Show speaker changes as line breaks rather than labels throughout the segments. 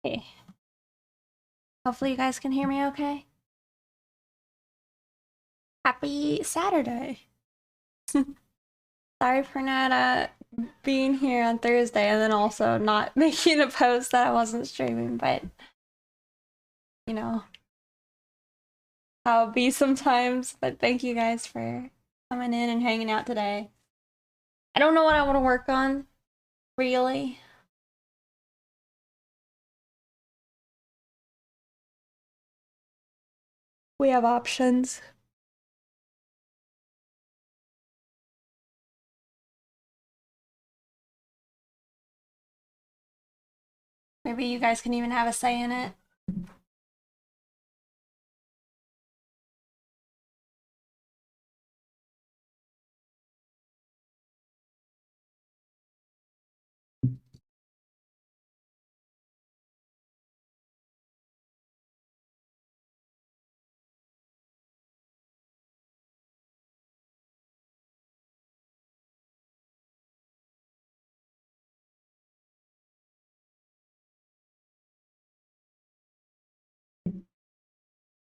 Hey, hopefully you guys can hear me okay. Happy Saturday. Sorry for not being here on Thursday and then also not making a post that I wasn't streaming, but you know, I'll be sometimes. But thank you guys for coming in and hanging out today. I don't know what I want to work on, really. We have options. Maybe you guys can even have a say in it.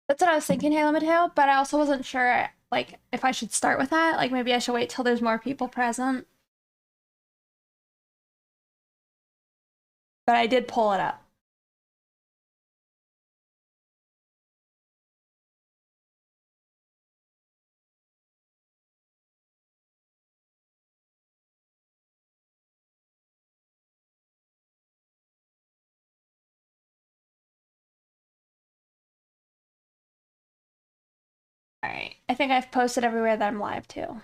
That's what I was thinking, Halo Mateo, but I also wasn't sure, like, if I should start with that. Like, maybe I should wait till there's more people present. But I did pull it up. All right. I think I've posted everywhere that I'm live too.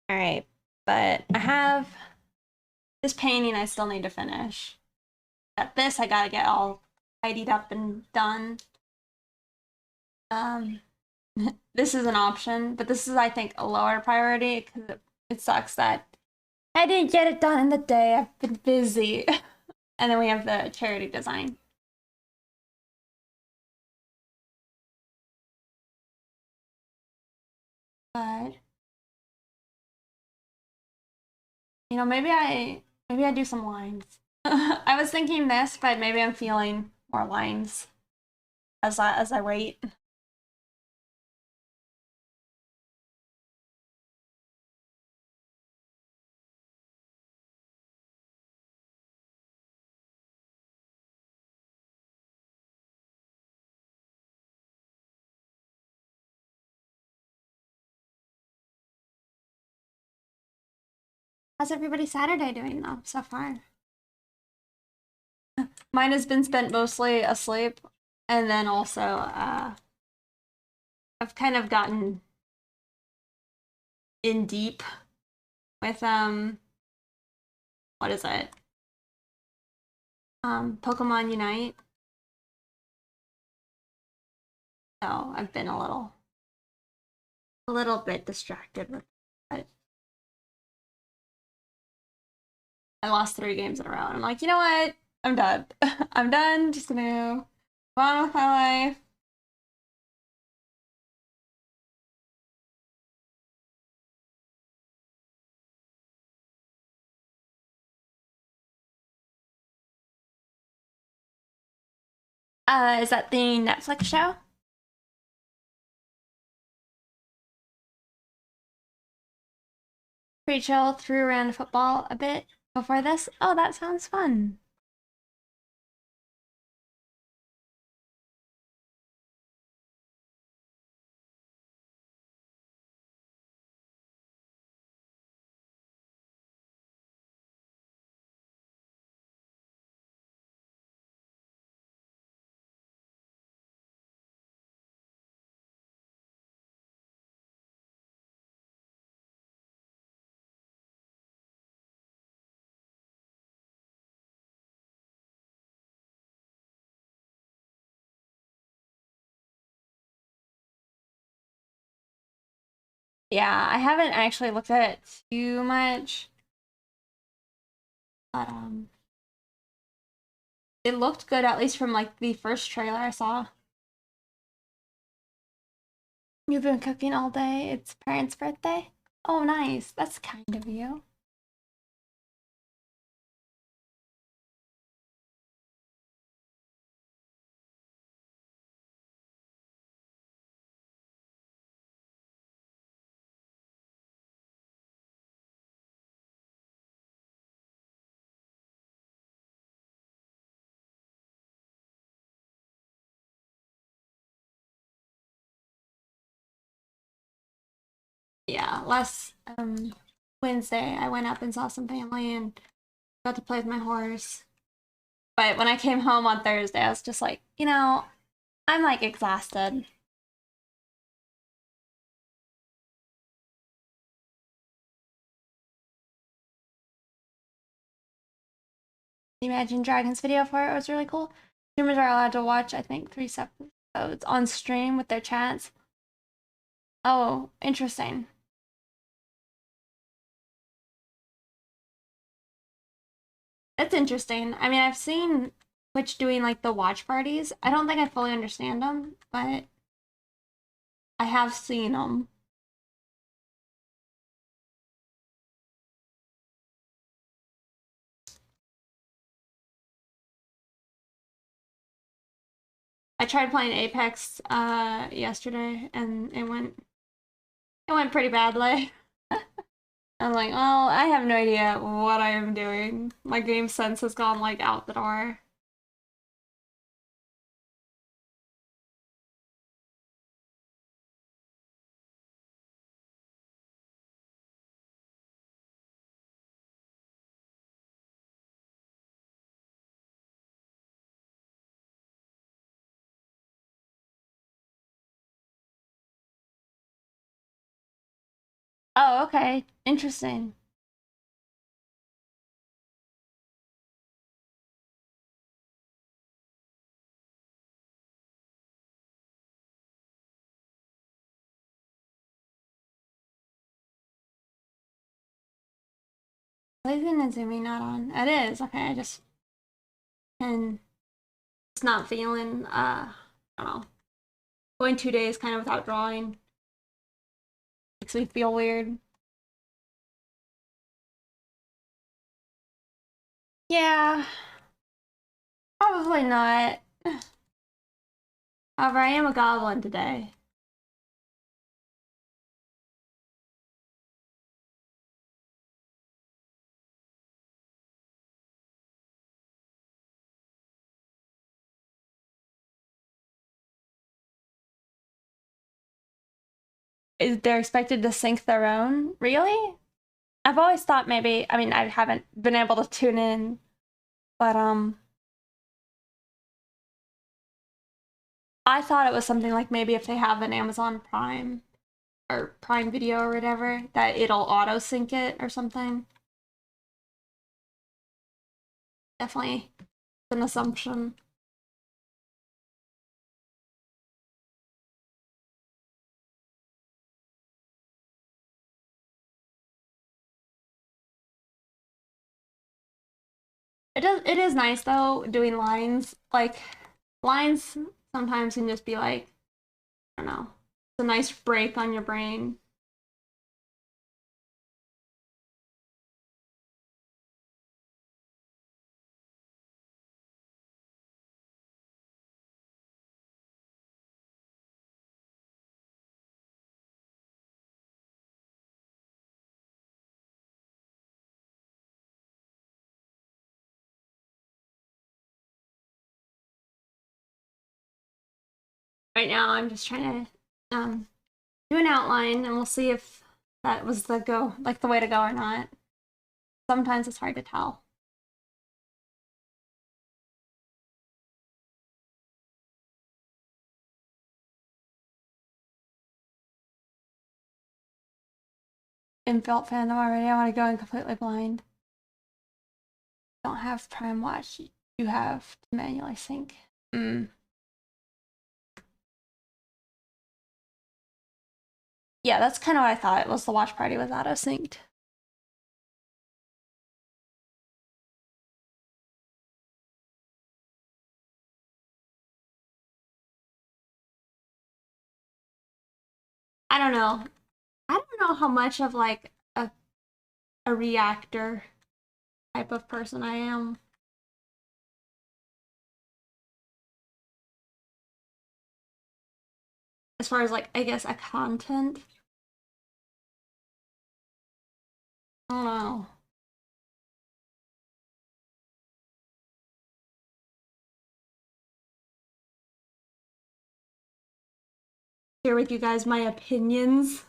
All right. But I have this painting I still need to finish. Got this I gotta get all tidied up and done. Um, this is an option, but this is, I think, a lower priority because it sucks that I didn't get it done in the day. I've been busy. And then we have the charity design. But you know, maybe I do some lines. I was thinking this, but maybe I'm feeling more lines as I wait. How's everybody Saturday doing though so far? Mine has been spent mostly asleep, and then also I've kind of gotten in deep with what is it? Pokemon Unite. So I've been a little bit distracted with it. I lost 3 games in a row, and I'm like, you know what? I'm done. I'm done. Just gonna move on with my life. Is that the Netflix show? Pretty chill. Threw around football a bit before this. Oh, that sounds fun. Yeah, I haven't actually looked at it too much, but it looked good at least from like the first trailer I saw. You've been cooking all day. It's parents' birthday. Oh, nice. That's kind of you. Yeah, last Wednesday I went up and saw some family and got to play with my horse. But when I came home on Thursday, I was just like, I'm like exhausted. The Imagine Dragons video for it was really cool. Streamers are allowed to watch, I think, 3 episodes on stream with their chats. Oh, interesting. That's interesting. I mean, I've seen Twitch doing like the watch parties. I don't think I fully understand them, but I have seen them. I tried playing Apex yesterday and it went pretty badly. I'm like, well, I have no idea what I am doing. My game sense has gone like out the door. Oh, okay. Interesting. Leaving and zooming not on. It is. Okay, I just can just not feeling I don't know. Going 2 days kind of without drawing makes me feel weird. Yeah, probably not. However, I am a goblin today. They're expected to sync their own? Really? I've always thought maybe, I mean, I haven't been able to tune in, but I thought it was something like maybe if they have an Amazon Prime or Prime Video or whatever, that it'll auto sync it or something. Definitely an assumption. It is nice though doing lines. Like lines sometimes can just be like, I don't know. It's a nice break on your brain. Right now I'm just trying to do an outline and we'll see if that was the way to go or not. Sometimes it's hard to tell. Inbuilt fandom already. I want to go in completely blind. Don't have Prime Watch. You have to manually sync. Mm. Yeah, that's kind of what I thought. It was the watch party was auto synced. I don't know. I don't know how much of like a reactor type of person I am. As far as like, I guess, a content. I don't know. Share with you guys my opinions.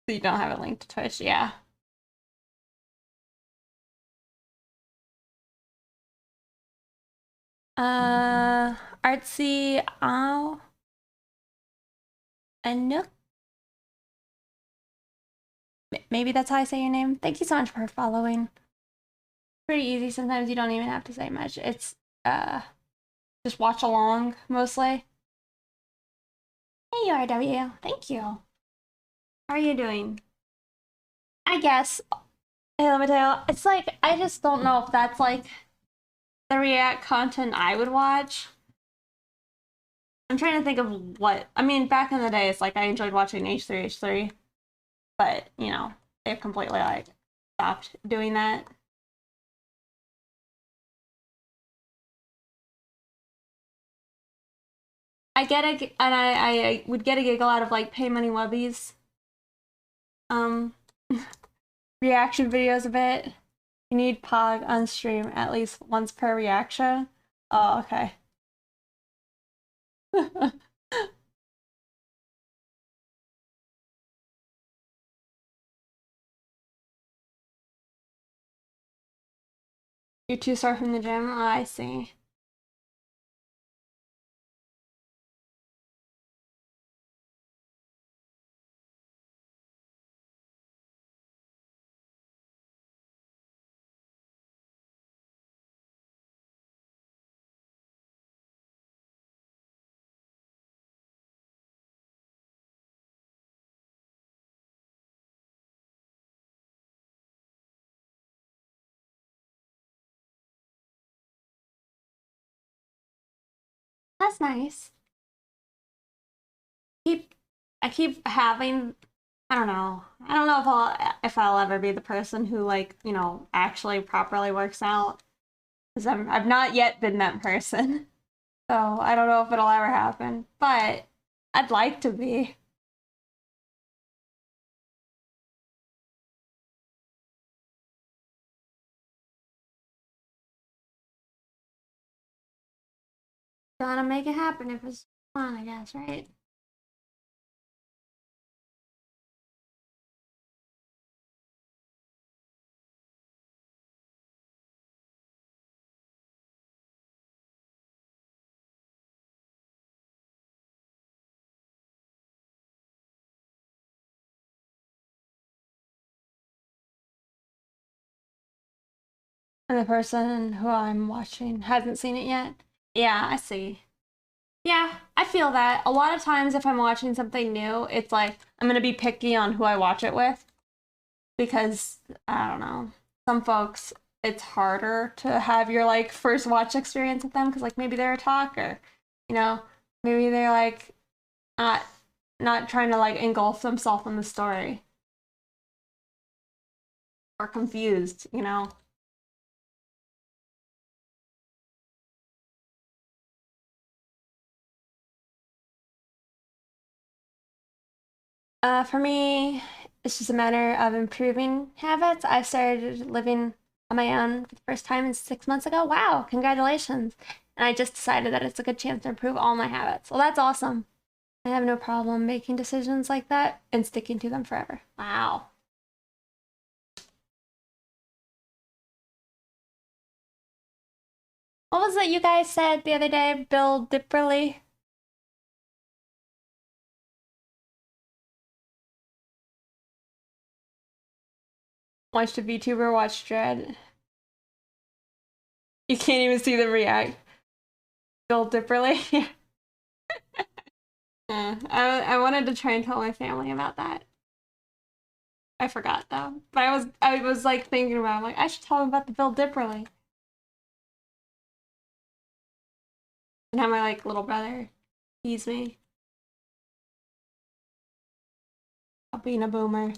So you don't have a link to Twitch, yeah. Artsy, Anook. Maybe that's how I say your name. Thank you so much for following. Pretty easy. Sometimes you don't even have to say much. It's just watch along mostly. Hey, URW. Thank you. How are you doing? I guess. Hey, Mateo. It's like I just don't know if that's like the React content I would watch. I'm trying to think of what. I mean, back in the day, it's like I enjoyed watching H3H3, but you know, they've completely like stopped doing that. I get a, and I would get a giggle out of like pay money wubbies. Um, reaction videos a bit. You need Pog on stream at least once per reaction. Oh, okay. You're too sore from the gym? Oh, I see. That's nice. Keep I keep having I don't know. I don't know if I'll ever be the person who like, you know, actually properly works out. Because I've not yet been that person. So I don't know if it'll ever happen. But I'd like to be. Gotta make it happen if it's fun, I guess, right? And the person who I'm watching hasn't seen it yet. Yeah, I see. Yeah, I feel that. A lot of times if I'm watching something new, it's like I'm gonna be picky on who I watch it with because I don't know. Some folks it's harder to have your like first watch experience with them because like maybe they're a talker, you know, maybe they're like not not trying to like engulf themselves in the story or confused, you know. For me, it's just a matter of improving habits. I started living on my own for the first time 6 months ago. Wow, congratulations. And I just decided that it's a good chance to improve all my habits. Well, that's awesome. I have no problem making decisions like that and sticking to them forever. Wow. What was it you guys said the other day, Bill Dipperly? Watched a VTuber watch Dread. You can't even see them react. Bill Dipperly. I wanted to try and tell my family about that. I forgot though. But I was like thinking about it. I'm like, I should tell them about the Bill Dipperly. And have my like little brother tease me about being a boomer.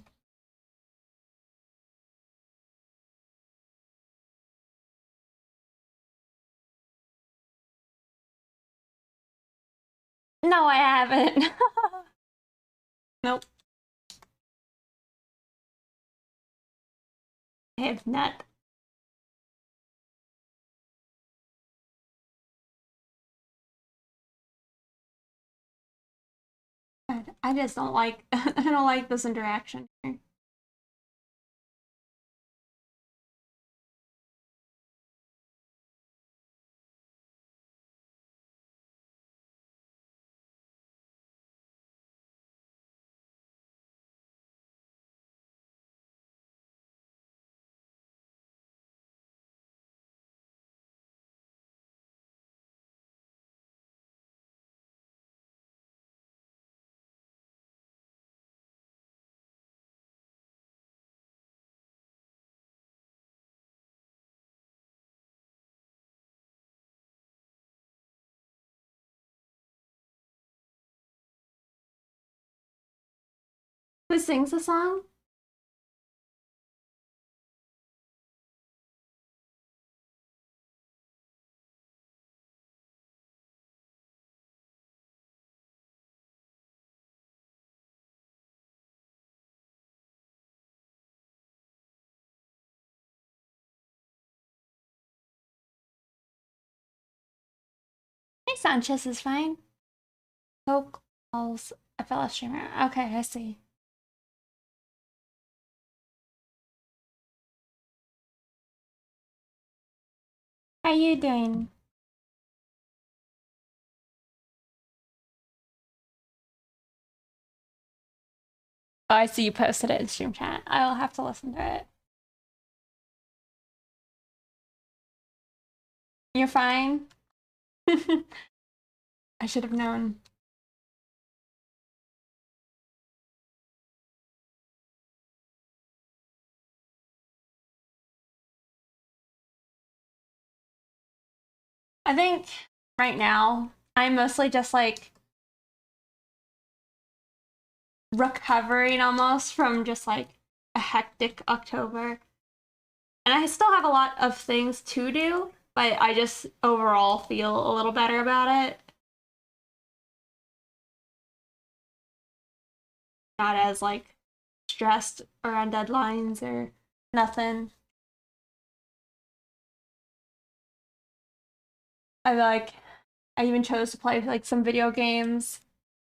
No, I haven't. Nope. I have not. I just don't like I don't like this interaction here. Who sings the song? Hey, Sanchez is fine. Coke calls a fellow streamer. Okay, I see. How you doing? Oh, I see you posted it in stream chat. I'll have to listen to it. You're fine? I should have known. I think right now I'm mostly just like recovering almost from just like a hectic October. And I still have a lot of things to do, but I just overall feel a little better about it. Not as like stressed around deadlines or nothing. I even chose to play like some video games.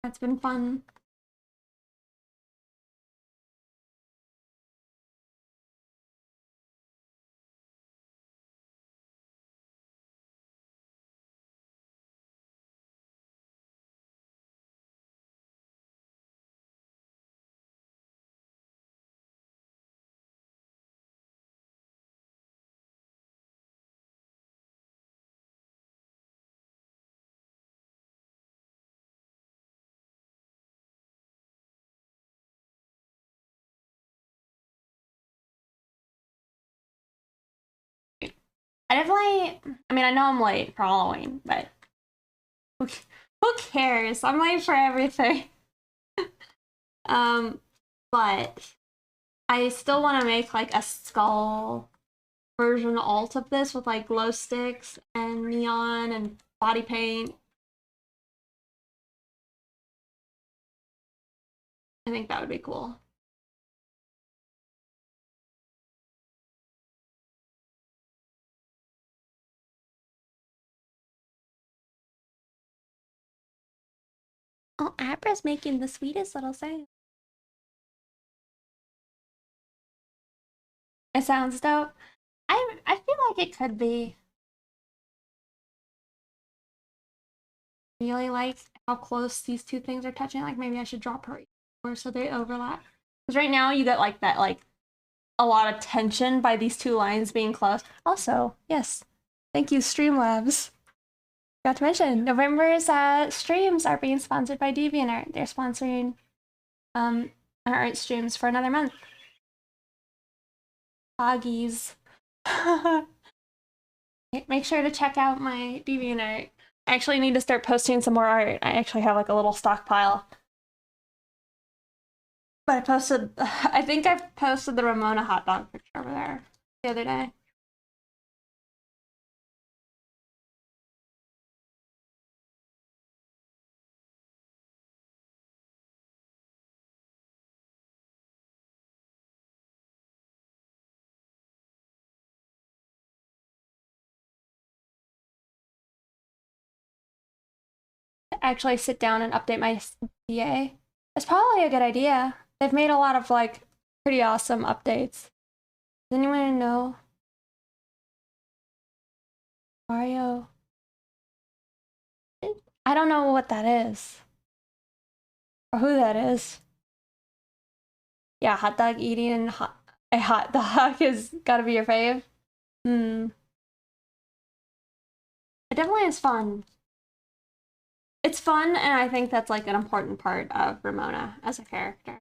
That's been fun. I mean, I know I'm late for Halloween, but who cares? I'm late for everything. um, but I still want to make like a skull version alt of this with like glow sticks and neon and body paint. I think that would be cool. Oh, Abra's making the sweetest little sound. It sounds dope. I feel like it could be. Really like how close these two things are touching. Like maybe I should drop her or so they overlap. Because right now you get like that like a lot of tension by these two lines being close. Also, yes, thank you Streamlabs. Got to mention, November's streams are being sponsored by DeviantArt. They're sponsoring our art streams for another month. Hoggies. Make sure to check out my DeviantArt. I actually need to start posting some more art. I actually have like a little stockpile. But I think I posted the Ramona hot dog picture over there the other day. Actually sit down and update my DA. It's probably a good idea. They've made a lot of like pretty awesome updates. Does anyone know? Mario? I don't know what that is. Or who that is. Yeah, hot dog eating and a hot dog is gotta be your fave. It definitely is fun. It's fun, and I think that's like an important part of Ramona as a character.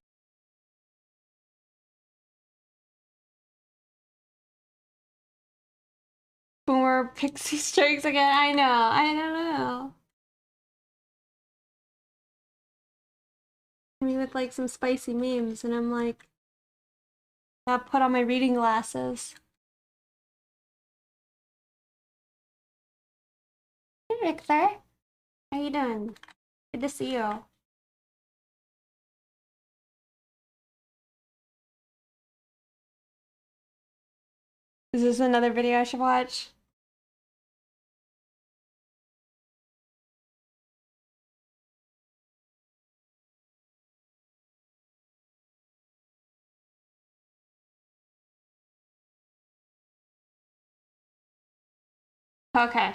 Boomer pixie strikes again. I know. I don't know. Me with like some spicy memes, and I'm like, I put on my reading glasses. Hey, Victor. How you doing? Good to see you. Is this another video I should watch? Okay.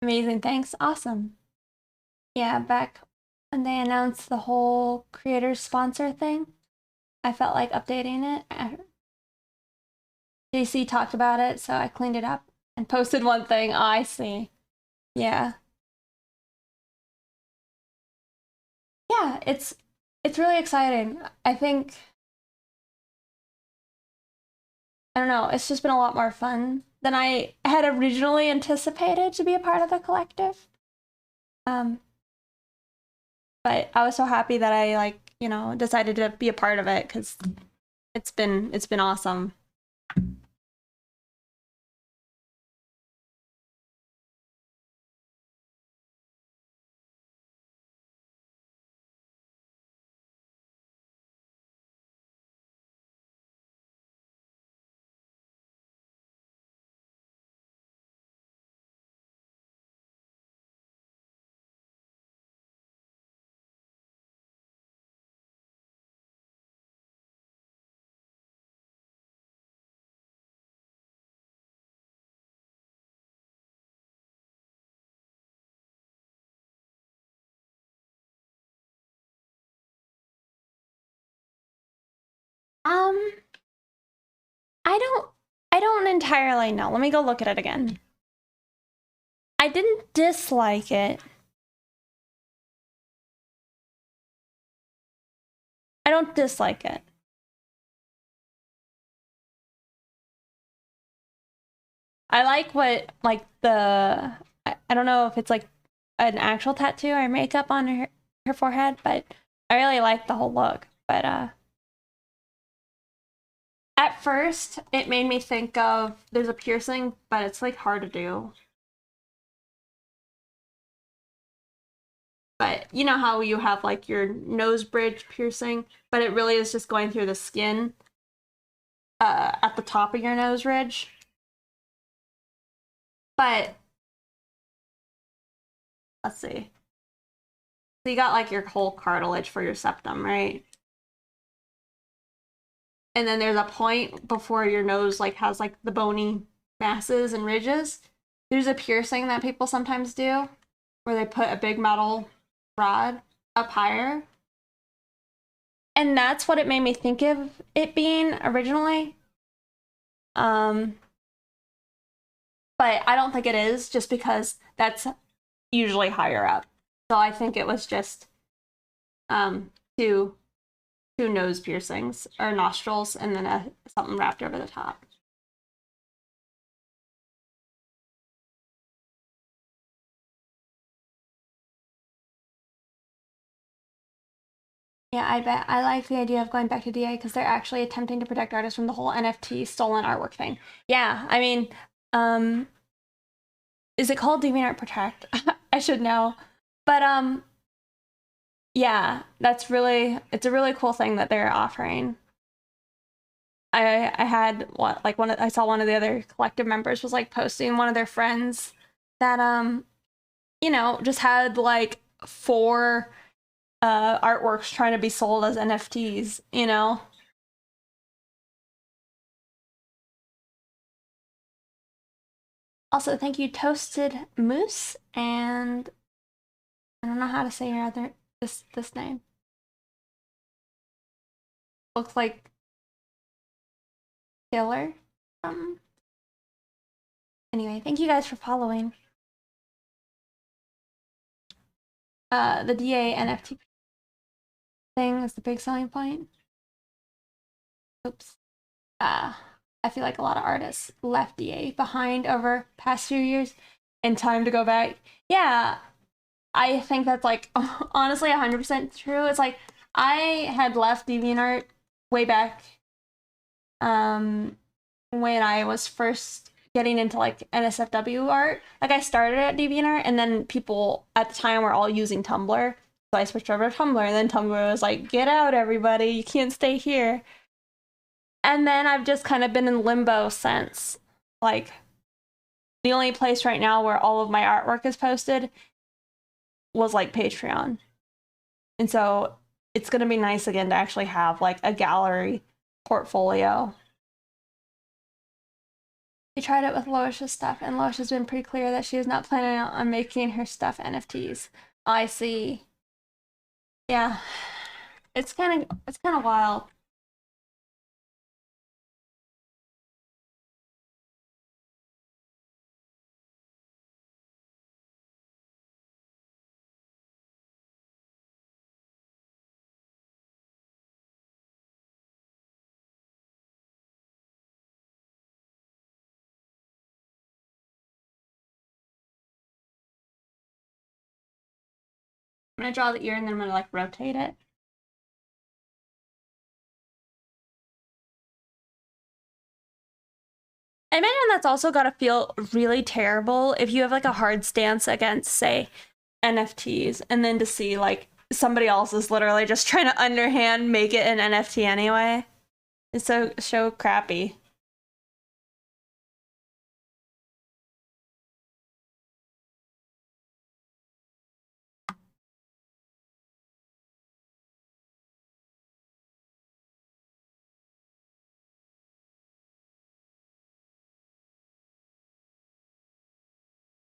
Amazing, thanks. Awesome. Yeah, back when they announced the whole creator sponsor thing, I felt like updating it. JC talked about it, so I cleaned it up and posted one thing. Oh, I see. Yeah. Yeah, it's really exciting. I think I don't know, it's just been a lot more fun than I had originally anticipated to be a part of the collective. But I was so happy that I like, you know, decided to be a part of it because it's been awesome. Um, I don't entirely know. Let me go look at it again. I didn't dislike it. I don't dislike it. I like what like I don't know if it's like an actual tattoo or makeup on her forehead, but I really like the whole look. But at first it made me think of there's a piercing, but it's like hard to do. But you know how you have like your nose bridge piercing, but it really is just going through the skin at the top of your nose ridge. But let's see. So you got like your whole cartilage for your septum, right? And then there's a point before your nose like has like the bony masses and ridges. There's a piercing that people sometimes do where they put a big metal rod up higher. And that's what it made me think of it being originally. But I don't think it is, just because that's usually higher up. So I think it was just two nose piercings or nostrils and then something wrapped over the top. Yeah, I bet. I like the idea of going back to DA because they're actually attempting to protect artists from the whole NFT stolen artwork thing. Yeah, I mean, is it called DeviantArt Protect? I should know. But yeah, it's a really cool thing that they're offering. I had I saw one of the other collective members was like posting one of their friends that just had like 4 artworks trying to be sold as NFTs, Also, thank you, Toasted Moose, and I don't know how to say your this name. Looks like Killer. Anyway, thank you guys for following. The DA NFT thing is the big selling point. Oops. I feel like a lot of artists left DA behind over past few years, and time to go back. Yeah, I think that's like honestly 100% true. It's like I had left DeviantArt way back when I was first getting into like NSFW art. Like I started at DeviantArt, and then people at the time were all using Tumblr. So I switched over to Tumblr, and then Tumblr was like, get out, everybody, you can't stay here. And then I've just kind of been in limbo since. Like, the only place right now where all of my artwork is posted was like Patreon. And so it's going to be nice again to actually have like a gallery portfolio. We tried it with Loish's stuff, and Loish has been pretty clear that she is not planning on making her stuff NFTs. I see. Yeah. It's kind of wild. I'm gonna draw the ear and then I'm gonna like rotate it. I imagine that's also gotta feel really terrible if you have like a hard stance against, say, NFTs, and then to see like somebody else is literally just trying to underhand make it an NFT anyway. It's so crappy.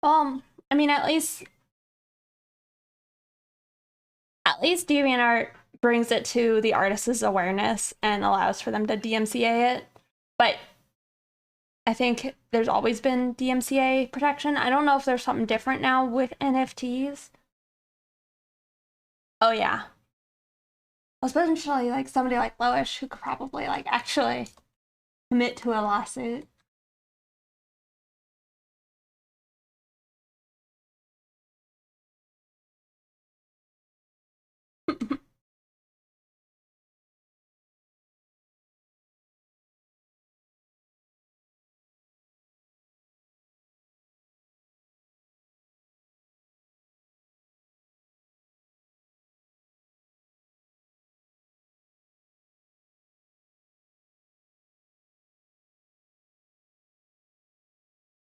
I mean, at least DeviantArt brings it to the artist's awareness and allows for them to DMCA it. But I think there's always been DMCA protection. I don't know if there's something different now with NFTs. Oh yeah. Well, especially like somebody like Lois who could probably like actually commit to a lawsuit.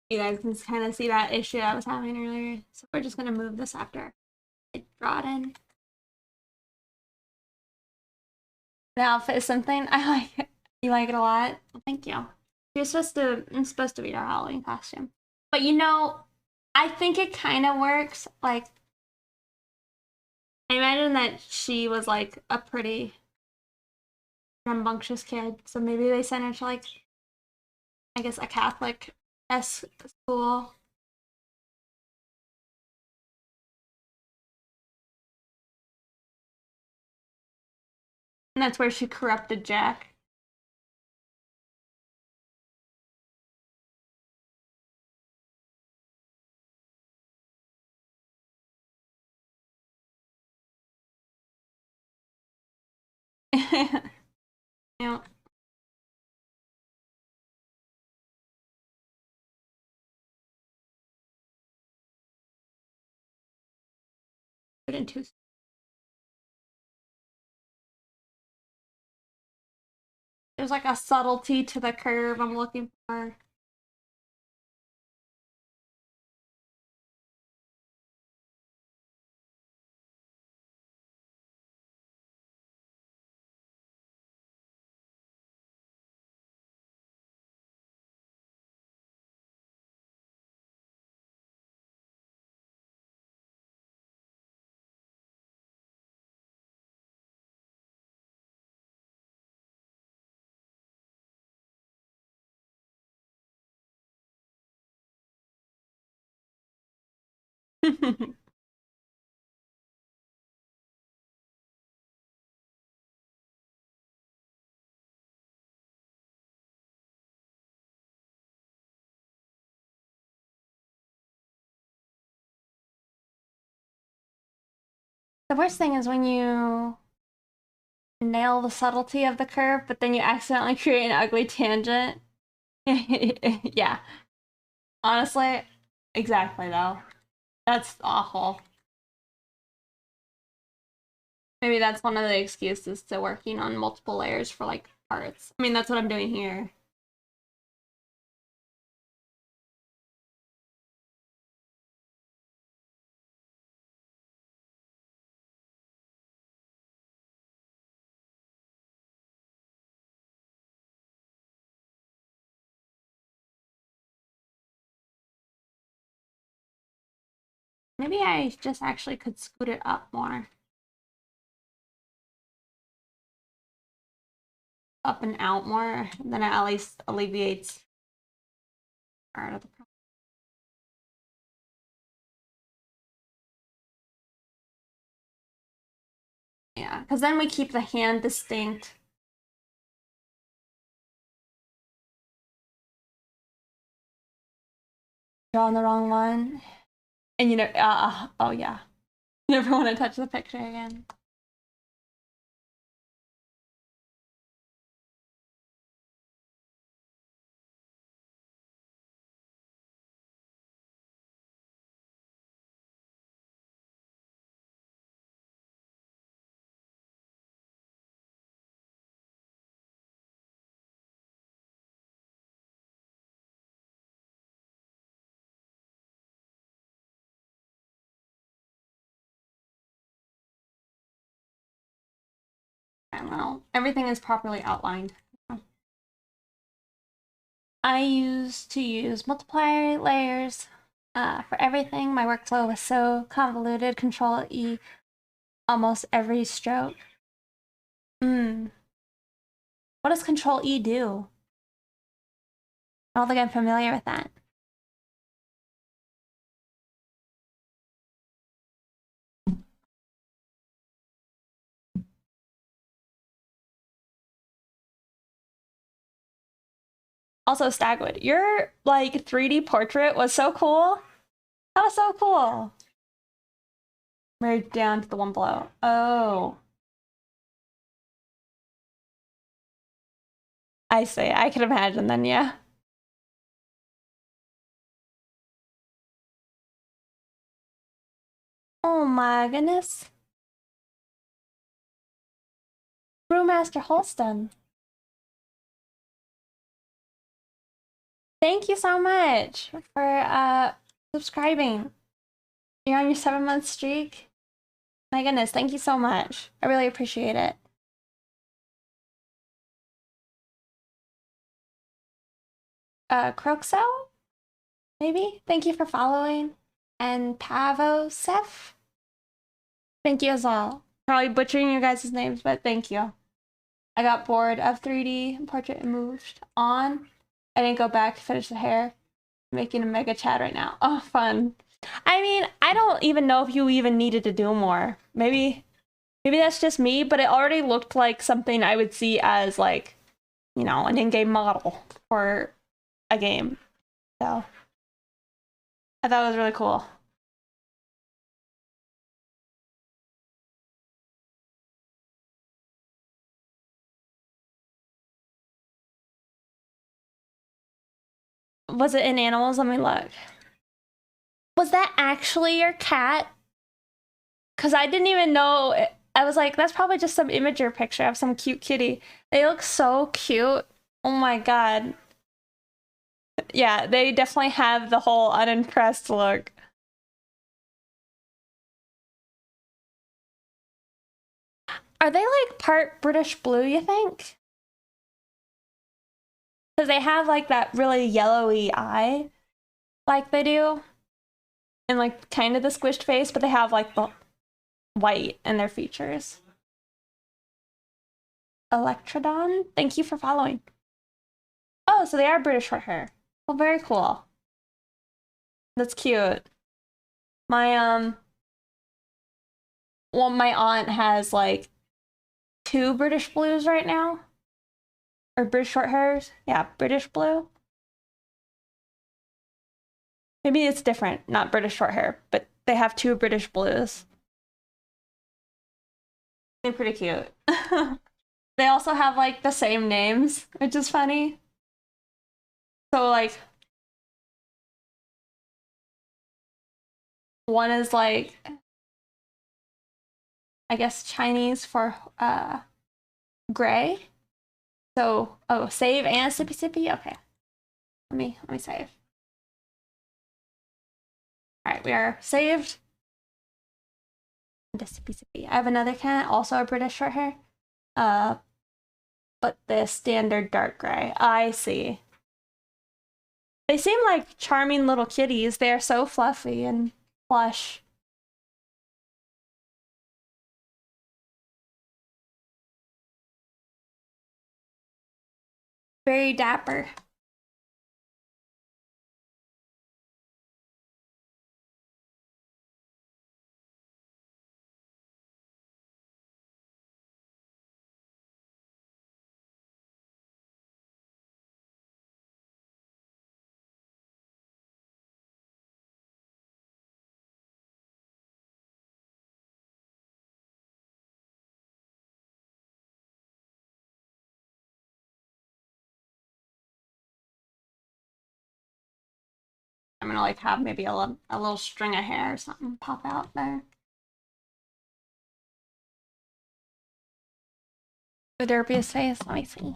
You guys can kind of see that issue I was having earlier. So we're just gonna move this after I draw it in. The outfit is something I like it. You like it a lot? Well, thank you. It's supposed to be our Halloween costume. But you know, I think it kind of works. Like, I imagine that she was like a pretty rambunctious kid, so maybe they sent her to like, I guess, a Catholic school. And that's where she corrupted Jack. Yeah. There's like a subtlety to the curve I'm looking for. The worst thing is when you nail the subtlety of the curve, but then you accidentally create an ugly tangent. Yeah. Honestly, exactly though. That's awful. Maybe that's one of the excuses to working on multiple layers for like parts. I mean, that's what I'm doing here. Maybe I just actually could scoot it up more. Up and out more, then it at least alleviates part of the problem. Yeah, because then we keep the hand distinct. Drawing the wrong one. And you know, oh yeah. You never want to touch the picture again. I don't know. Everything is properly outlined. I used to use multiply layers for everything. My workflow was so convoluted. Control E almost every stroke. What does Control E do? I don't think I'm familiar with that. Also, Stagwood, your like 3D portrait was so cool. That was so cool. Right down to the one below. Oh. I see. I can imagine then, yeah. Oh my goodness. Brewmaster Holston. thank you so much for subscribing. You're on your 7-month streak. My goodness, thank you so much. I really appreciate it. Croxel? Maybe? Thank you for following. And Pavosef? Thank you as well. Probably butchering you guys' names, but thank you. I got bored of 3D portrait and moved on. I didn't go back to finish the hair. I'm making a mega chat right now. Oh, fun. I mean, I don't even know if you even needed to do more. Maybe that's just me, but it already looked like something I would see as like, you know, an in-game model for a game. So I thought it was really cool. Was it in animals? Let me look. Was that actually your cat? Because I didn't even know. I was like, that's probably just some imager picture of some cute kitty. They look so cute. Oh my god. Yeah, they definitely have the whole unimpressed look. Are they like part British blue, you think? Because they have like that really yellowy eye, like they do. And like kind of the squished face, but they have like the white in their features. Electrodon, thank you for following. Oh, so they are British short hair. Well, very cool. That's cute. My well, my aunt has like 2 British blues right now. Or British short hairs. Yeah, British blue. Maybe it's different, not British short hair, but they have 2 British blues. They're pretty cute. They also have like the same names, which is funny. So like one is like I guess Chinese for gray. So oh, save and sippy sippy. Okay. Let me save. Alright, we are saved. Sippy sippy. I have another cat, also a British short hair. But the standard dark gray. I see. They seem like charming little kitties. They are so fluffy and plush. Very dapper. I'm gonna like have maybe a little string of hair or something pop out there. The derpiest face. Let me see.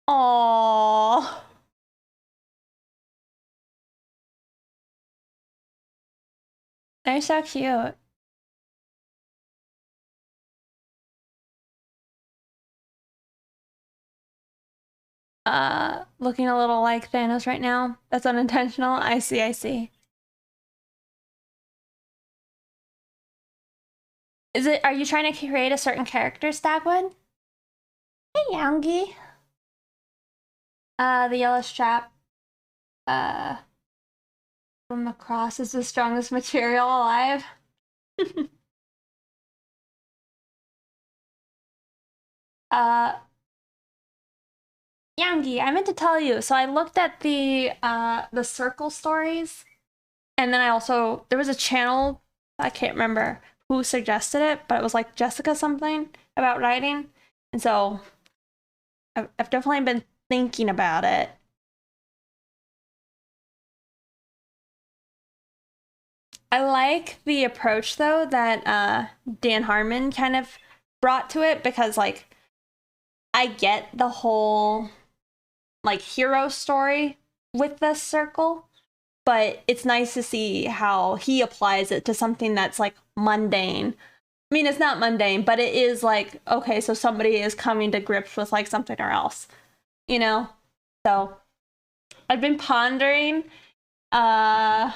Aww. They're so cute. Looking a little like Thanos right now. That's unintentional. I see. Are you trying to create a certain character, Stagwood? Hey, Youngie. The yellow strap. From the cross is the strongest material alive. Youngie, I meant to tell you. So I looked at the circle stories, and then there was a channel, I can't remember who suggested it, but it was like Jessica something about writing, and so I've definitely been thinking about it. I like the approach though that Dan Harmon kind of brought to it, because like I get the whole like hero story with this circle, but it's nice to see how he applies it to something that's like mundane. I mean, it's not mundane, but it is like, okay, so somebody is coming to grips with like something or else, you know? So I've been pondering uh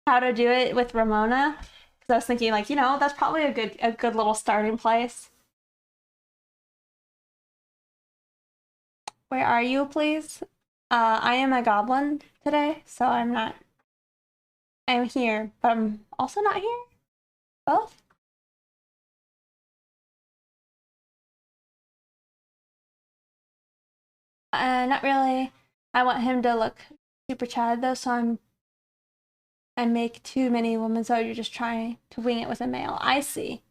how to do it with Ramona, because I was thinking like, that's probably a good little starting place. Where are you, please? I am a goblin today, so I'm not. I'm here, but I'm also not here. Both? Not really. I want him to look super Chad though, so I make too many women, so you're just trying to wing it with a male. I see.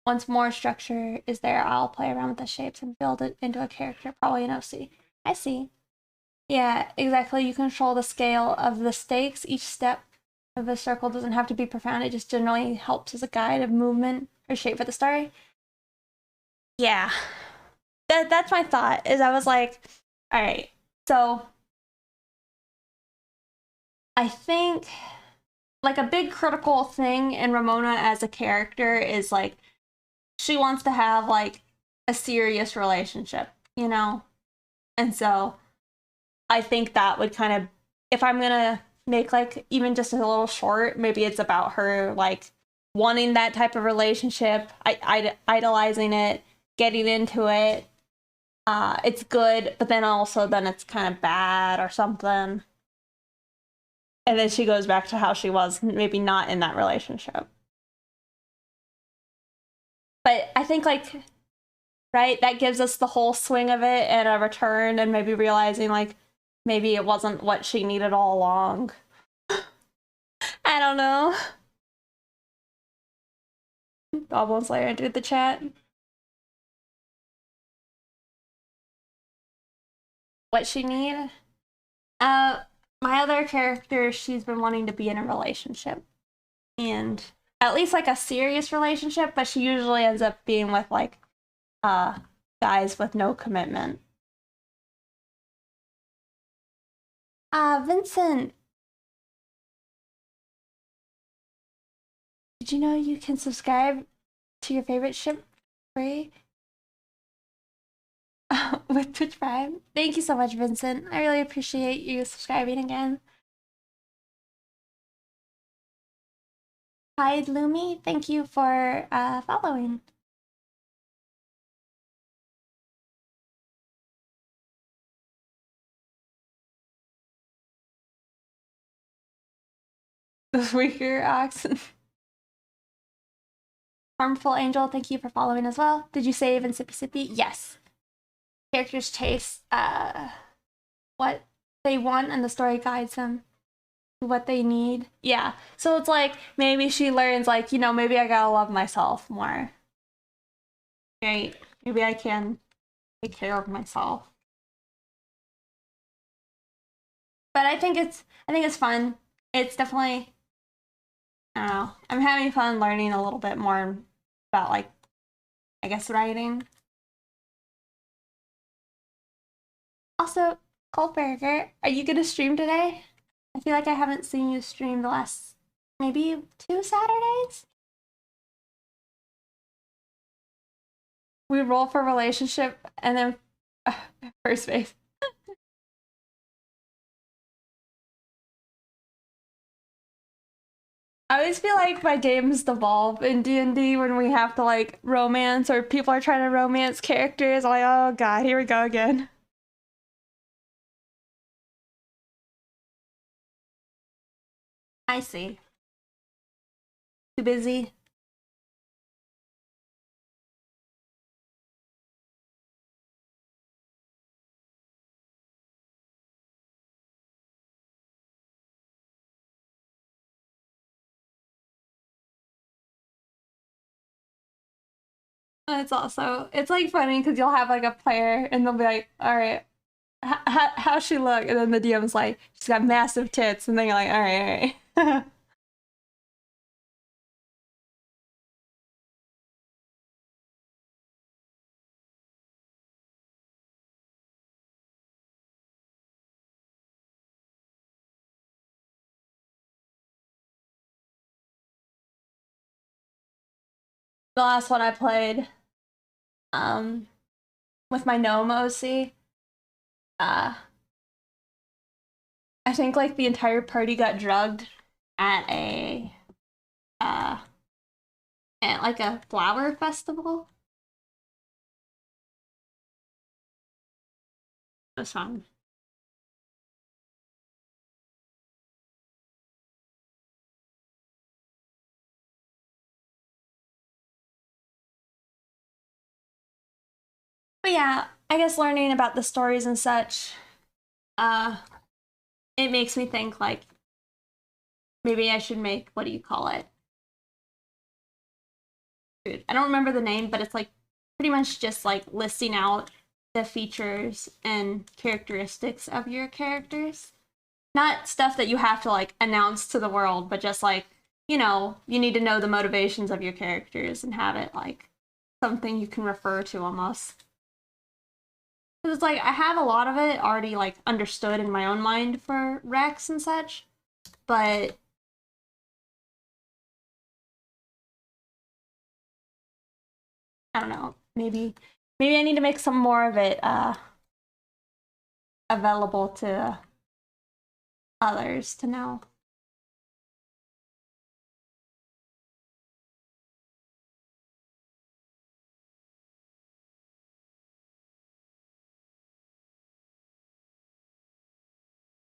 Once more structure is there, I'll play around with the shapes and build it into a character, probably an OC. I see. Yeah, exactly. You control the scale of the stakes. Each step of the circle doesn't have to be profound. It just generally helps as a guide of movement or shape for the story. Yeah. That's my thought, is I was like, all right, so I think like a big critical thing in Ramona as a character is like she wants to have like a serious relationship, you know? And so I think that would kind of, if I'm gonna make like even just a little short, maybe it's about her like wanting that type of relationship, idolizing it, getting into it. It's good, but then also then it's kind of bad or something. And then she goes back to how she was, maybe not in that relationship. But I think like, right, that gives us the whole swing of it and a return, and maybe realizing like maybe it wasn't what she needed all along. I don't know. Goblin Slayer entered the chat. What she need? Uh, my other character, she's been wanting to be in a relationship, and at least like a serious relationship, but she usually ends up being with like uh guys with no commitment. Vincent, did you know you can subscribe to your favorite ship free with Twitch Prime? Thank you so much, Vincent. I really appreciate you subscribing again. Hi, Lumi. Thank you for following. The weaker ox. Harmful Angel, thank you for following as well. Did you save in Sippy Sippy? Yes. Characters chase what they want and the story guides them to what they need. Yeah. So it's like maybe she learns like, maybe I gotta love myself more. Right? Maybe I can take care of myself. But I think it's fun. It's definitely, I don't know. I'm having fun learning a little bit more about like, I guess, writing. Also, Goldberger, are you gonna stream today? I feel like I haven't seen you stream the last maybe 2 Saturdays. We roll for relationship and then first base. I always feel like my games devolve in D&D when we have to like romance or people are trying to romance characters. I'm like, oh god, here we go again. I see. Too busy. It's like funny because you'll have like a player and they'll be like, all right, how's she look? And then the DM's like, she's got massive tits. And then you're like, all right, all right. the last one I played, with my gnome OC, I think like the entire party got drugged at uh at like a flower festival. It was fun. But yeah, I guess learning about the stories and such, uh, it makes me think like maybe I should make, what do you call it? Dude, I don't remember the name, but it's like pretty much just like listing out the features and characteristics of your characters. Not stuff that you have to like announce to the world, but just like, you know, you need to know the motivations of your characters and have it like something you can refer to almost. Because it's like I have a lot of it already like understood in my own mind for Rex and such, but I don't know. Maybe I need to make some more of it available to others to know.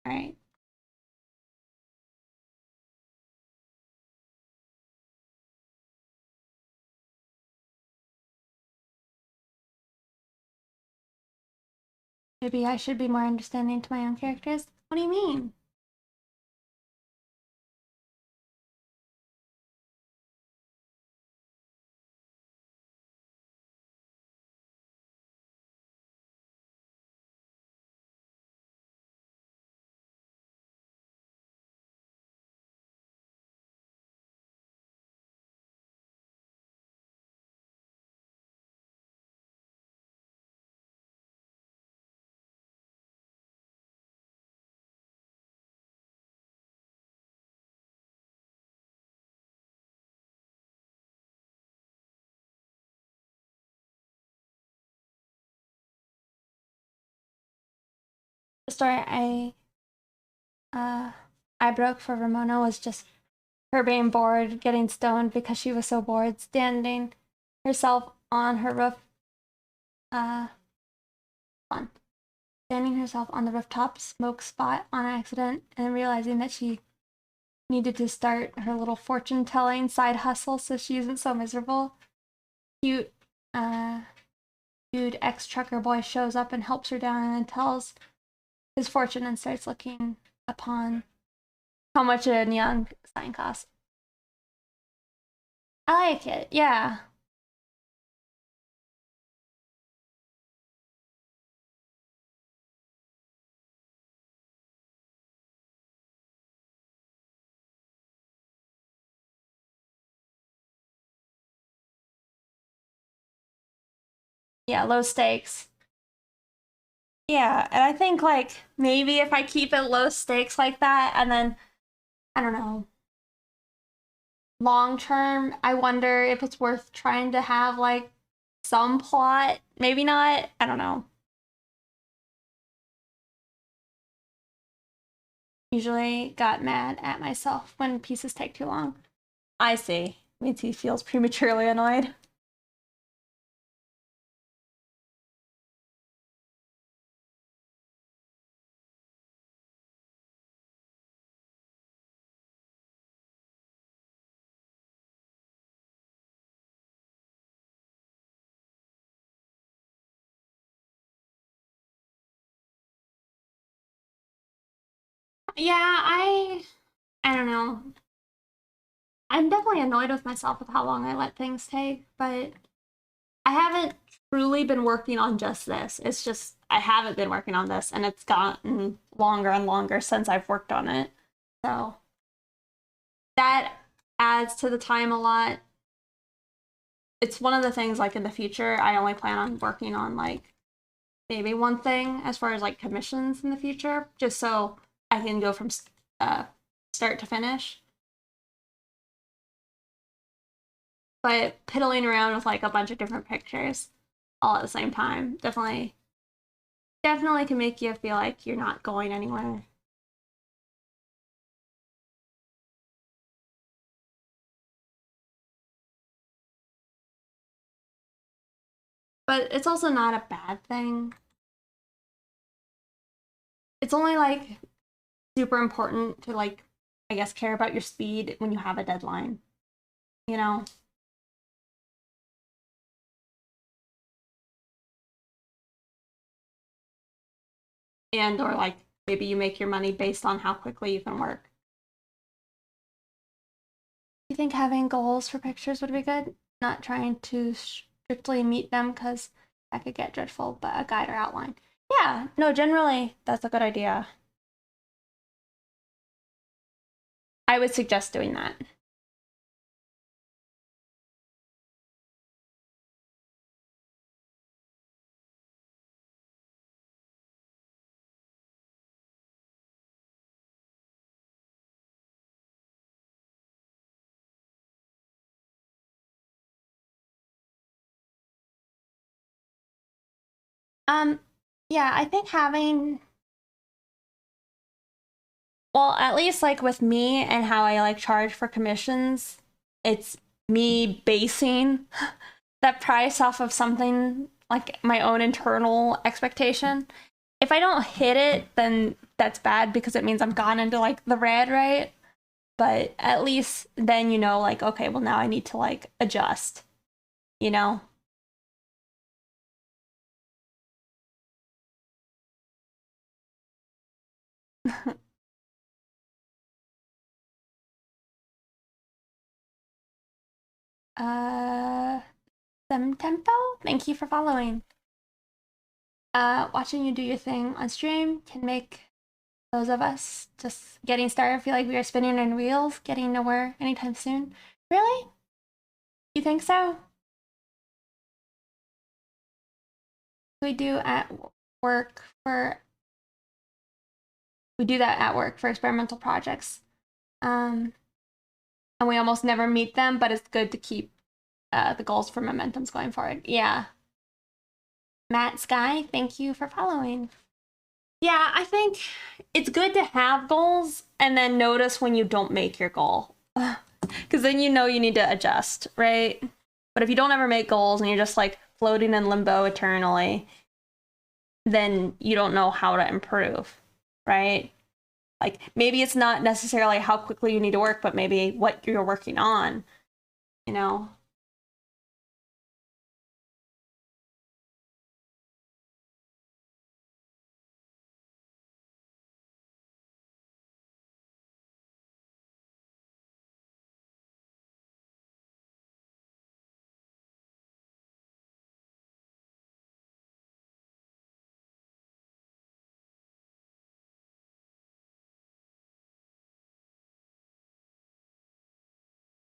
All right. Maybe I should be more understanding to my own characters. What do you mean? The story uh I broke for Ramona was just her being bored, getting stoned because she was so bored, standing herself on her roof uh on standing herself on the rooftop smoke spot on accident and realizing that she needed to start her little fortune telling side hustle so she isn't so miserable. Cute dude ex trucker boy shows up and helps her down and tells his fortune and starts looking upon how much a neon sign costs. I like it, yeah. Yeah, low stakes. Yeah, and I think like maybe if I keep it low stakes like that and then I don't know, long term, I wonder if it's worth trying to have like some plot. Maybe not. I don't know. Usually got mad at myself when pieces take too long. I see. Means he feels prematurely annoyed. Yeah, I don't know. I'm definitely annoyed with myself with how long I let things take, but I haven't truly been working on just this. It's just I haven't been working on this and it's gotten longer and longer since I've worked on it. So that adds to the time a lot. It's one of the things like in the future I only plan on working on like maybe one thing as far as like commissions in the future, just so I can go from uh, start to finish. but piddling around with like a bunch of different pictures all at the same time definitely can make you feel like you're not going anywhere. But it's also not a bad thing. It's only like super important to like, I guess, care about your speed when you have a deadline, you know? And or like maybe you make your money based on how quickly you can work. Do you think having goals for pictures would be good? Not trying to strictly meet them because that could get dreadful, but a guide or outline. Yeah, no, generally that's a good idea. I would suggest doing that. Um, yeah, I think having, well, at least like with me and how I like charge for commissions, it's me basing that price off of something like my own internal expectation. If I don't hit it, then that's bad because it means I'm gone into like the red, right? But at least then you know, like, okay, well, now I need to like adjust, you know? uh, Some tempo. Thank you for following. Watching you do your thing on stream can make those of us just getting started feel like we are spinning in wheels, getting nowhere anytime soon. Really? You think so? We do at work for we do that at work for experimental projects. And we almost never meet them, but it's good to keep the goals for momentums going forward. Yeah. Matt Sky, thank you for following. Yeah, I think it's good to have goals and then notice when you don't make your goal. Because then you know you need to adjust, right? But if you don't ever make goals and you're just like floating in limbo eternally, then you don't know how to improve, right? Like maybe it's not necessarily how quickly you need to work, but maybe what you're working on, you know?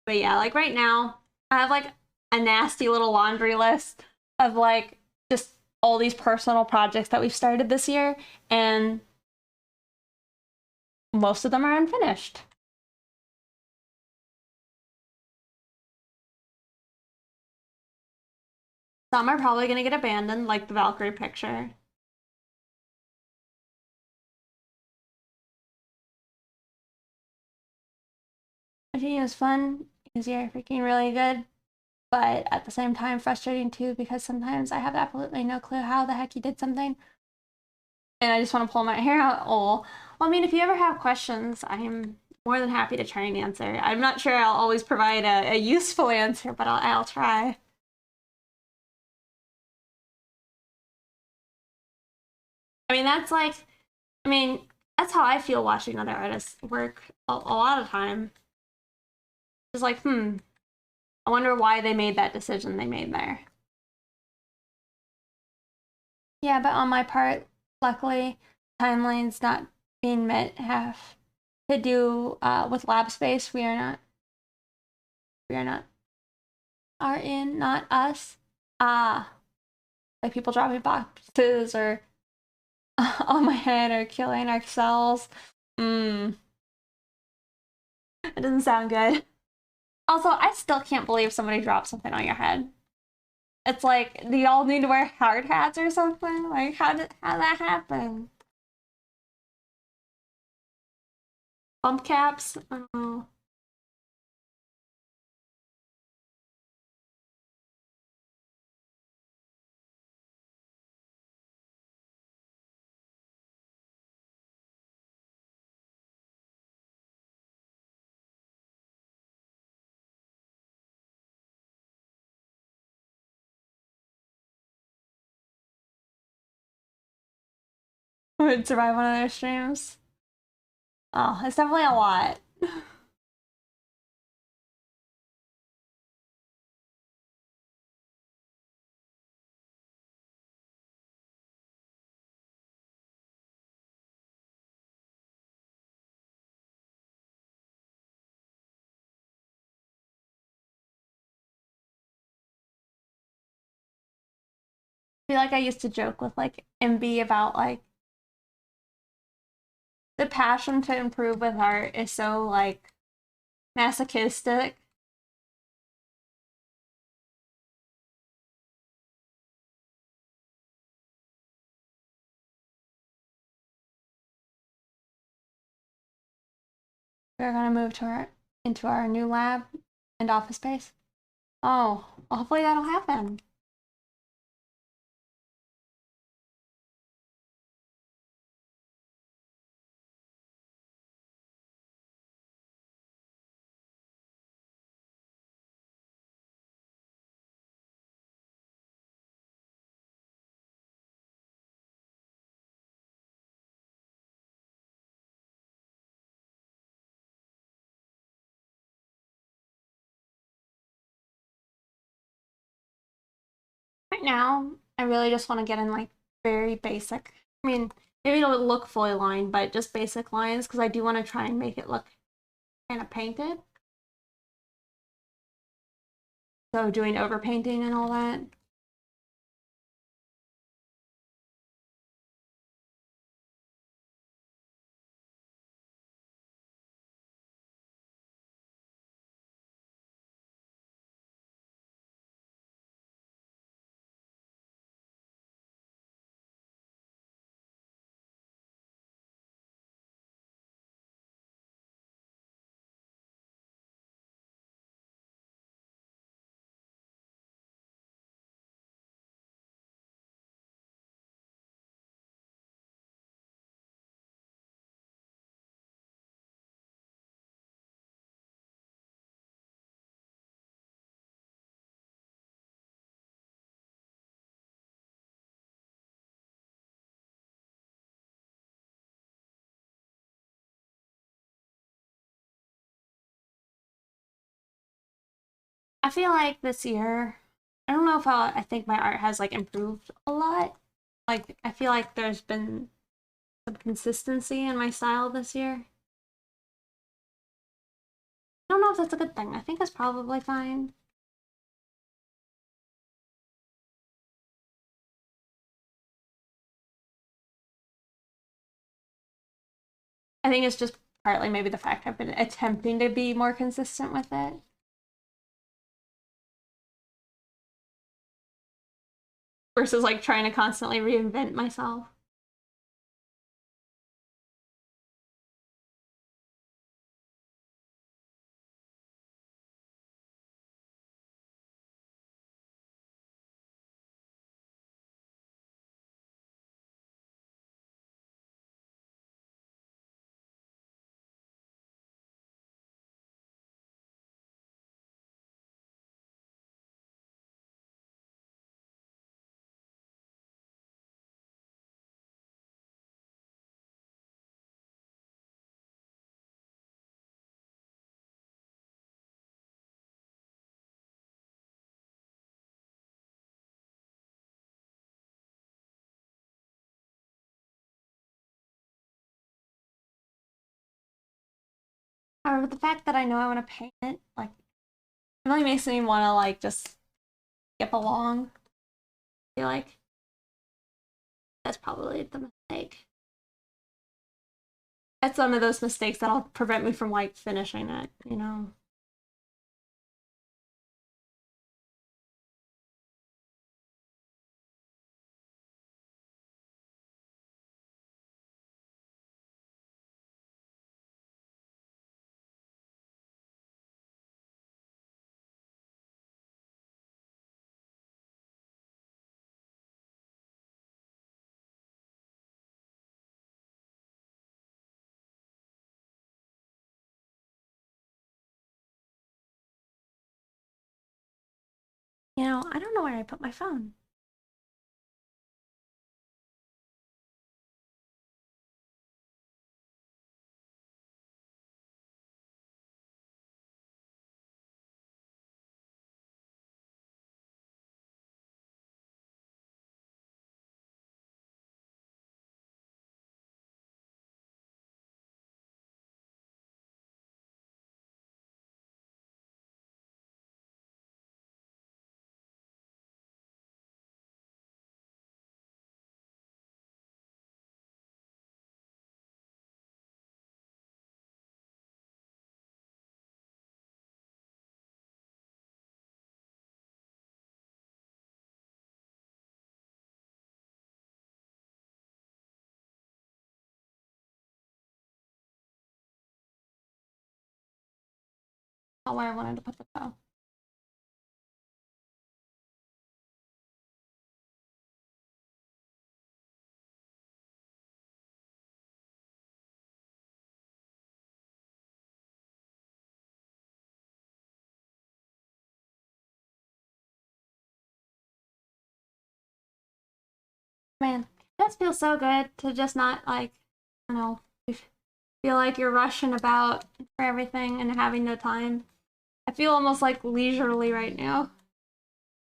But yeah, like right now, I have like a nasty little laundry list of like just all these personal projects that we've started this year, and most of them are unfinished. Some are probably going to get abandoned, like the Valkyrie picture. It was fun because you're freaking really good, but at the same time frustrating too because sometimes I have absolutely no clue how the heck you did something, and I just want to pull my hair out. Oh, well, I mean, if you ever have questions, I'm more than happy to try and answer. I'm not sure I'll always provide a useful answer, but I'll try. I mean, that's like, I mean, that's how I feel watching other artists work a lot of time. It's like, I wonder why they made that decision they made there. Yeah, but on my part, luckily, timelines not being met have to do with lab space. We are not, are in, not us. Like people dropping boxes or on my head or killing our cells. It doesn't sound good. Also, I still can't believe somebody dropped something on your head. It's like, do y'all need to wear hard hats or something? Like, how that happen? Bump caps? Oh. Would survive one of their streams. Oh, it's definitely a lot. I feel like I used to joke with like MB about like the passion to improve with art is so like masochistic. We're gonna move to our into our new lab and office space. Oh, well, hopefully that'll happen. Right now, I really just want to get in like very basic. I mean, maybe it'll look fully lined, but just basic lines because I do want to try and make it look kind of painted. So doing overpainting and all that. I feel like this year, I don't know if I think my art has like improved a lot. Like I feel like there's been some consistency in my style this year. I don't know if that's a good thing. I think it's probably fine. I think it's just partly maybe the fact I've been attempting to be more consistent with it. Versus like trying to constantly reinvent myself. However, the fact that I know I want to paint it, like, it really makes me want to, like, just skip along. I feel like that's probably the mistake. That's one of those mistakes that'll prevent me from, like, finishing it, you know? You know, I don't know where I put my phone. Not where I wanted to put the phone. Man, it does feel so good to just not like, I don't know, feel like you're rushing about for everything and having no time. I feel almost like leisurely right now.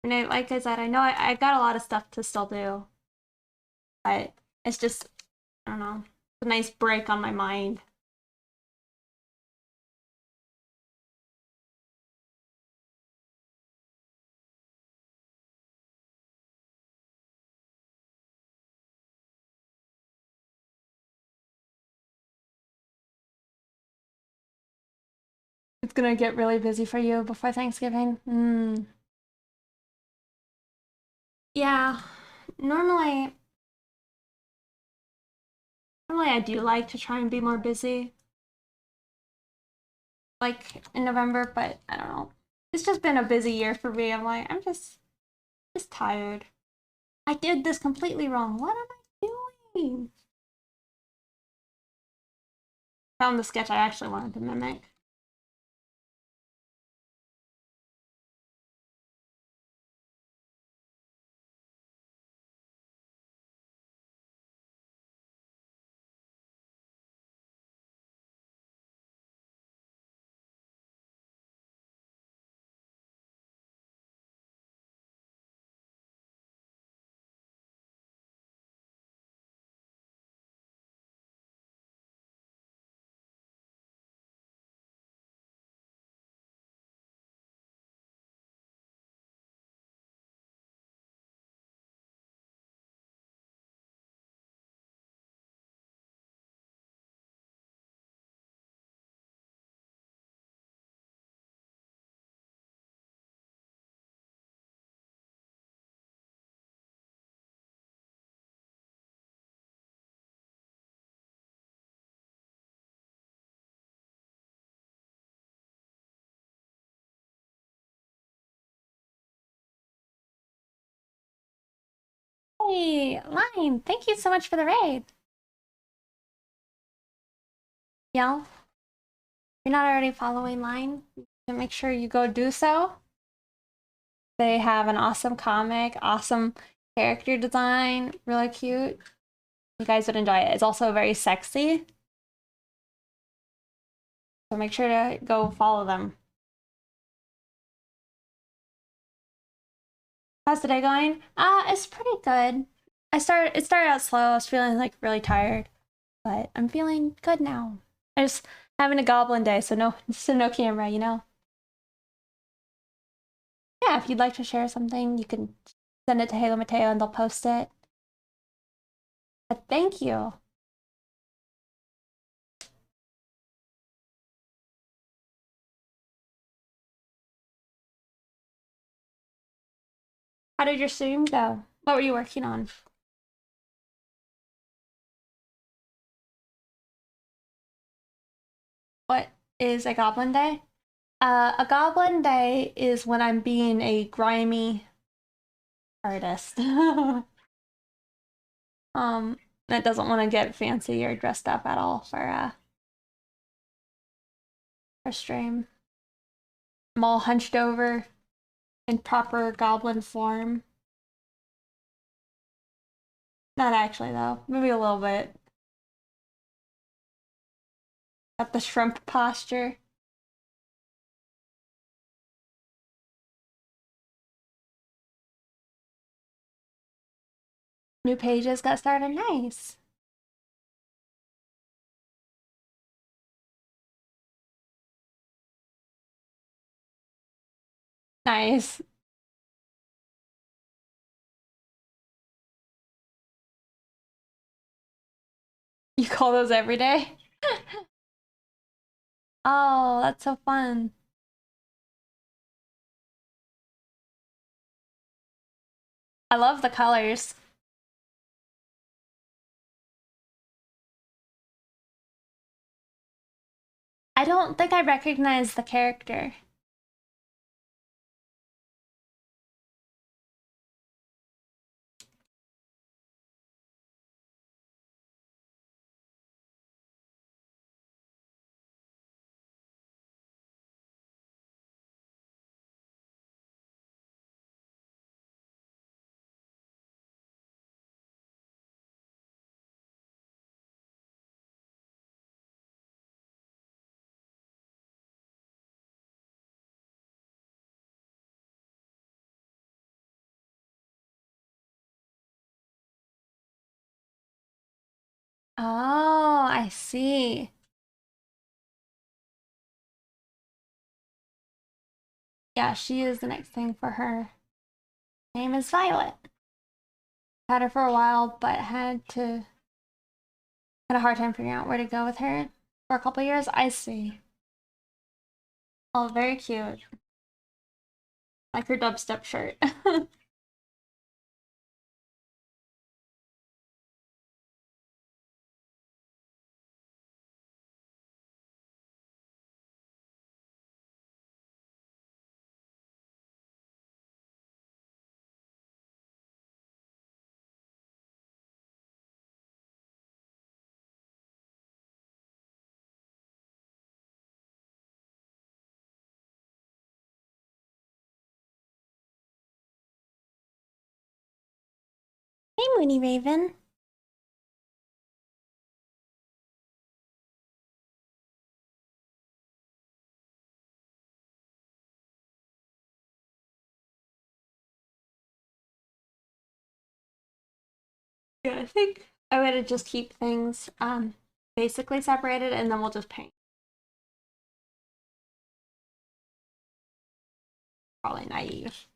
And like I said, I know I got a lot of stuff to still do, but it's just, I don't know, a nice break on my mind. It's gonna get really busy for you before Thanksgiving. Yeah, normally, normally I do like to try and be more busy, like in November, but I don't know. It's just been a busy year for me. I'm like, just tired. I did this completely wrong. What am I doing? Found the sketch I actually wanted to mimic. Hey, Line, thank you so much for the raid. Y'all, if you're not already following Line, make sure you go do so. They have an awesome comic, awesome character design, really cute. You guys would enjoy it. It's also very sexy. So make sure to go follow them. How's the day going? It's pretty good. It started out slow. I was feeling like really tired, but I'm feeling good now. I just having a goblin day, so no camera, you know. Yeah, if you'd like to share something, you can send it to Halo Mateo and they'll post it. But thank you. How did your stream go? What were you working on? What is a goblin day? A goblin day is when I'm being a grimy artist. That doesn't want to get fancy or dressed up at all for stream. I'm all hunched over, in proper goblin form. Not actually, though. Maybe a little bit. Got the shrimp posture. New pages got started. Nice. Nice. You call those every day? Oh, that's so fun. I love the colors. I don't think I recognize the character. Oh, I see. Yeah, she is the next thing for her. Name is Violet. Had her for a while, but had a hard time figuring out where to go with her for a couple years. I see. Oh, very cute. Like her dubstep shirt. Hey, Moony Raven. Yeah, I think I would just keep things basically separated and then we'll just paint. Probably naive.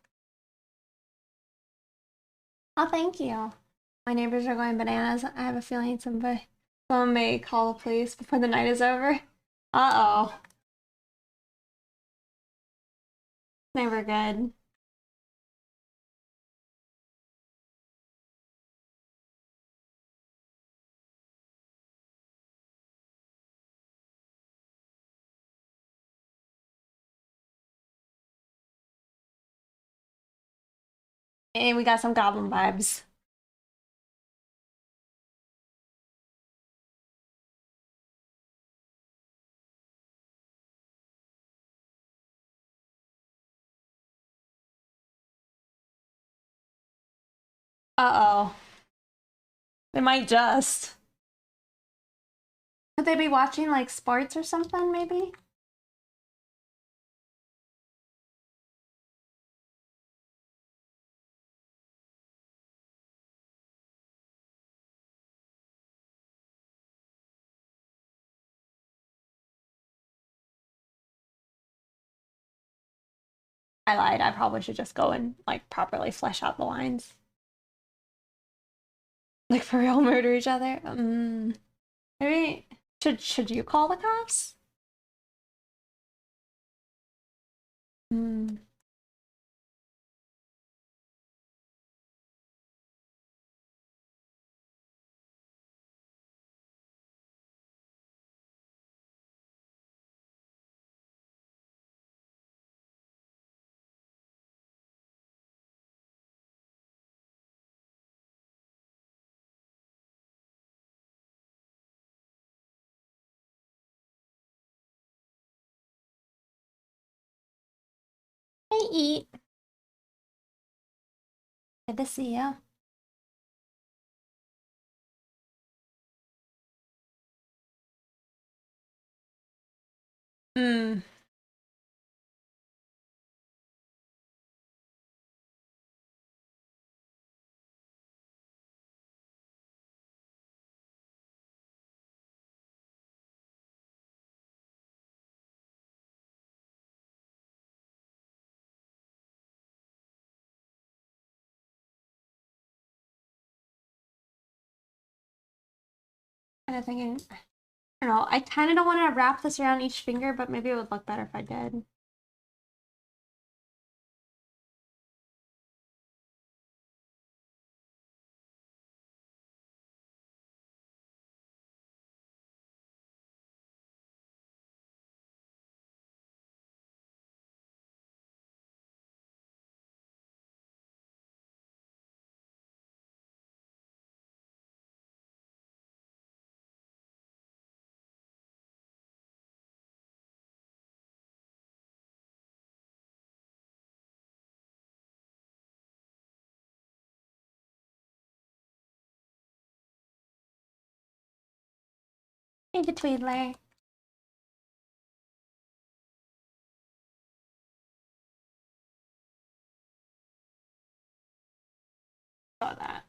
Oh, thank you. My neighbors are going bananas. I have a feeling someone may call the police before the night is over. Uh-oh. Never good. And we got some goblin vibes. Uh-oh. They might just. Could they be watching like sports or something, maybe? I lied. I probably should just go and like properly flesh out the lines. Like for real murder each other. Maybe should you call the cops? Hmm. Hey, eat. Good to see you. Hmm. Kind of thinking, I don't know. I kind of don't want to wrap this around each finger, but maybe it would look better if I did. In between layer. Saw that.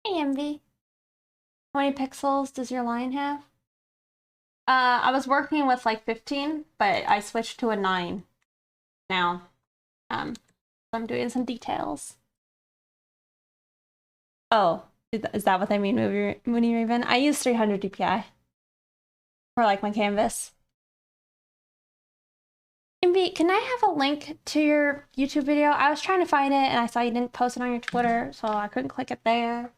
Hey, Envy. How many pixels does your line have? I was working with like 15, but I switched to a 9 now. I'm doing some details. Oh, is that what I mean, Mooney Raven? I use 300 DPI for like my canvas. Envy, can I have a link to your YouTube video? I was trying to find it and I saw you didn't post it on your Twitter, so I couldn't click it there.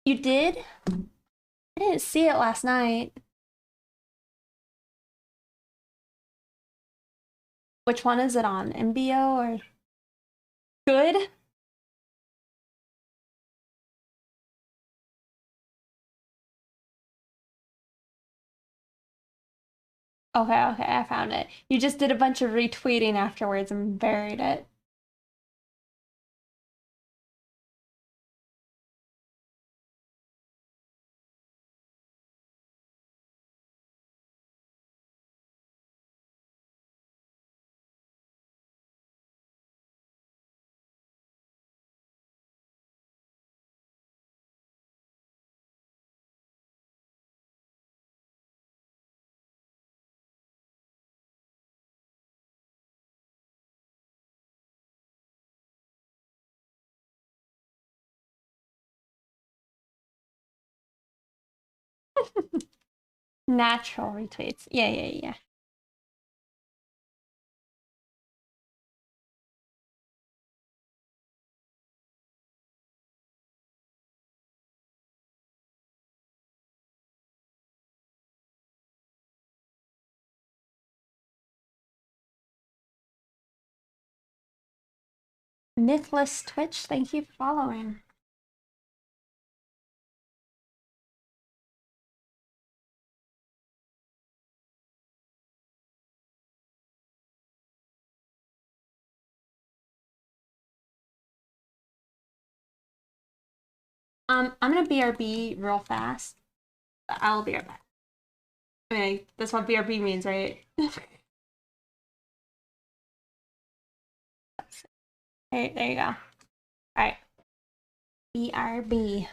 You did? I didn't see it last night. Which one is it on? MBO or good? Okay, I found it. You just did a bunch of retweeting afterwards and buried it. Natural retweets. Yeah. Mythless Twitch, thank you for following. I'm gonna BRB real fast. I'll be right back. I mean, that's what BRB means, right? Hey, there you go. All right. BRB.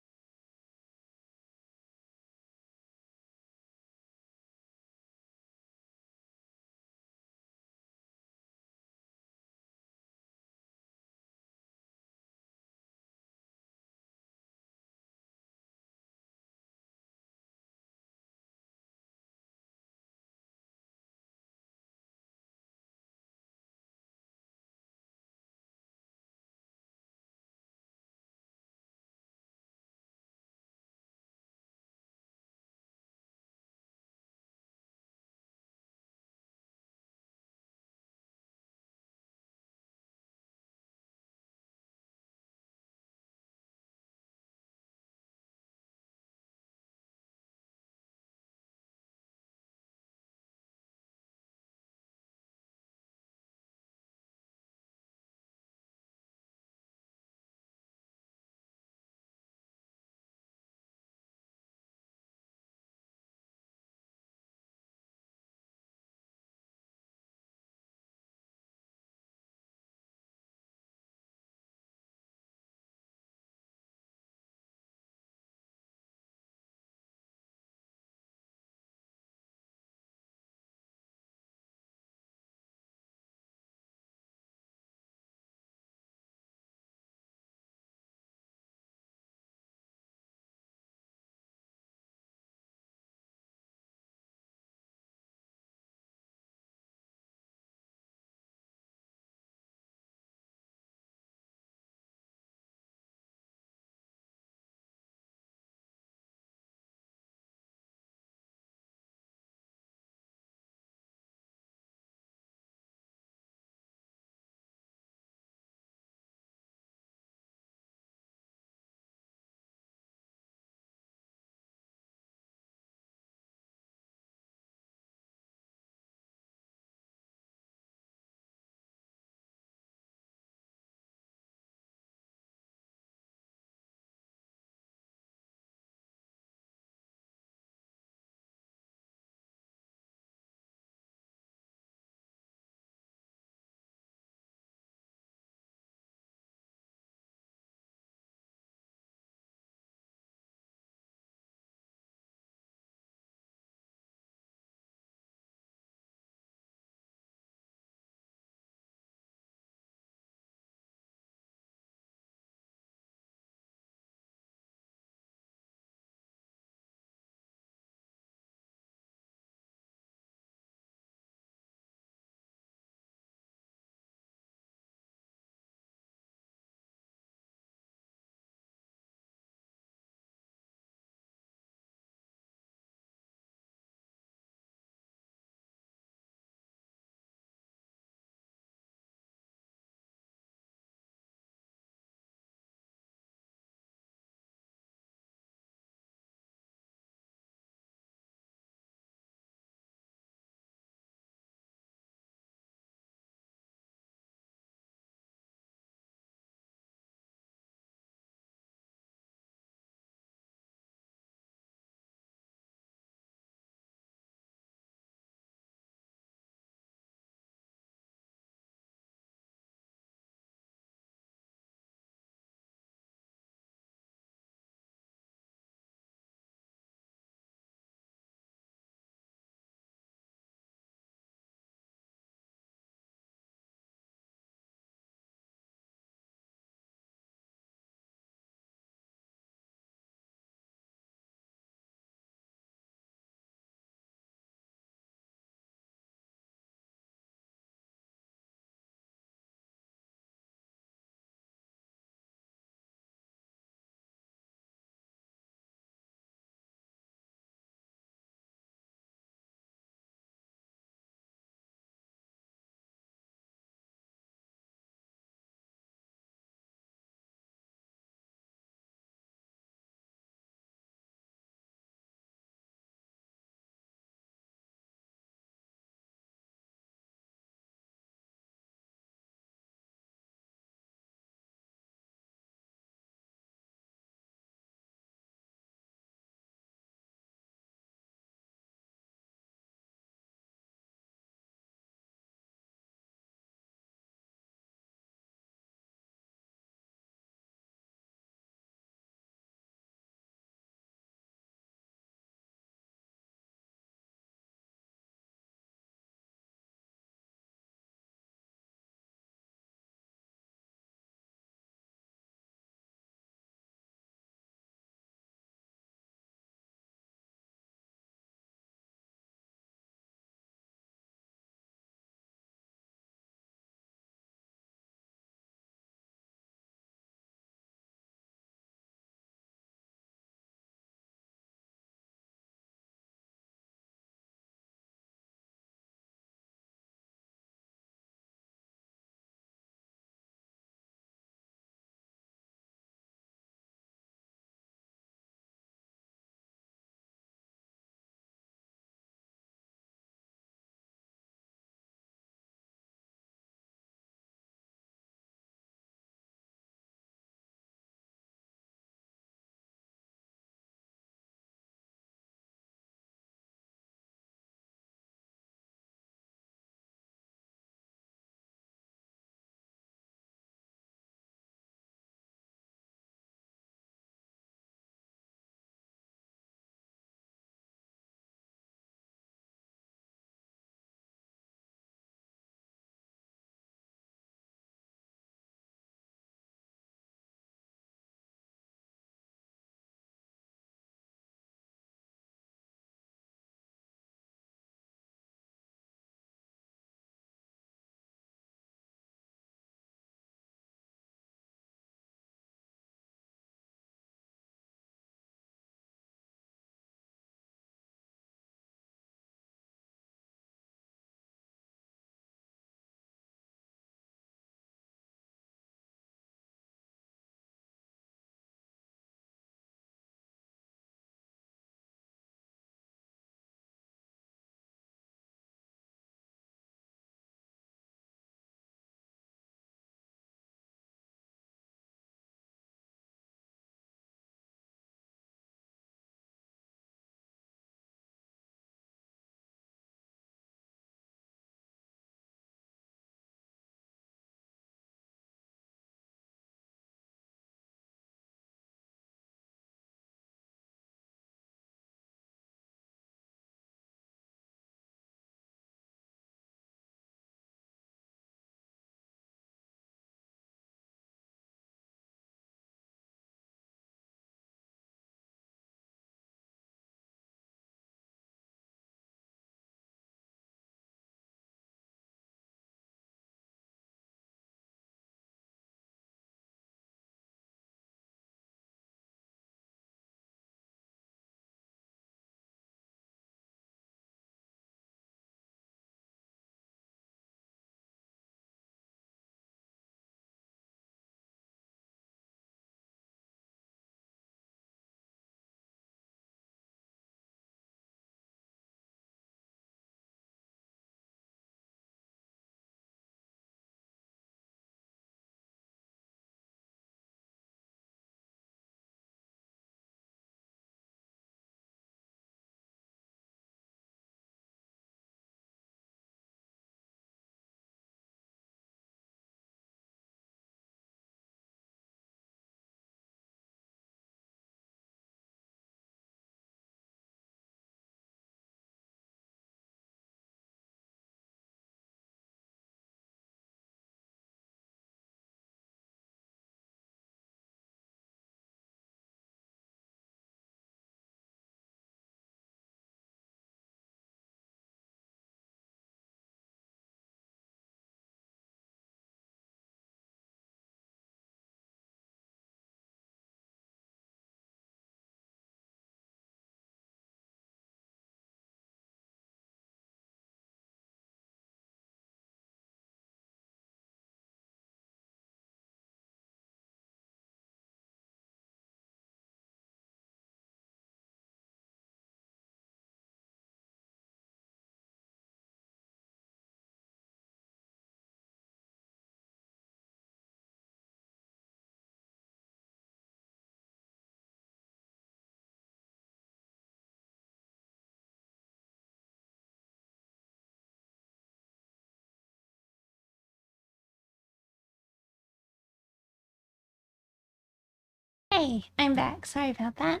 Hey, I'm back. Sorry about that.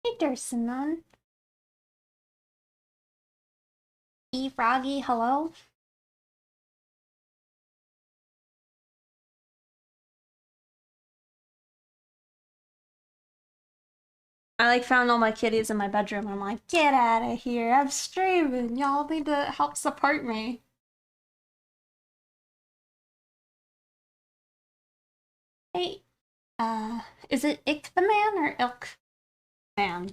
Hey, Dursanon. E Froggy, hello? I like found all my kitties in my bedroom. I'm like, get out of here. I'm streaming. Y'all need to help support me. Hey, is it Ick the Man or Ilk Man? I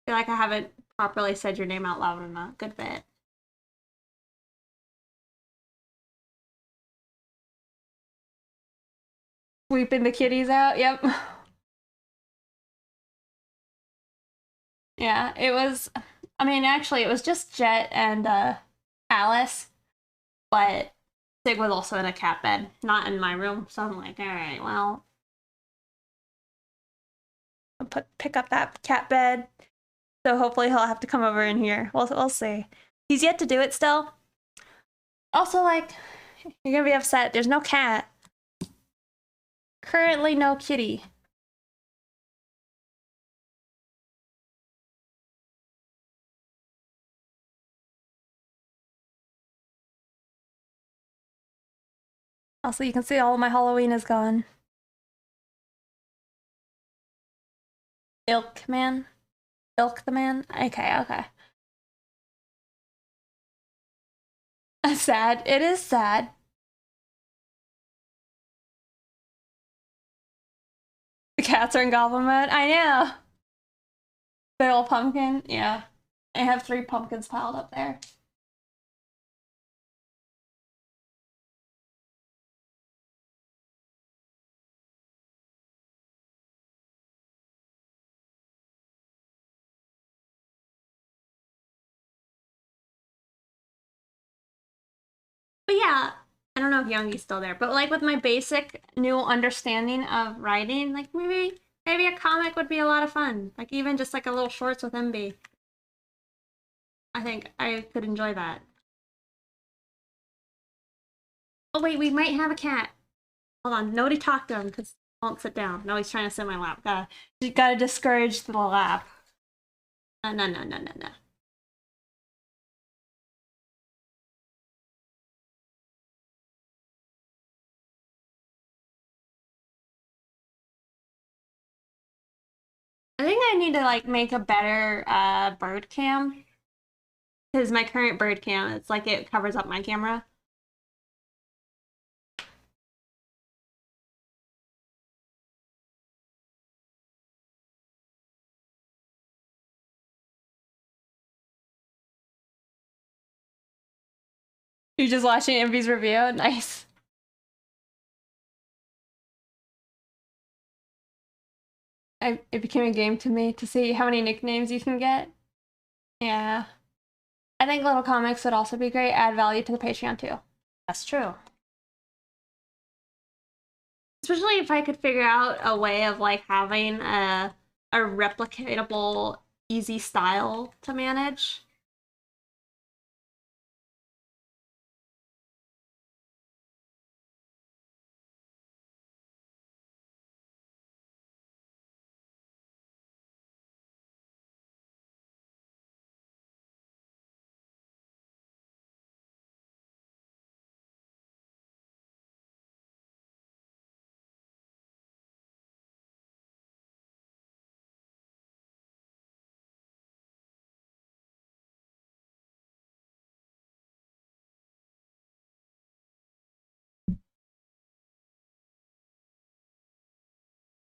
feel like I haven't properly said your name out loud in a good bit. Sweeping the kitties out, yep. Yeah, it was, I mean, actually, it was just Jet and Alice, but Sig was also in a cat bed, not in my room. So I'm like, all right, well, I'll pick up that cat bed. So hopefully he'll have to come over in here. We'll see. He's yet to do it still. Also, like, you're gonna be upset. There's no cat. Currently, no kitty. Also, you can see all of my Halloween is gone. Ilk man? Ilk the man? Okay, okay. Sad. It is sad. The cats are in goblin mode. I know. Big old pumpkin. Yeah. I have 3 pumpkins piled up there. But yeah, I don't know if Youngie's still there, but like with my basic new understanding of writing, like maybe a comic would be a lot of fun. Like even just like a little shorts with MB. I think I could enjoy that. Oh wait, we might have a cat. Hold on, nobody talk to him because he won't sit down. No, he's trying to sit in my lap. Gotta discourage the lap. No, no, no, no, no, no. I think I need to like make a better bird cam because my current bird cam, it's like it covers up my camera. You're just watching Envy's review? Nice. It became a game to me to see how many nicknames you can get. Yeah. I think little comics would also be great, add value to the Patreon too. That's true. Especially if I could figure out a way of like having a replicatable, easy style to manage.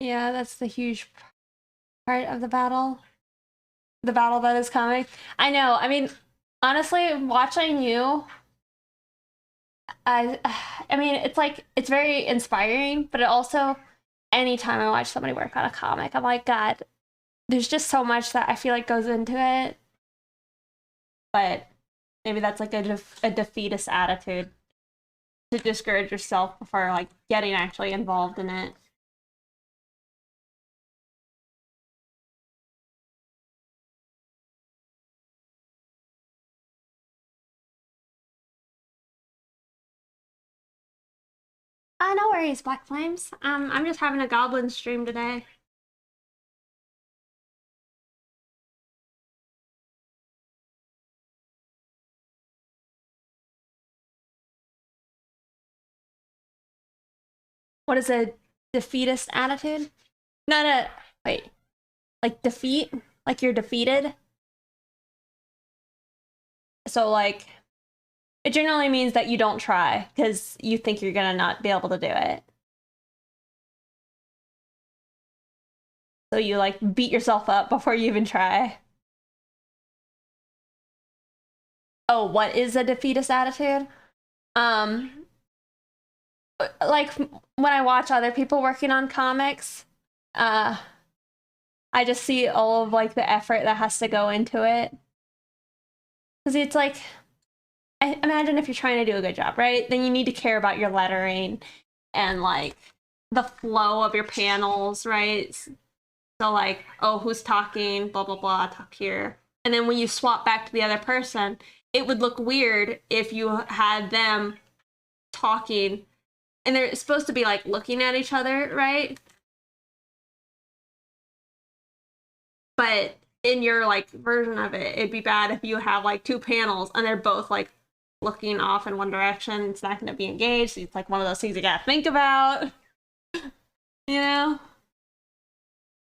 Yeah, that's the huge part of the battle. The battle that is coming. I know. I mean, honestly, watching you, I, I mean, it's like it's very inspiring, but it also, anytime I watch somebody work on a comic, I'm like, God, there's just so much that I feel like goes into it. But maybe that's like a defeatist attitude to discourage yourself before like getting actually involved in it. No worries, Black Flames. I'm just having a Goblin stream today. What is a defeatist attitude? Not a wait, like defeat, like you're defeated. So like, it generally means that you don't try because you think you're gonna not be able to do it. So you like beat yourself up before you even try. Oh, what is a defeatist attitude? Um, like when I watch other people working on comics, uh, I just see all of like the effort that has to go into it. Because it's like, I imagine if you're trying to do a good job, right? Then you need to care about your lettering and like the flow of your panels, right? So like, oh, who's talking, blah, blah, blah, talk here. And then when you swap back to the other person, it would look weird if you had them talking and they're supposed to be like looking at each other, right? But in your like version of it, it'd be bad if you have like two panels and they're both like looking off in one direction. It's not going to be engaged. It's like one of those things you gotta think about, you know?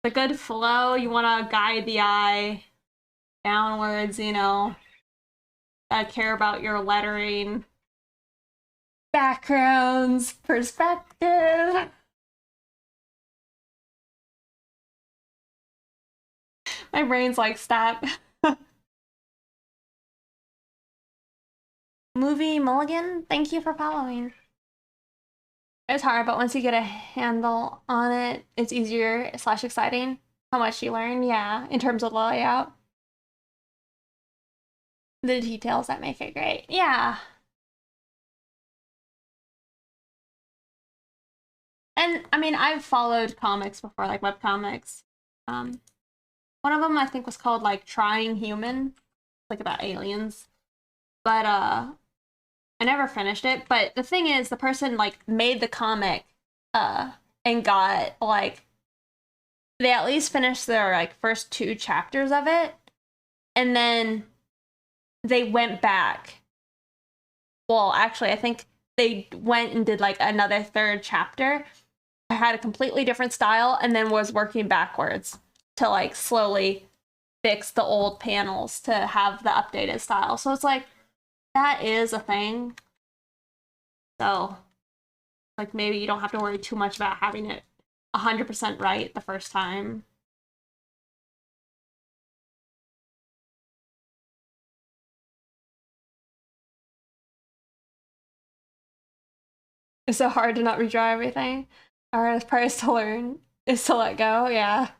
The good flow, you want to guide the eye downwards, you know? Gotta care about your lettering, backgrounds, perspective. My brain's like, stop. Movie Mulligan, thank you for following. It's hard, but once you get a handle on it, it's easier slash exciting. How much you learn, yeah, in terms of the layout. The details that make it great, yeah. And I mean, I've followed comics before, like webcomics. One of them I think was called like Trying Human, like about aliens. But I never finished it. But the thing is, the person like made the comic and got like they at least finished their like first two chapters of it. And then they went back. Well, actually, I think they went and did like another third chapter. Had a completely different style and then was working backwards to like slowly fix the old panels to have the updated style. So it's like that is a thing. So like maybe you don't have to worry too much about having it 100% right the first time. It's so hard to not redraw everything. Our hardest part is to learn, is to let go, yeah.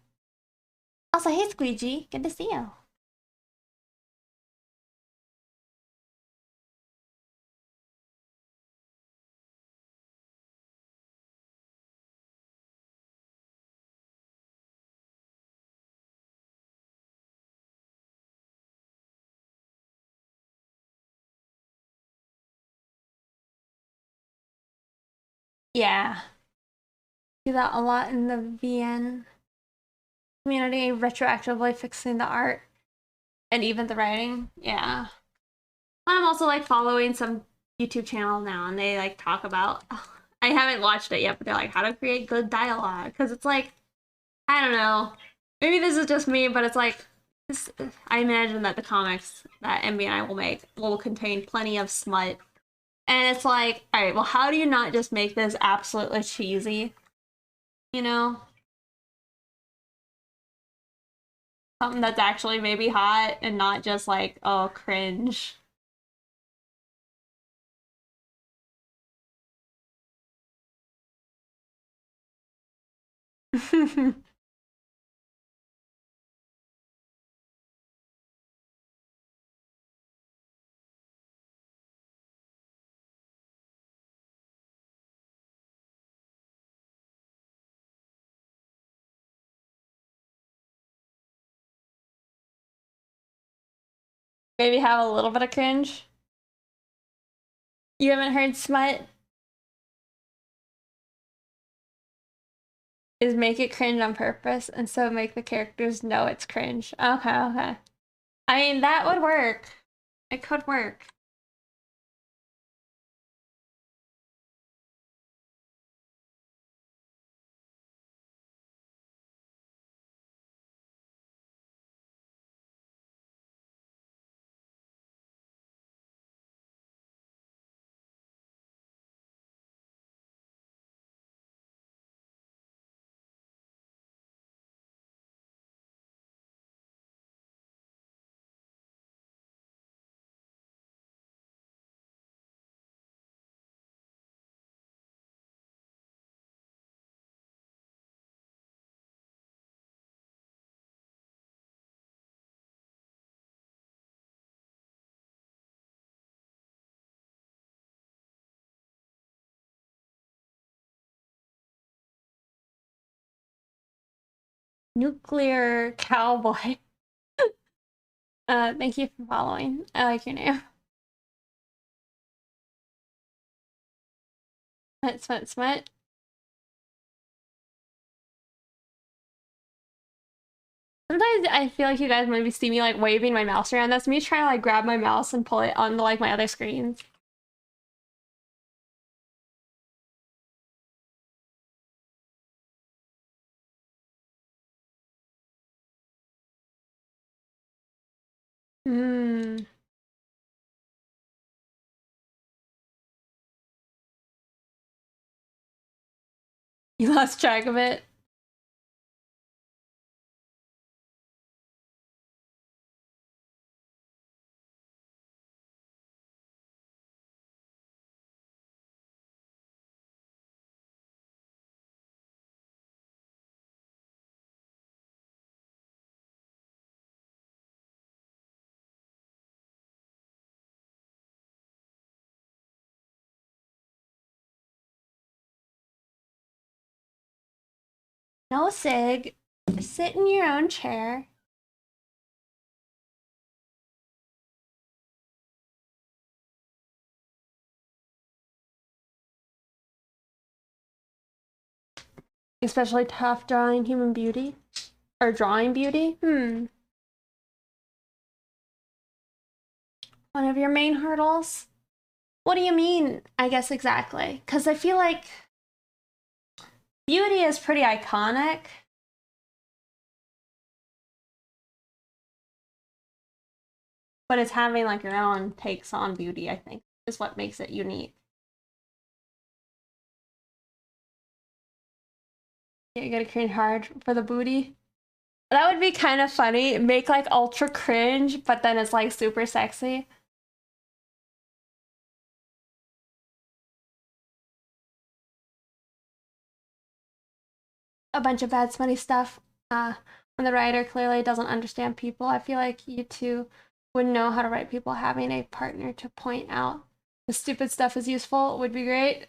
Also, hey Squeegee, good to see you. Yeah. Do that a lot in the VN community, retroactively fixing the art and even the writing. Yeah. I'm also like following some YouTube channel now and they like talk about I haven't watched it yet, but they're like how to create good dialogue. Because it's like, I don't know. Maybe this is just me, but it's like this, I imagine that the comics that MB and I will make will contain plenty of smut. And it's like, alright, well how do you not just make this absolutely cheesy? You know? Something that's actually maybe hot and not just like, oh, cringe. Maybe have a little bit of cringe. You haven't heard smut? is make it cringe on purpose, and so make the characters know it's cringe. Okay, okay. I mean, that would work. It could work. Nuclear cowboy. Thank you for following. I like your name. Smut, smut, smut. Sometimes I feel like you guys maybe see me like waving my mouse around. That's me trying to like grab my mouse and pull it onto like my other screens. Hmm. You lost track of it. No, Sig. Sit in your own chair. Especially tough drawing human beauty. Or drawing beauty? One of your main hurdles? What do you mean? I guess exactly. Because I feel like beauty is pretty iconic. But it's having like your own takes on beauty, I think, is what makes it unique. Yeah, you gotta cringe hard for the booty. That would be kind of funny. Make like ultra cringe, but then it's like super sexy. A bunch of bad smutty stuff. When the writer clearly doesn't understand people, I feel like you two would know how to write people. Having a partner to point out the stupid stuff is useful would be great.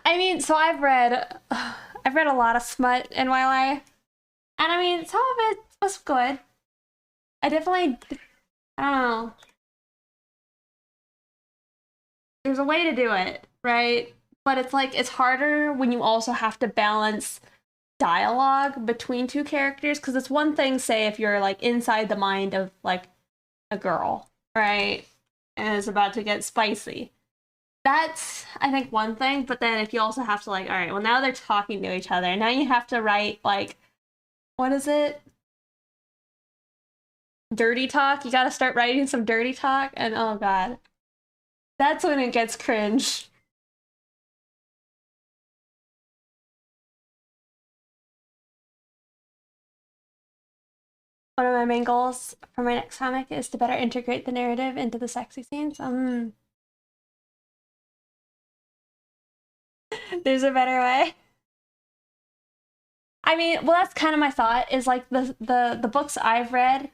I mean, so I've read a lot of smut in my life, and I mean, some of it was good. I definitely, I don't know. There's a way to do it, right? But it's like it's harder when you also have to balance dialogue between two characters, because it's one thing, say, if you're like inside the mind of like a girl, right, and it's about to get spicy. That's, I think, one thing. But then if you also have to like, all right, well, now they're talking to each other, now you have to write like, what is it, dirty talk. You got to start writing some dirty talk, and oh god, that's when it gets cringe. One of my main goals for my next comic is to better integrate the narrative into the sexy scenes. There's a better way. I mean, well, that's kind of my thought. Is like the books I've read.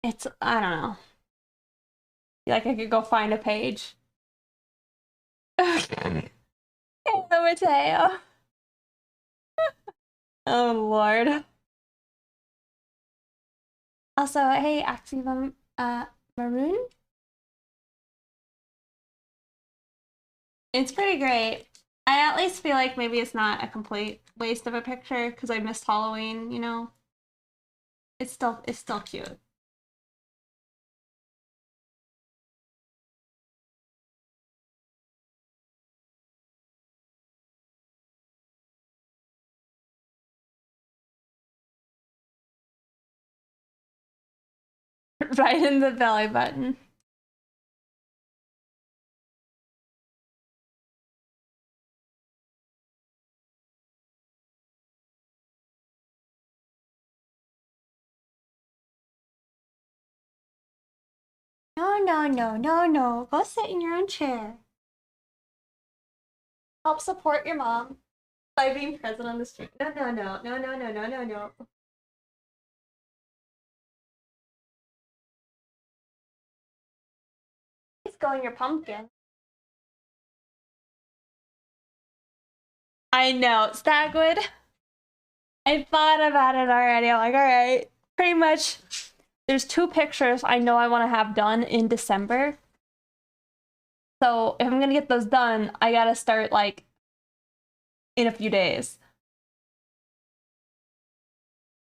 It's, I don't know. Like I could go find a page. Okay. The Mateo. Oh Lord. Also, hey, Axiom Maroon. It's pretty great. I at least feel like maybe it's not a complete waste of a picture because I missed Halloween, you know. It's still cute. Right in the belly button. No, no, no, no, no. Go sit in your own chair. Help support your mom by being present on the street. No, no, no, no, no, no, no, no, no. It's going your pumpkin. I know, Stagwood. I thought about it already. I'm like, all right, pretty much. There's two pictures I know I want to have done in December. So if I'm gonna get those done, I gotta start like in a few days.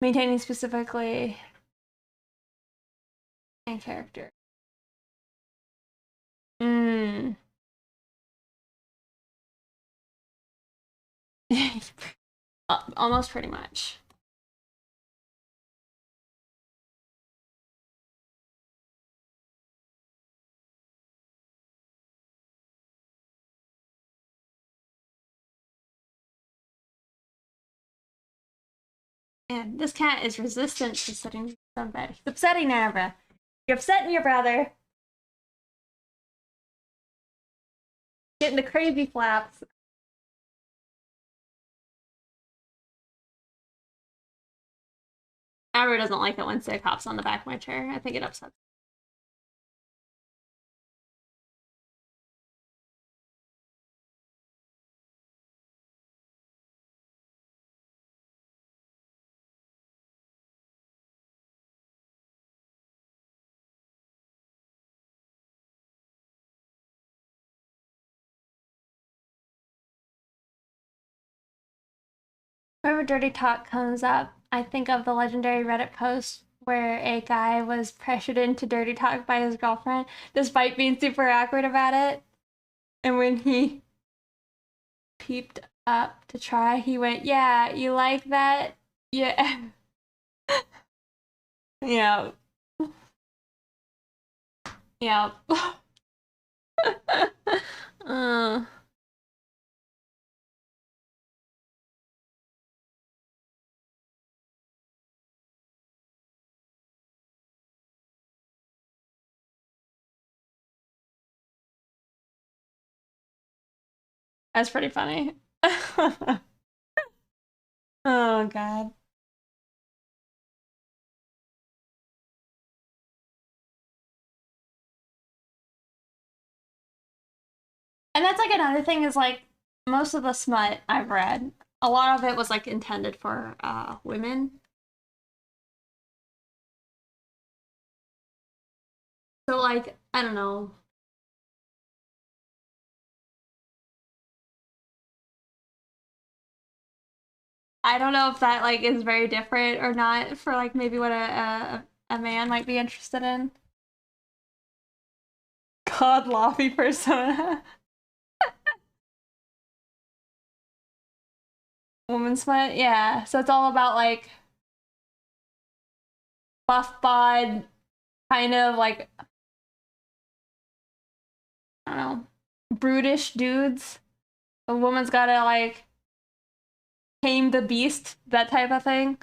Maintaining specifically and character. Mm. Almost pretty much. And this cat is resistant to sitting on bed. He's upsetting Abra. You're upsetting your brother. Getting the crazy flaps. Abra doesn't like it when Sig hops on the back of my chair. I think it upsets. Whenever Dirty Talk comes up, I think of the legendary Reddit post where a guy was pressured into Dirty Talk by his girlfriend, despite being super awkward about it. And when he peeped up to try, he went, "Yeah, you like that? Yeah." Yeah. Yeah. uh, that's pretty funny. Oh god. And that's like another thing is like most of the smut I've read, a lot of it was like intended for women. So like I don't know. I don't know if that like is very different or not for like maybe what a man might be interested in. God, lofty persona. Woman smut, yeah. So it's all about like buff bod, kind of like I don't know, brutish dudes. A woman's gotta like tame the beast, that type of thing.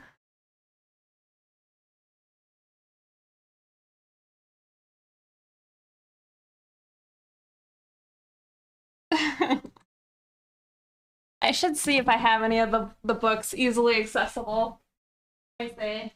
I should see if I have any of the books easily accessible. I say.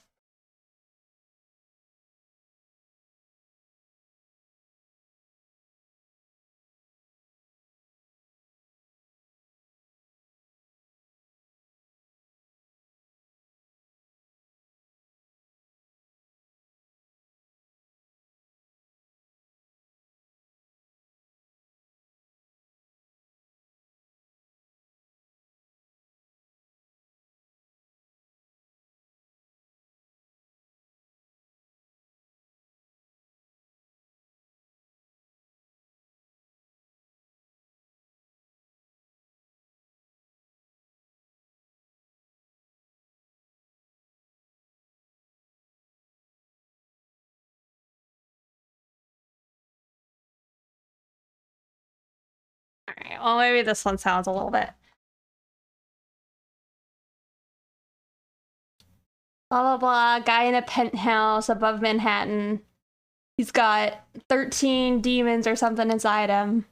Oh, maybe this one sounds a little bit. Blah, blah, blah. Guy in a penthouse above Manhattan. He's got 13 demons or something inside him.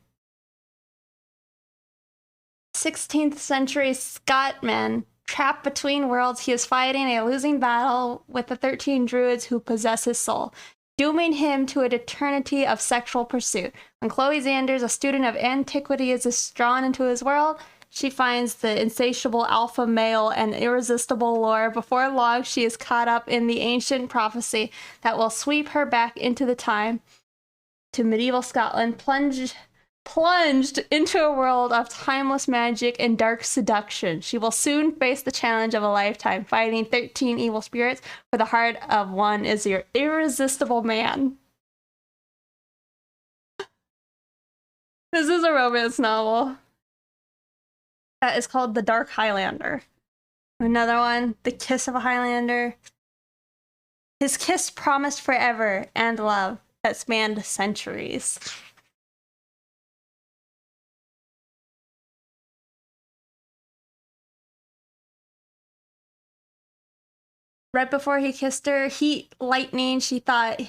16th century Scotman. Trapped between worlds, he is fighting a losing battle with the 13 druids who possess his soul, dooming him to an eternity of sexual pursuit. When Chloe Xanders, a student of antiquity, is drawn into his world, she finds the insatiable alpha male and irresistible lure. Before long, she is caught up in the ancient prophecy that will sweep her back into the time to medieval Scotland, plunged into a world of timeless magic and dark seduction. She will soon face the challenge of a lifetime, fighting 13 evil spirits, for the heart of one is your irresistible man. This is a romance novel that is called The Dark Highlander. Another one, The Kiss of a Highlander. His kiss promised forever and love that spanned centuries. Right before he kissed her, heat, lightning, she thought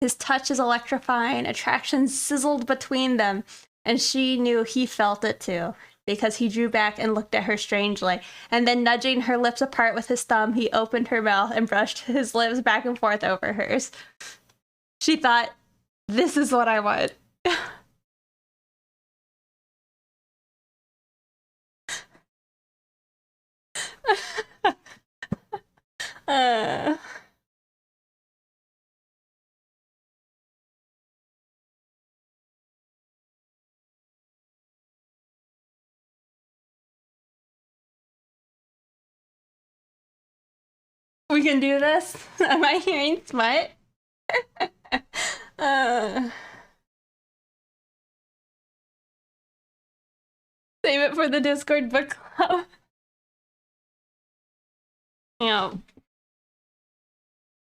his touch is electrifying. Attraction sizzled between them, and she knew he felt it too, because he drew back and looked at her strangely. And then, nudging her lips apart with his thumb, he opened her mouth and brushed his lips back and forth over hers. She thought, this is what I want. uh... We can do this? Am I hearing smut? Save it for the Discord book club. Yeah.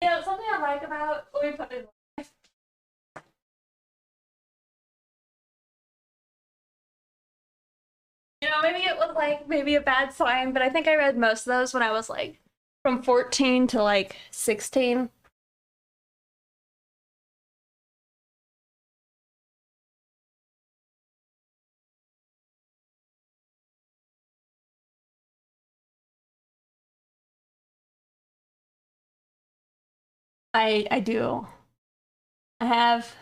Something I like about... Let me put it... Maybe it was like maybe a bad sign, but I think I read most of those when I was like from 14 to like 16. I do. I have.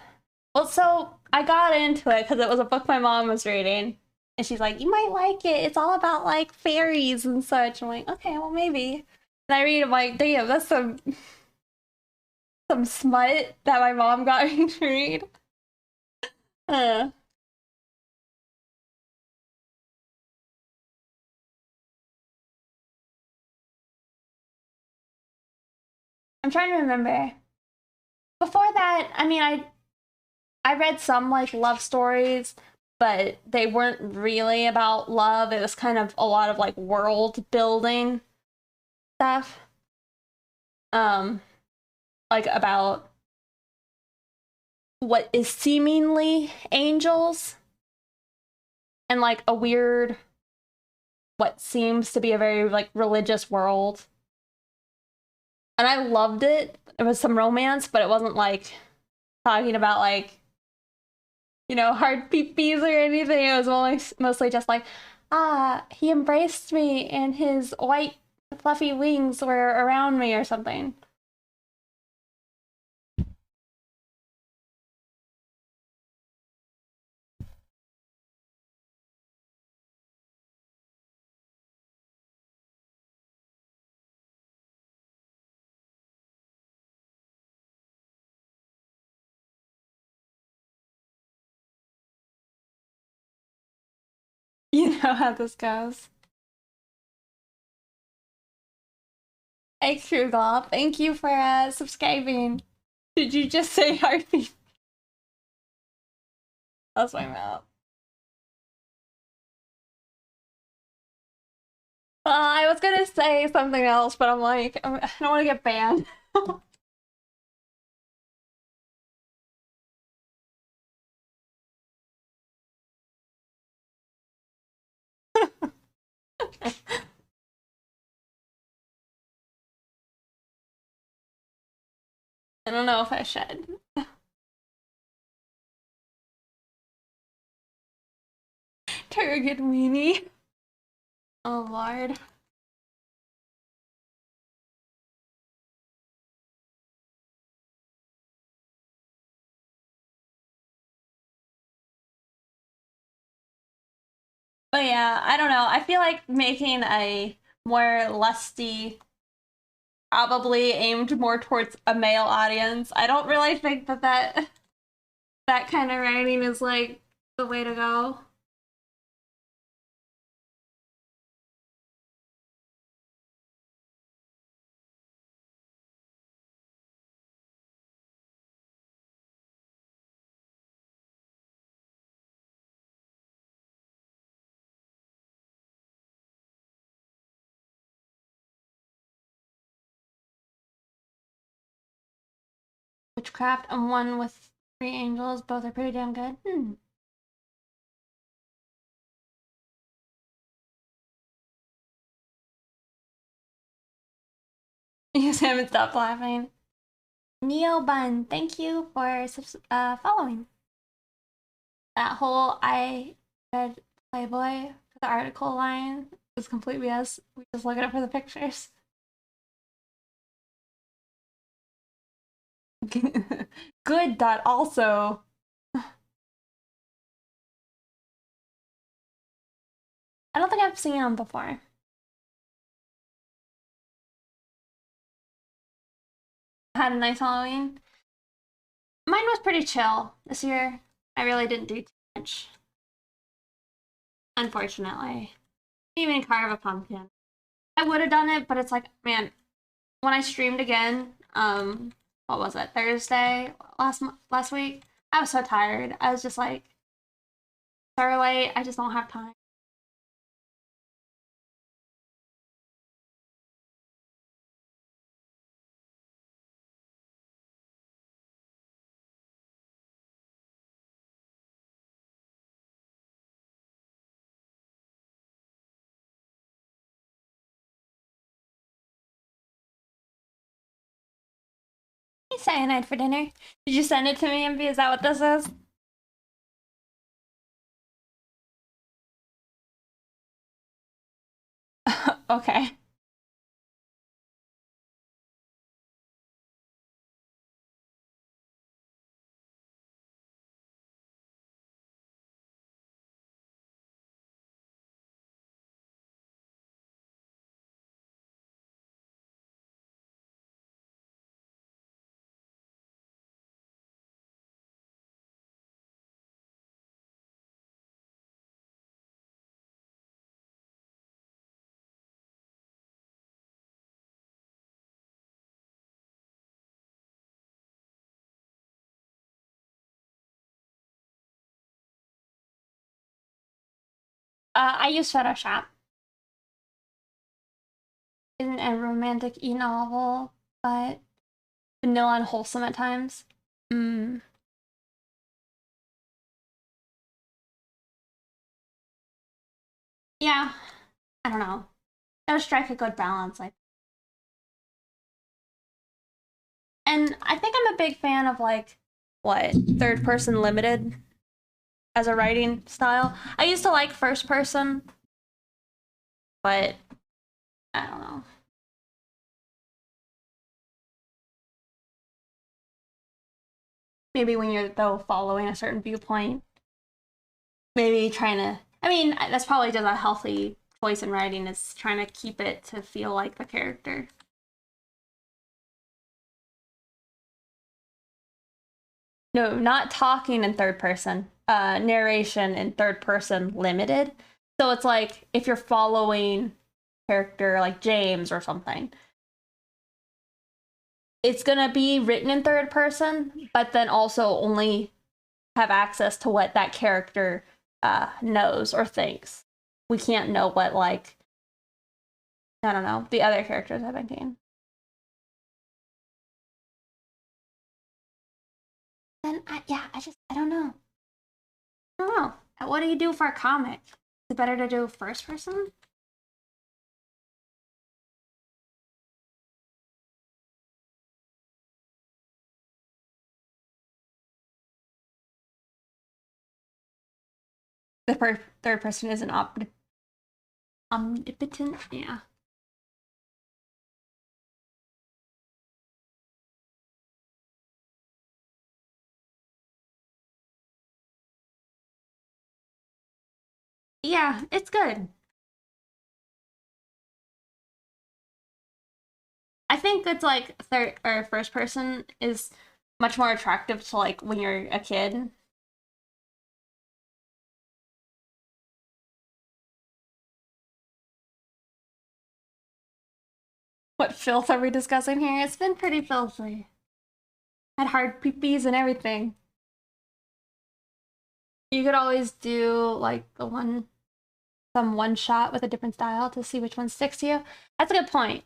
Well, so I got into it because it was a book my mom was reading. And she's like, you might like it. It's all about like fairies and such. I'm like, okay, well maybe. And I read, I'm like, damn, that's some smut that my mom got me to read. Uh. I'm trying to remember. Before that, I mean, I read some like love stories, but they weren't really about love. It was kind of a lot of like world building stuff. Like about what is seemingly angels and like a weird, what seems to be a very like religious world. And I loved it. It was some romance, but it wasn't like talking about like, hard peepees or anything. It was mostly just like, he embraced me and his white fluffy wings were around me or something. You know how this goes. Hey, Krugol, thank you for subscribing. Did you just say heartbeat? That's my mouth. I was gonna say something else, but I'm like, I don't want to get banned. I don't know if I should. Turgid weenie. Oh lord. But yeah, I don't know. I feel like making a more lusty, probably aimed more towards a male audience. I don't really think that kind of writing is like the way to go. Witchcraft and one with three angels. Both are pretty damn good. You just haven't stopped laughing. Neo Bun, thank you for following. That whole I read Playboy for the article line is complete BS. We just look at it for the pictures. Good. Dot also. I don't think I've seen him before. Had a nice Halloween. Mine was pretty chill this year. I really didn't do too much. Unfortunately. Didn't even carve a pumpkin. I would have done it, but it's like, man, when I streamed again, what was it, Thursday last week? I was so tired. I was just like, sorry, late. I just don't have time. Hey, cyanide for dinner. Did you send it to me, Envy? Is that what this is? Okay. I use Photoshop. Isn't a romantic e-novel, but vanilla and wholesome at times. Mm. Yeah, I don't know. Gotta strike a good balance. And I think I'm a big fan of like what third person limited as a writing style. I used to like first person, but I don't know. Maybe when you're though following a certain viewpoint, maybe trying to. I mean, that's probably just a healthy choice in writing is trying to keep it to feel like the character. No, not talking in third person. Narration in third person limited. So it's like if you're following character like James or something, it's gonna be written in third person, but then also only have access to what that character knows or thinks. We can't know what like I don't know the other characters are thinking. Then yeah, I don't know. I don't know. What do you do for a comic? Is it better to do first person? the third person isn't omnipotent. Yeah. Yeah, it's good. I think it's like third or first person is much more attractive to like when you're a kid. What filth are we discussing here? It's been pretty filthy. Had hard peepees and everything. You could always do like some one shot with a different style to see which one sticks to you. That's a good point.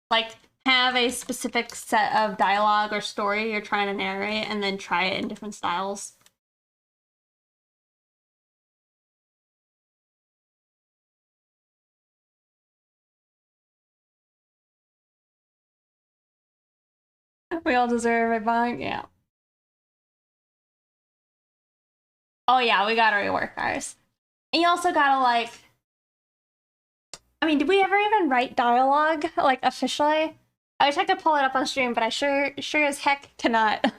Like have a specific set of dialogue or story you're trying to narrate and then try it in different styles. We all deserve a bong. Yeah. Oh yeah, we gotta rework ours. And you also gotta like I mean, did we ever even write dialogue like officially? I wish I could pull it up on stream, but I sure as heck cannot.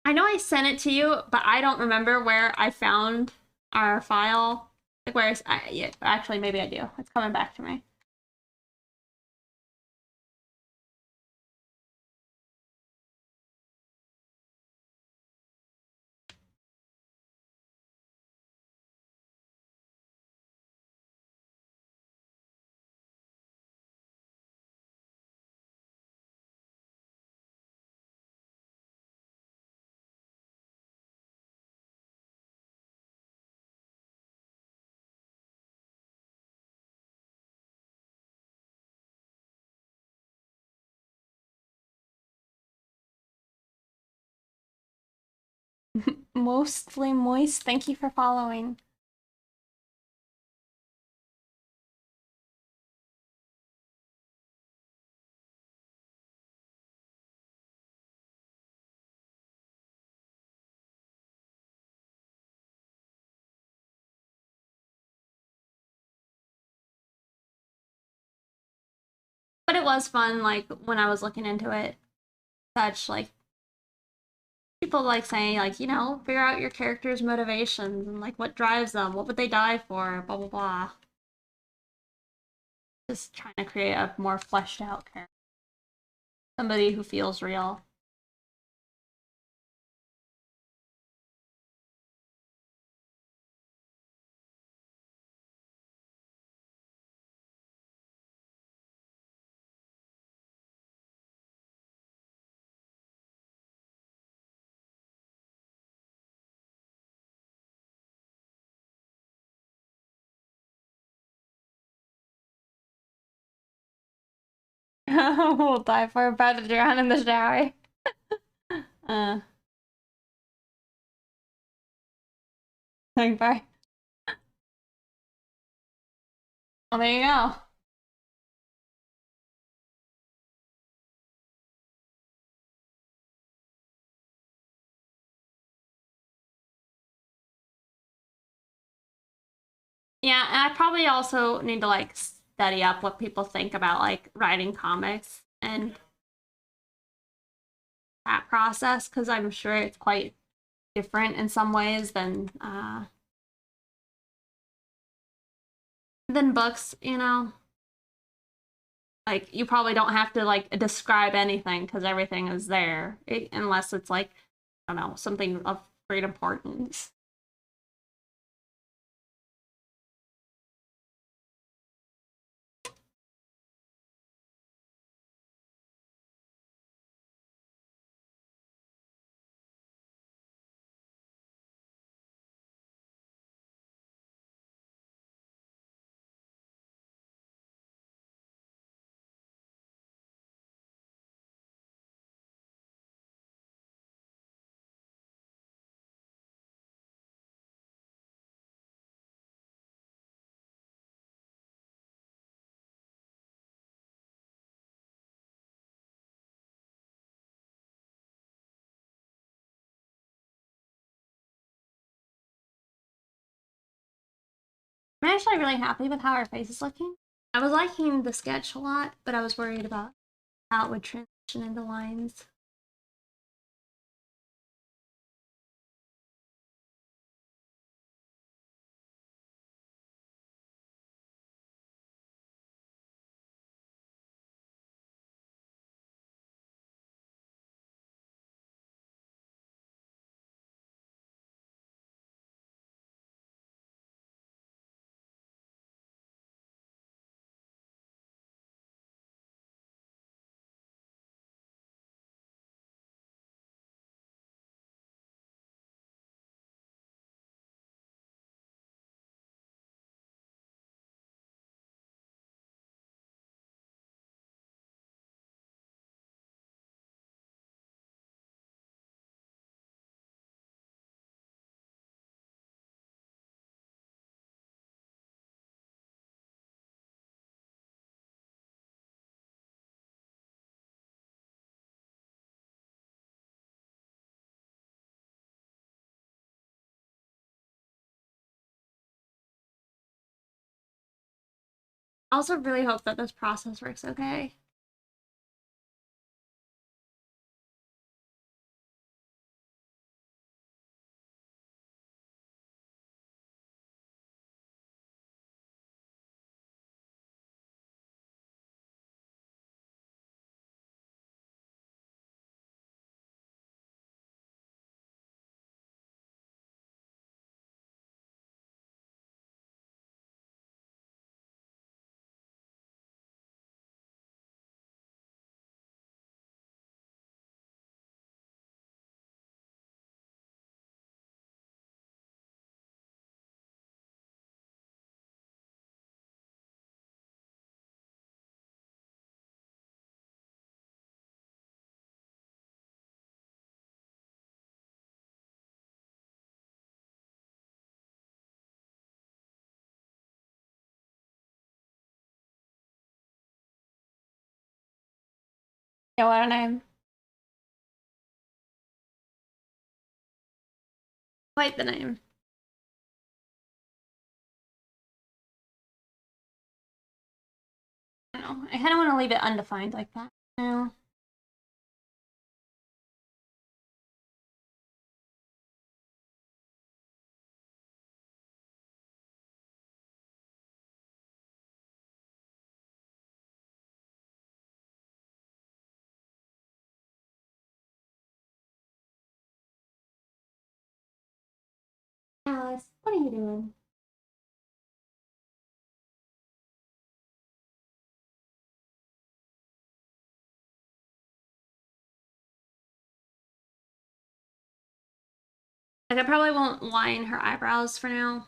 I know I sent it to you, but I don't remember where I found our file. Like where's yeah, actually maybe I do. It's coming back to me. Mostly moist. Thank you for following. But it was fun, like when I was looking into it. Such like people like saying like figure out your character's motivations and like what drives them, what would they die for, blah blah blah. Just trying to create a more fleshed out character, somebody who feels real. We'll die for about to drown in the shower. Uh, like bye. Well, there you go. Yeah, and I probably also need to like study up what people think about like writing comics and that process because I'm sure it's quite different in some ways than books. Like you probably don't have to like describe anything because everything is there, unless it's like I don't know something of great importance. I'm actually really happy with how her face is looking. I was liking the sketch a lot, but I was worried about how it would transition into lines. I also really hope that this process works okay. Yeah, what a name. Quite the name. I don't know. I kind of want to leave it undefined like that. No. Alice, what are you doing? Like, I probably won't line her eyebrows for now.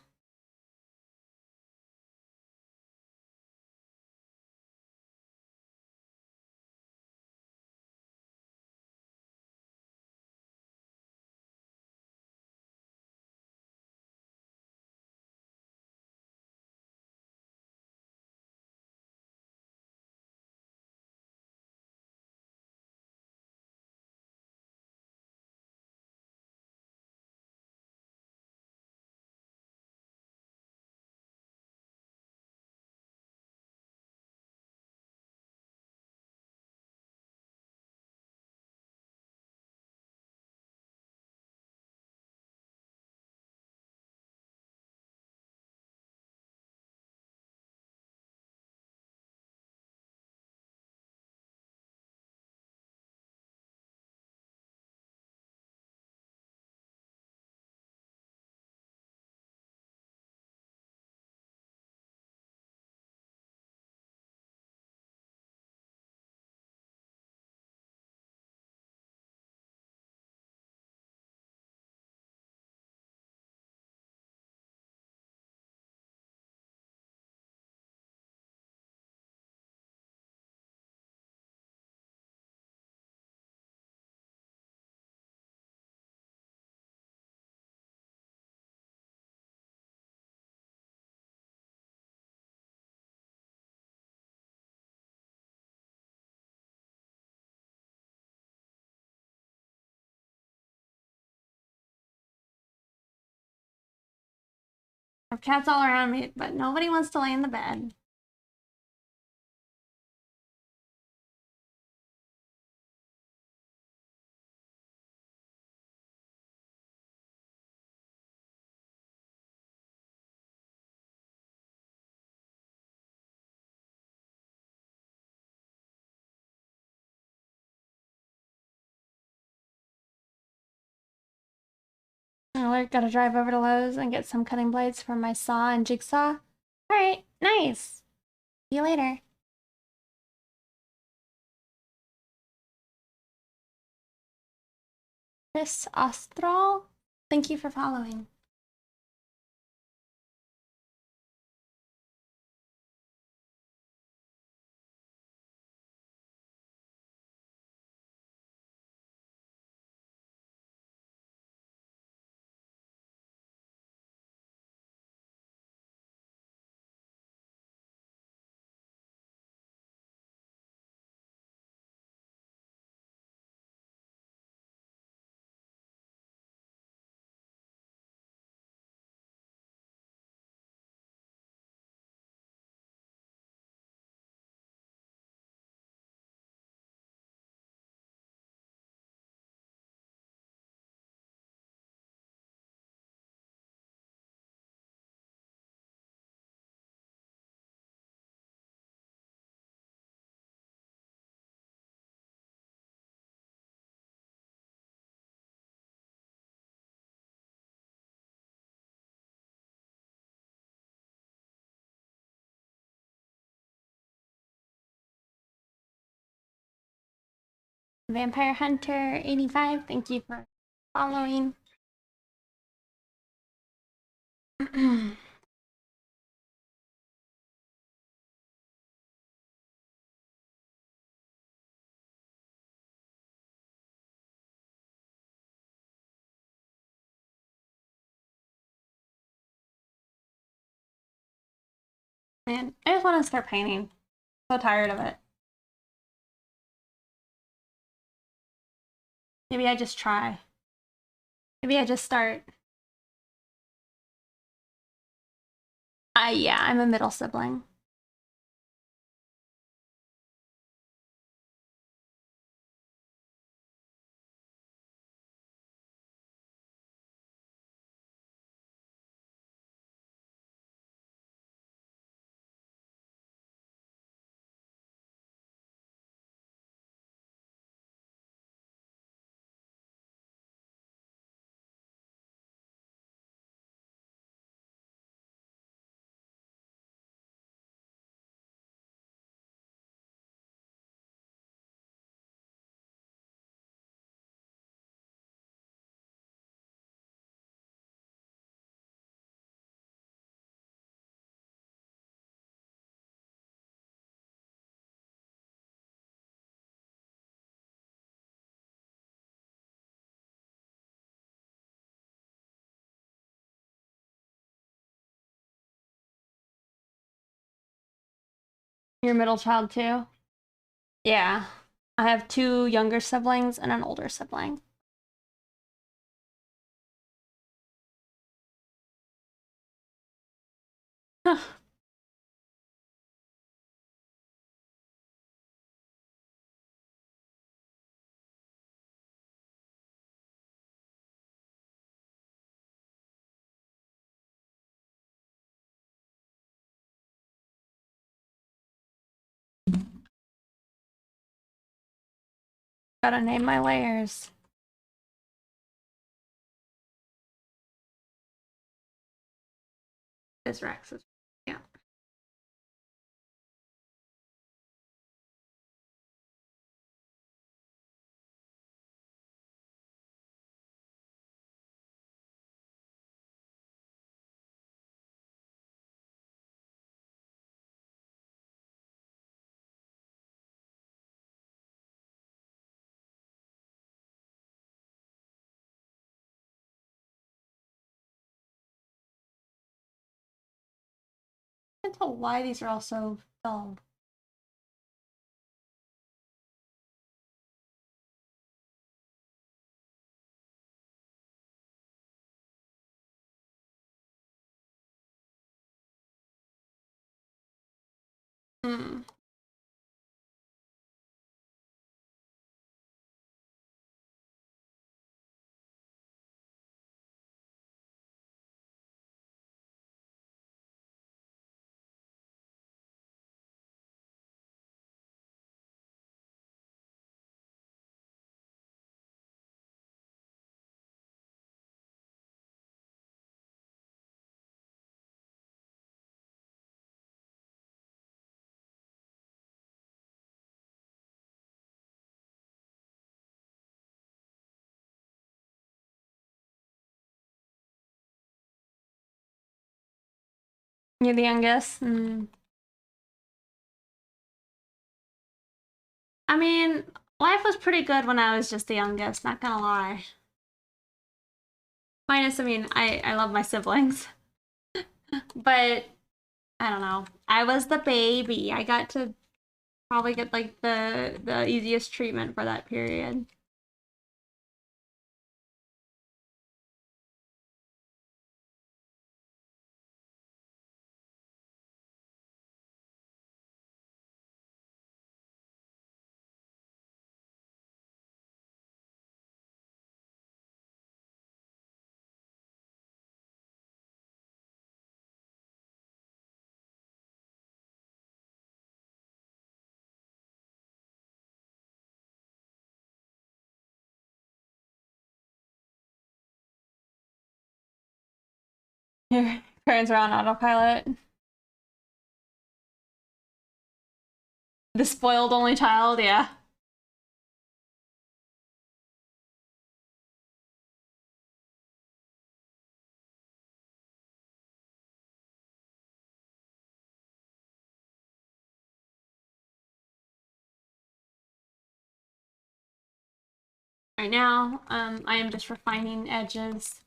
I have cats all around me, but nobody wants to lay in the bed. Oh, gotta drive over to Lowe's and get some cutting blades for my saw and jigsaw. Alright, nice. See you later. Chris Ostral, thank you for following. Vampire Hunter 85, thank you for following. Man, I just want to start painting. So tired of it. Maybe I just try. Maybe I just start. Yeah, I'm a middle sibling. You're a middle child too? Yeah. I have two younger siblings and an older sibling. Gotta name my layers. This Rex is, yeah. I can't tell why these are all so dull. Mm. You're the youngest? Mm. I mean, life was pretty good when I was just the youngest, not gonna lie. Minus, I mean, I love my siblings. But I don't know. I was the baby. I got to probably get like the easiest treatment for that period. Your parents are on autopilot. The spoiled only child, yeah. Right now, I am just refining edges.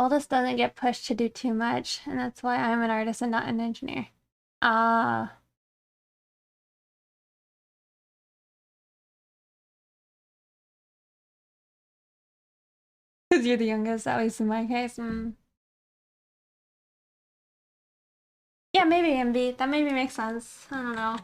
Oldest doesn't get pushed to do too much, and that's why I'm an artist and not an engineer. Ah, because you're the youngest, at least in my case. Mm. Yeah, maybe MB. That maybe makes sense. I don't know. I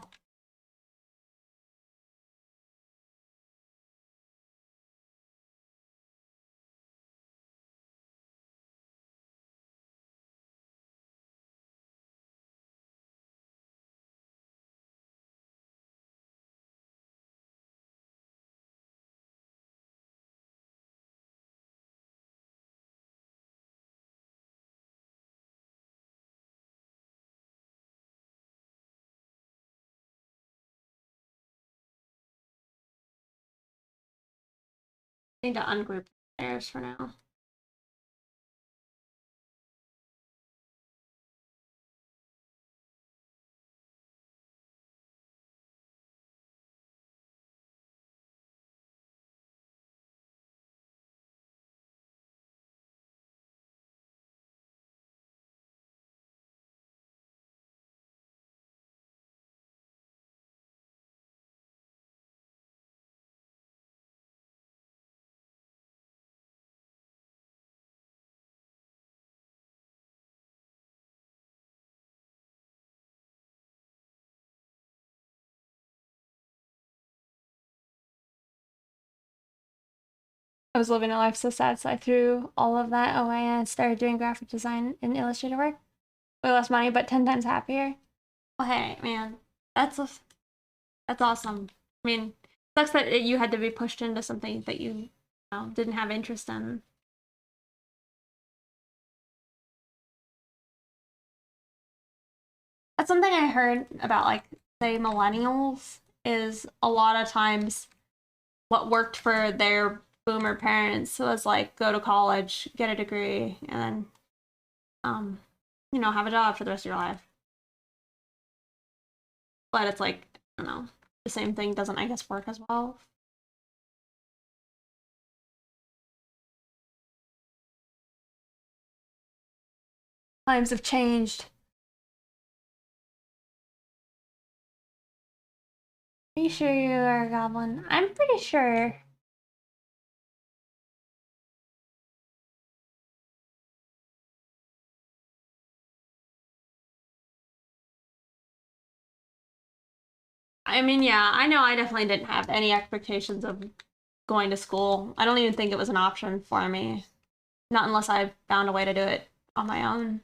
need to ungroup layers for now. I was living a life so sad, so I threw all of that away and started doing graphic design and illustrator work. Way less money, but 10 times happier. Oh, hey, man, that's that's awesome. I mean, sucks that you had to be pushed into something that you know, didn't have interest in. That's something I heard about, like, say, millennials is a lot of times what worked for their boomer parents was like go to college, get a degree, and then have a job for the rest of your life. But it's like, I don't know, the same thing doesn't, I guess, work as well. Times have changed. Are you sure you are a goblin? I'm pretty sure. I mean, yeah, I know I definitely didn't have any expectations of going to school. I don't even think it was an option for me. Not unless I found a way to do it on my own.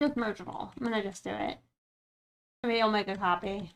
Just mergeable. I'm gonna just do it. Maybe I'll make a copy.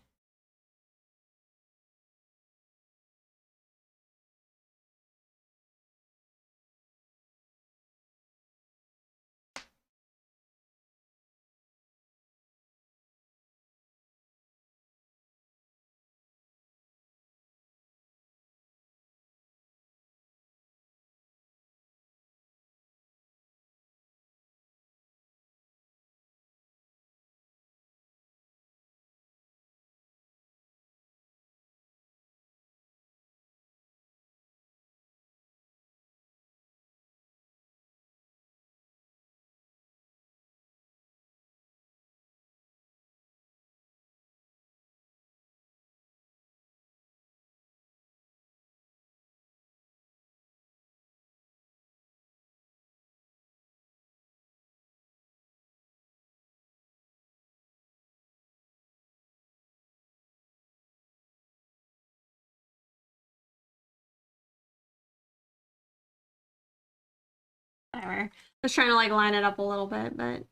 Whatever. Just trying to like line it up a little bit, but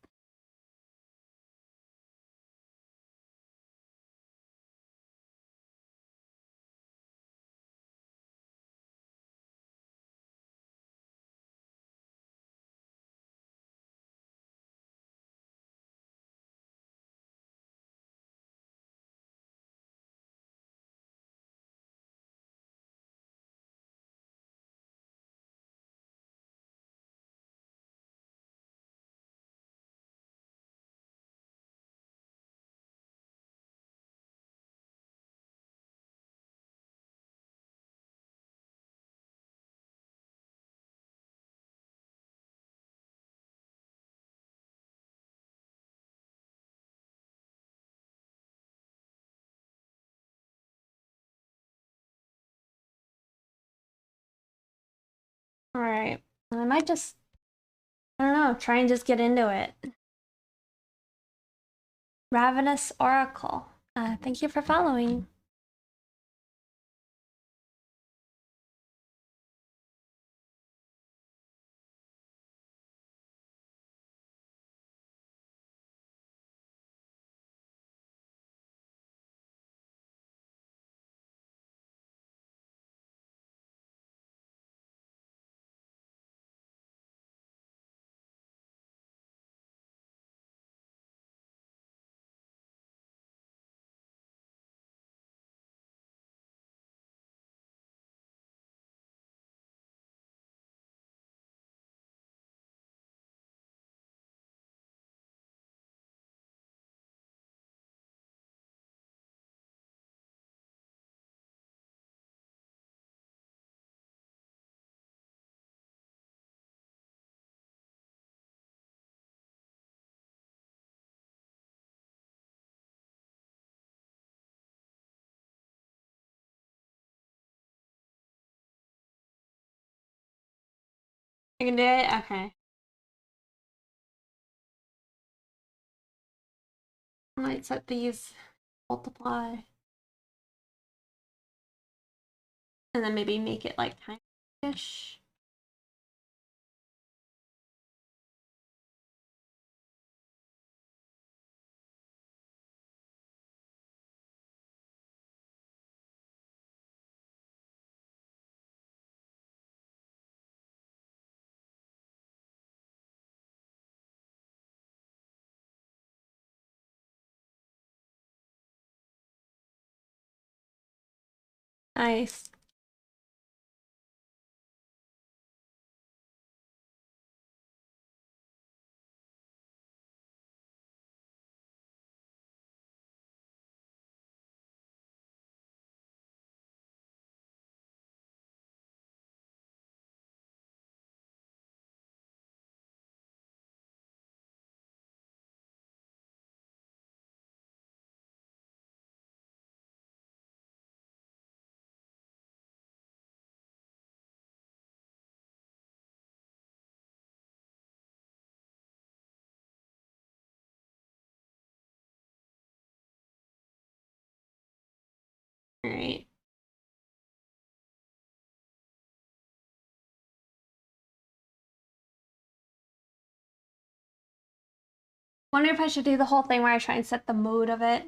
all right. I might just, I don't know, try and just get into it. Ravenous Oracle. Thank you for following. I can do it? Okay. I might set these multiply. And then maybe make it like tiny-ish. Nice. All right. Wonder if I should do the whole thing where I try and set the mode of it.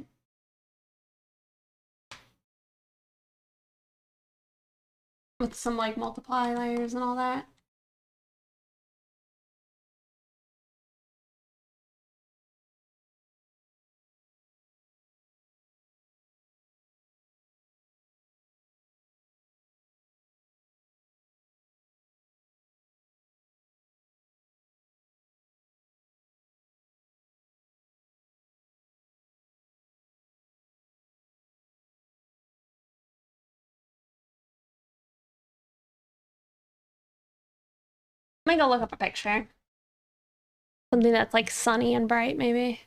With some like multiply layers and all that. Let me go look up a picture. Something that's like sunny and bright, maybe.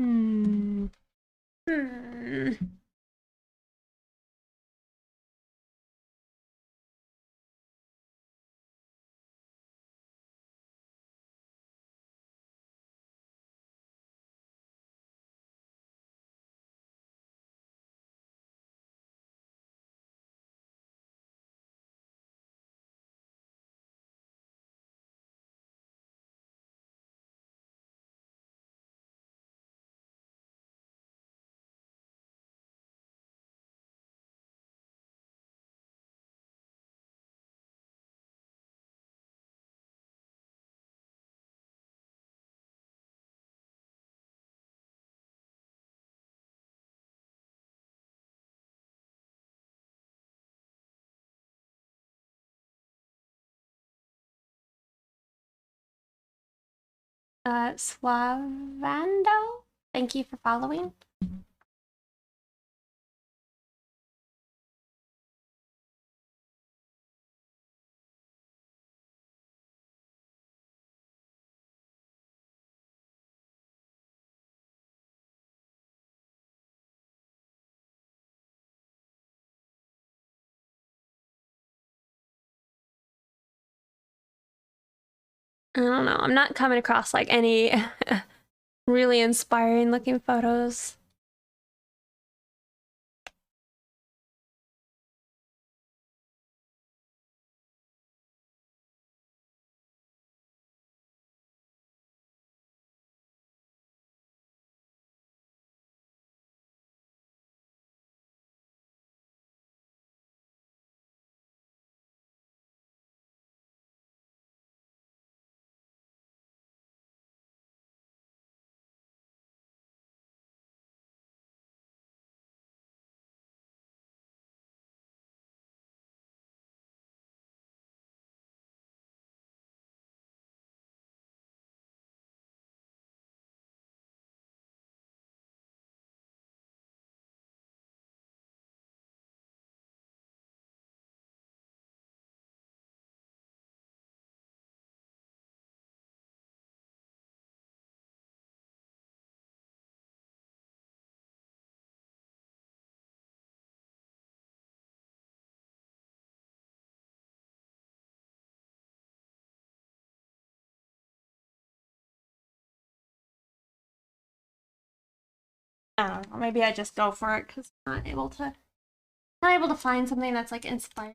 Hmm. Hmm. Swavando, thank you for following. I don't know. I'm not coming across like any really inspiring looking photos. I don't know. Maybe I just go for it because I'm not able to find something that's like inspired.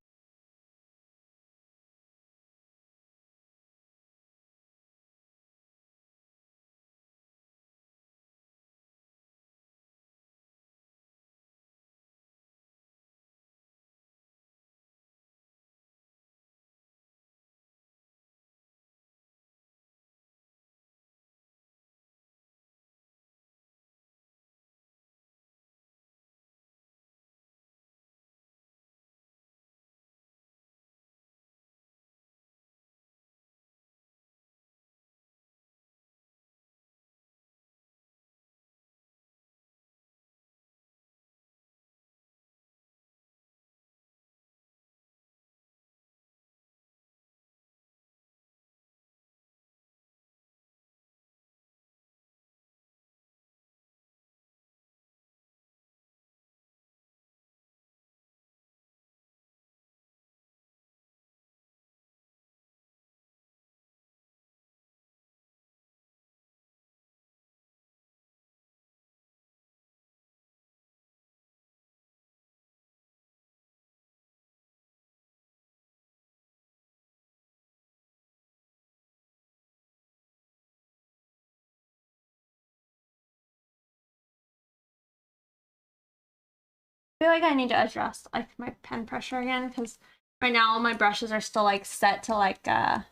I feel like I need to adjust like my pen pressure again because right now all my brushes are still like set to like how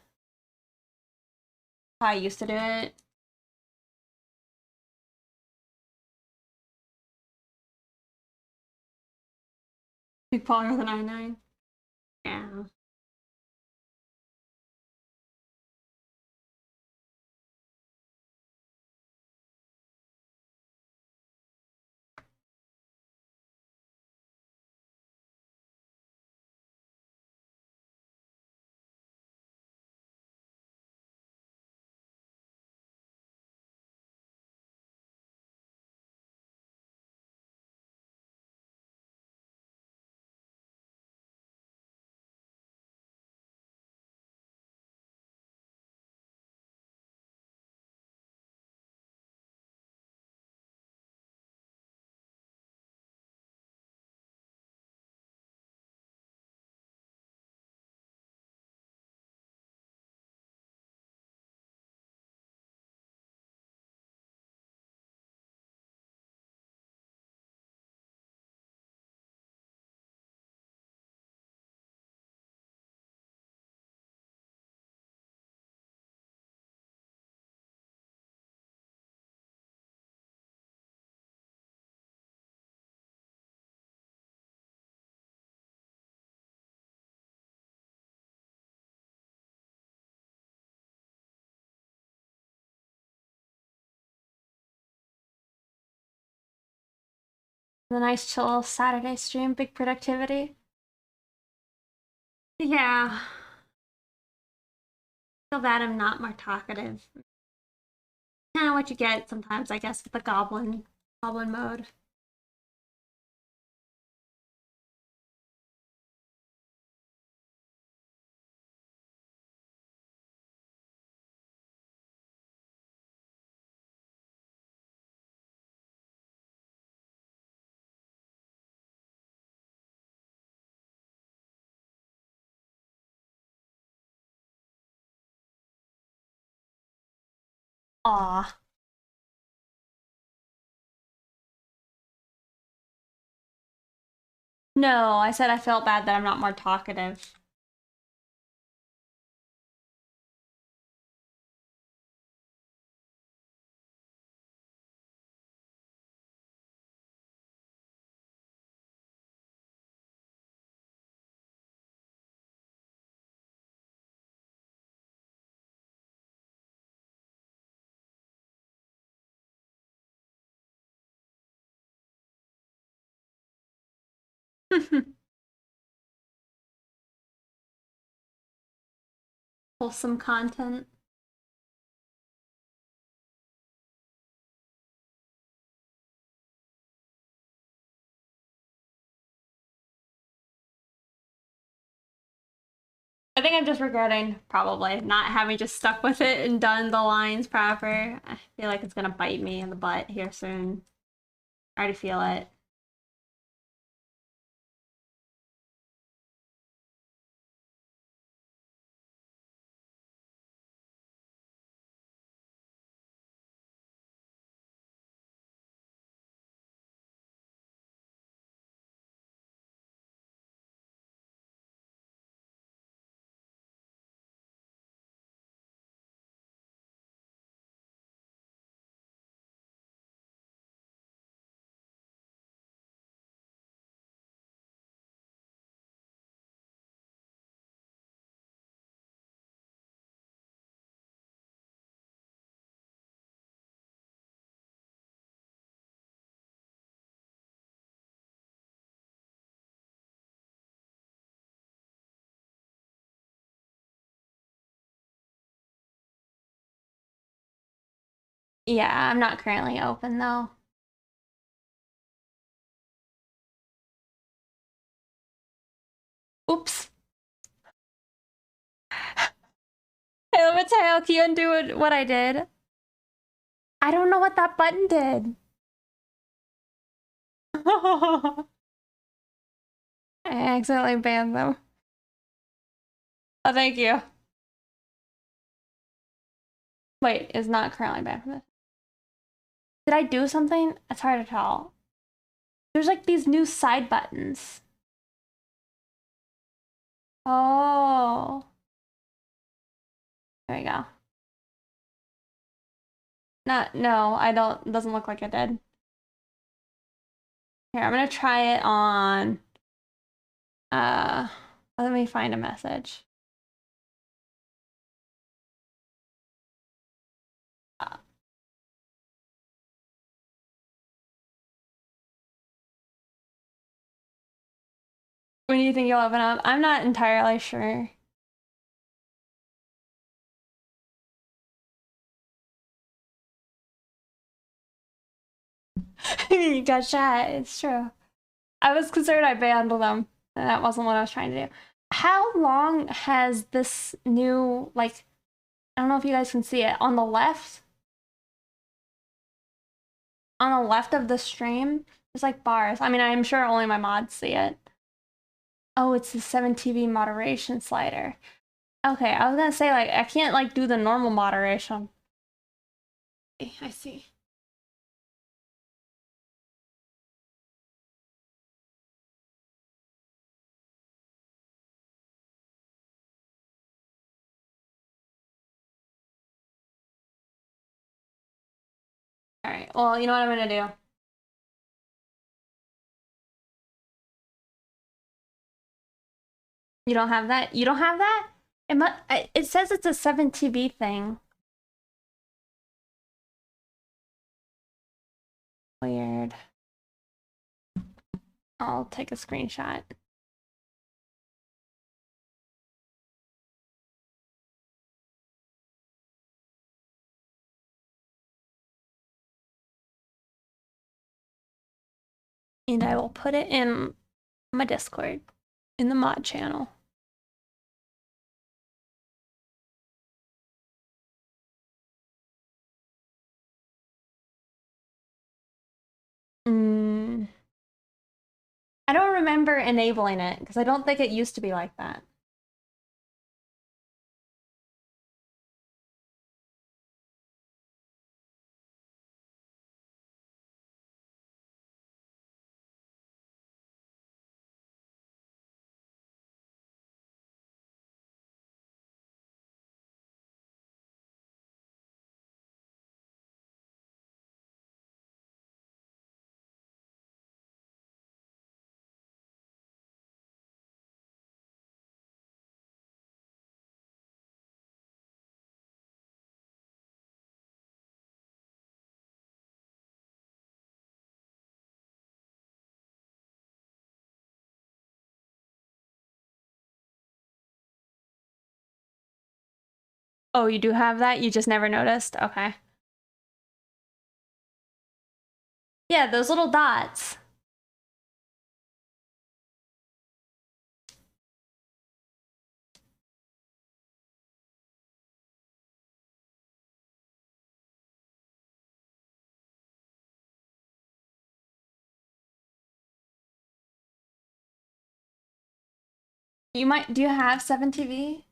I used to do it. Big Baller than I9. Yeah. The nice chill Saturday stream, big productivity. Yeah. Feel bad I'm not more talkative. Kind of what you get sometimes, I guess, with the goblin mode. Aw. No, I said I felt bad that I'm not more talkative. Wholesome content. I think I'm just regretting probably not having just stuck with it and done the lines proper. I feel like it's gonna bite me in the butt here soon. I already feel it. Yeah, I'm not currently open though. Oops. Hey, Mateo, can you undo what I did? I don't know what that button did. I accidentally banned them. Oh, thank you. Wait, is not currently banned from this. Did I do something? It's hard to tell. There's like these new side buttons. Oh. There we go. No, I don't, it doesn't look like it did. Here, I'm gonna try it on, let me find a message. When do you think you'll open up? I'm not entirely sure. You got shot, it's true. I was concerned I banned them, and that wasn't what I was trying to do. How long has this new, like, I don't know if you guys can see it, on the left? On the left of the stream, there's like bars. I mean, I'm sure only my mods see it. Oh, it's the 7TV moderation slider. Okay, I was gonna say, like, I can't, like, do the normal moderation. I see. All right, well, you know what I'm gonna do? You don't have that? You don't have that? It says it's a 7TB thing. Weird. I'll take a screenshot. And I will put it in my Discord, in the mod channel. I don't remember enabling it, because I don't think it used to be like that. Oh, you do have that? You just never noticed? Okay. Yeah, those little dots. You might, do you have 7TV?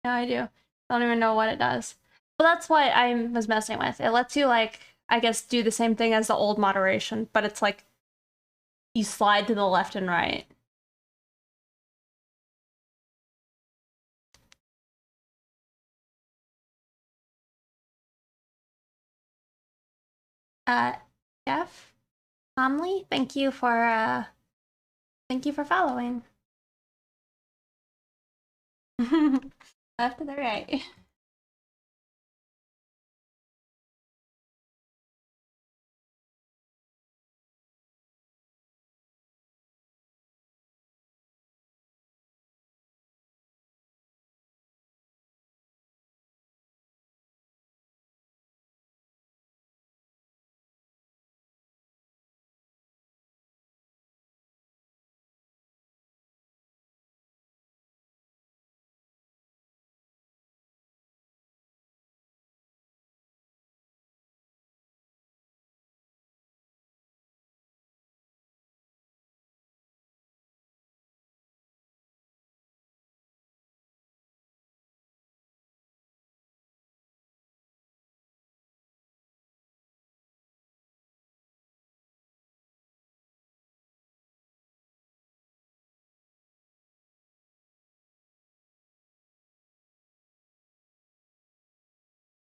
No, I do. I don't even know what it does. But that's what I was messing with. It lets you, like, I guess, do the same thing as the old moderation, but it's like you slide to the left and right. Uh, Jeff Comley, thank you for following. Left to the right.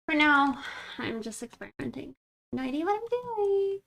For now, I'm just experimenting. No idea what I'm doing.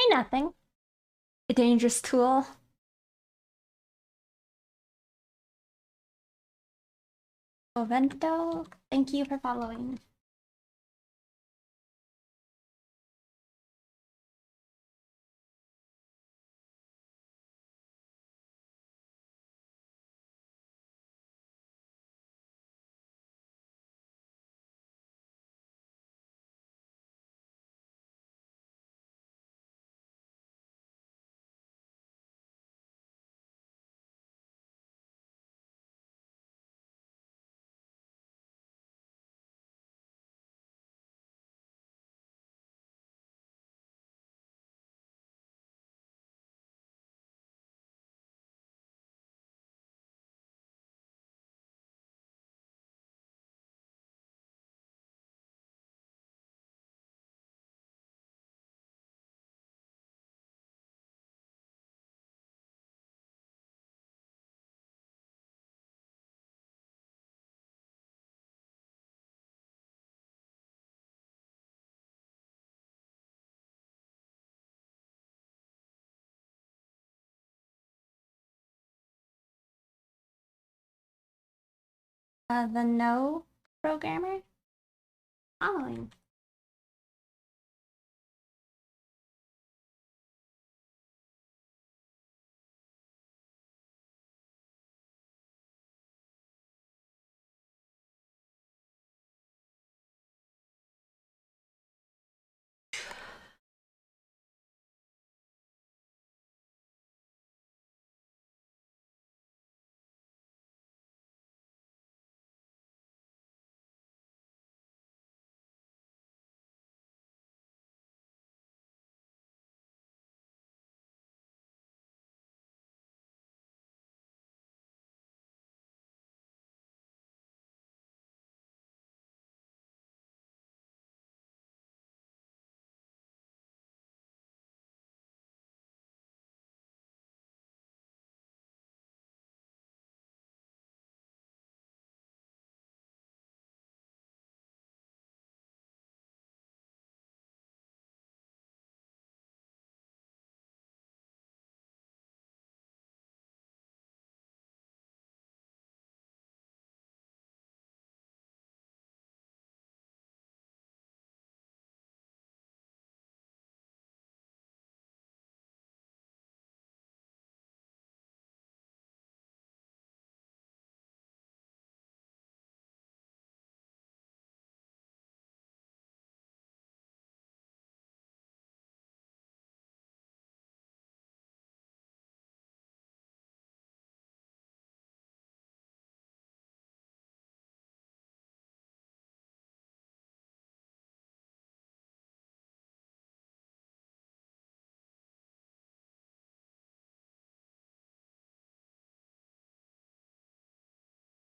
Ain't nothing. A dangerous tool. Ovento, thank you for following. The no programmer following.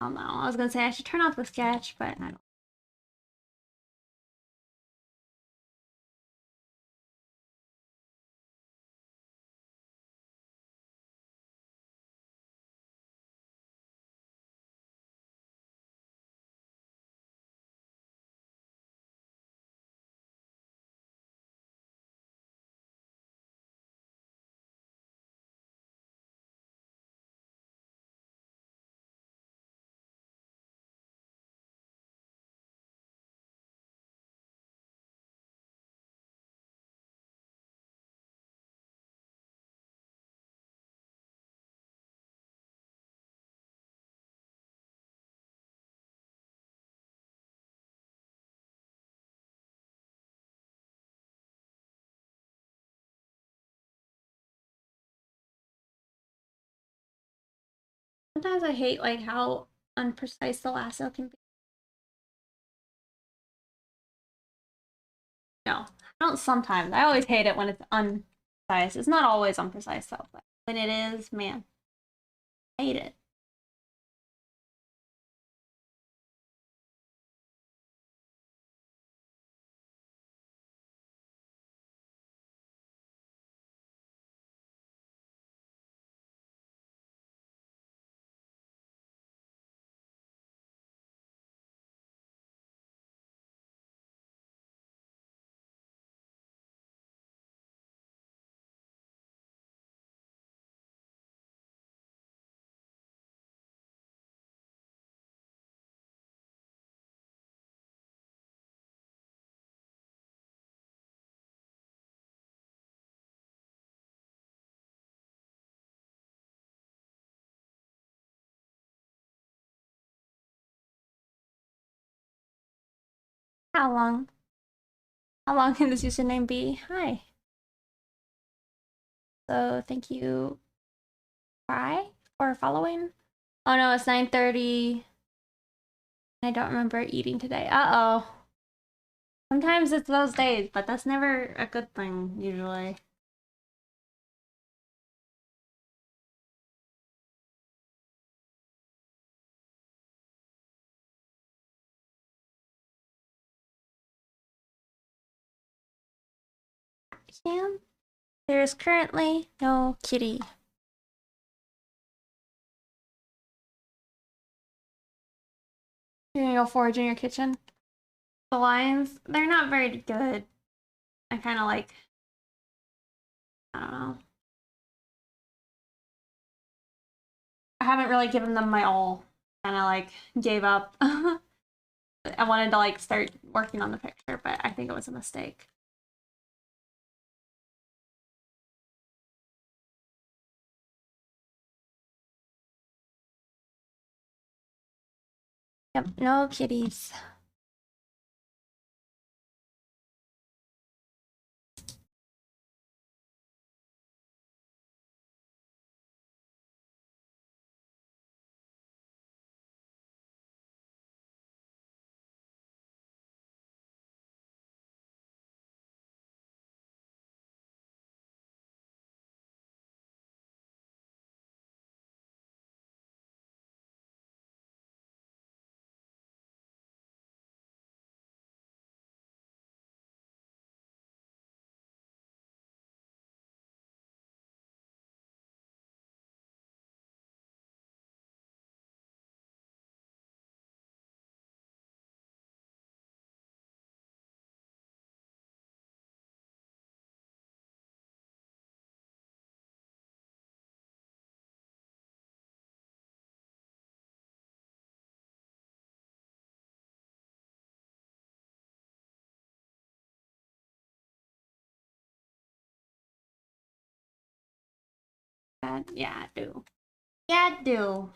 don't know. I was gonna say I should turn off the sketch, but I don't. Sometimes I hate like how unprecise the lasso can be. No, I don't sometimes. I always hate it when it's unprecise. It's not always unprecise though, but when it is, man, I hate it. How long? How long can this username be? Hi. So thank you, Fry, for following. Oh no, it's 9:30. I don't remember eating today. Uh-oh. Sometimes it's those days, but that's never a good thing, usually. Cam, there is currently no kitty. You're gonna go forage in your kitchen? The lions, they're not very good. I kind of like, I don't know. I haven't really given them my all. Kind of like gave up. I wanted to like start working on the picture, but I think it was a mistake. Yep, no kitties. Yeah, I do. Yeah, I do.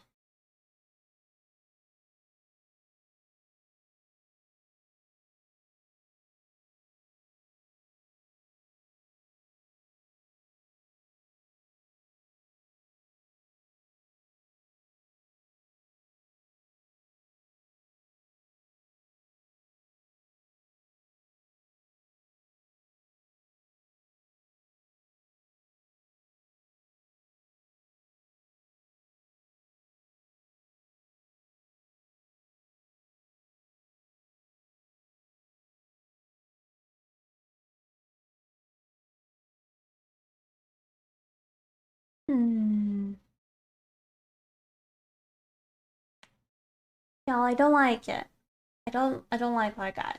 Y'all, I don't like it. I don't like what I got.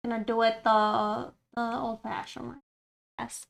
Gonna do it the old-fashioned way. Yes.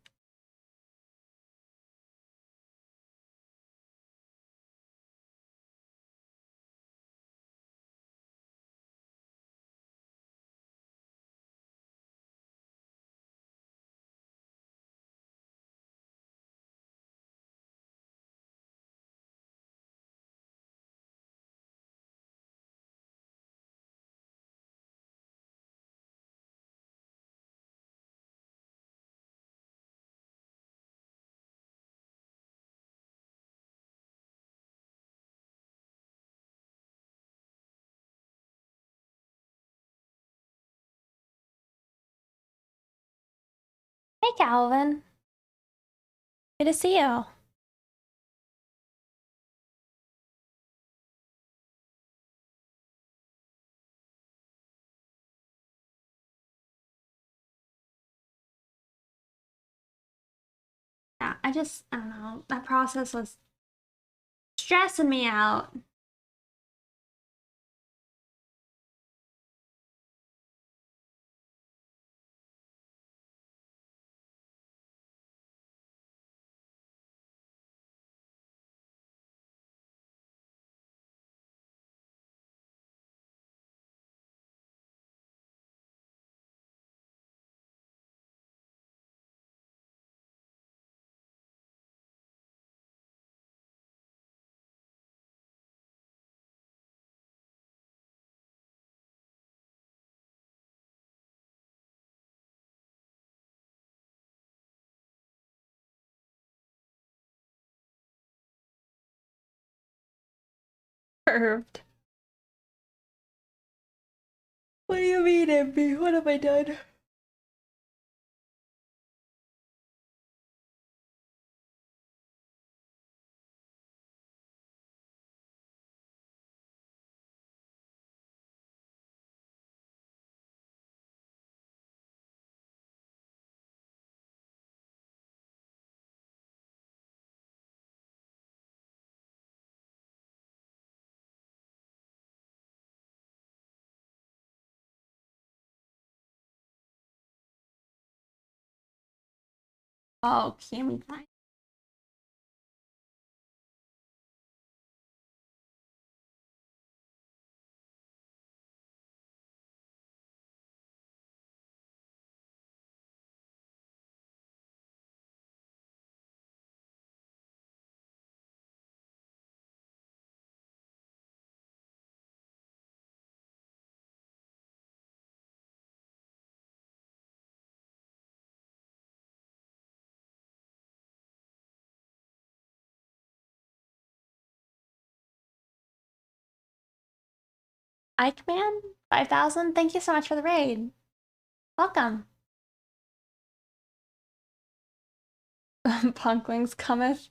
Hey, Calvin. Good to see you. Yeah, I don't know. That process was stressing me out. Curved. What do you mean, Envy? What have I done? Oh, Cammy time. Ike Man, 5,000. Thank you so much for the raid. Welcome. Punklings cometh.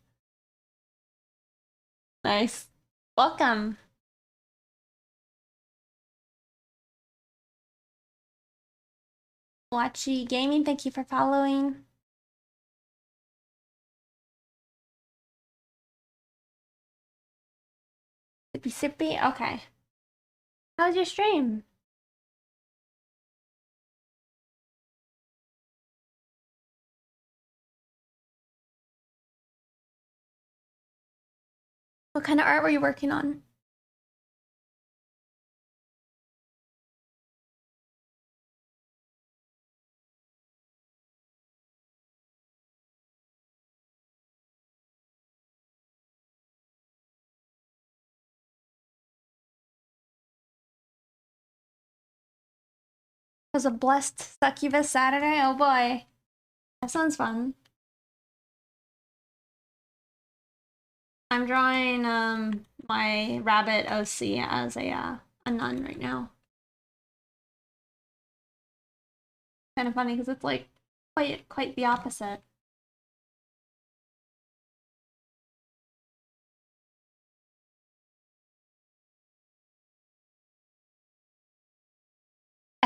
Nice. Welcome. Watchy Gaming, thank you for following. Sippy sippy. Okay. How's your stream? What kind of art were you working on? It was a blessed succubus Saturday. Oh boy. That sounds fun. I'm drawing my rabbit OC as a nun right now. Kind of funny because it's like quite the opposite.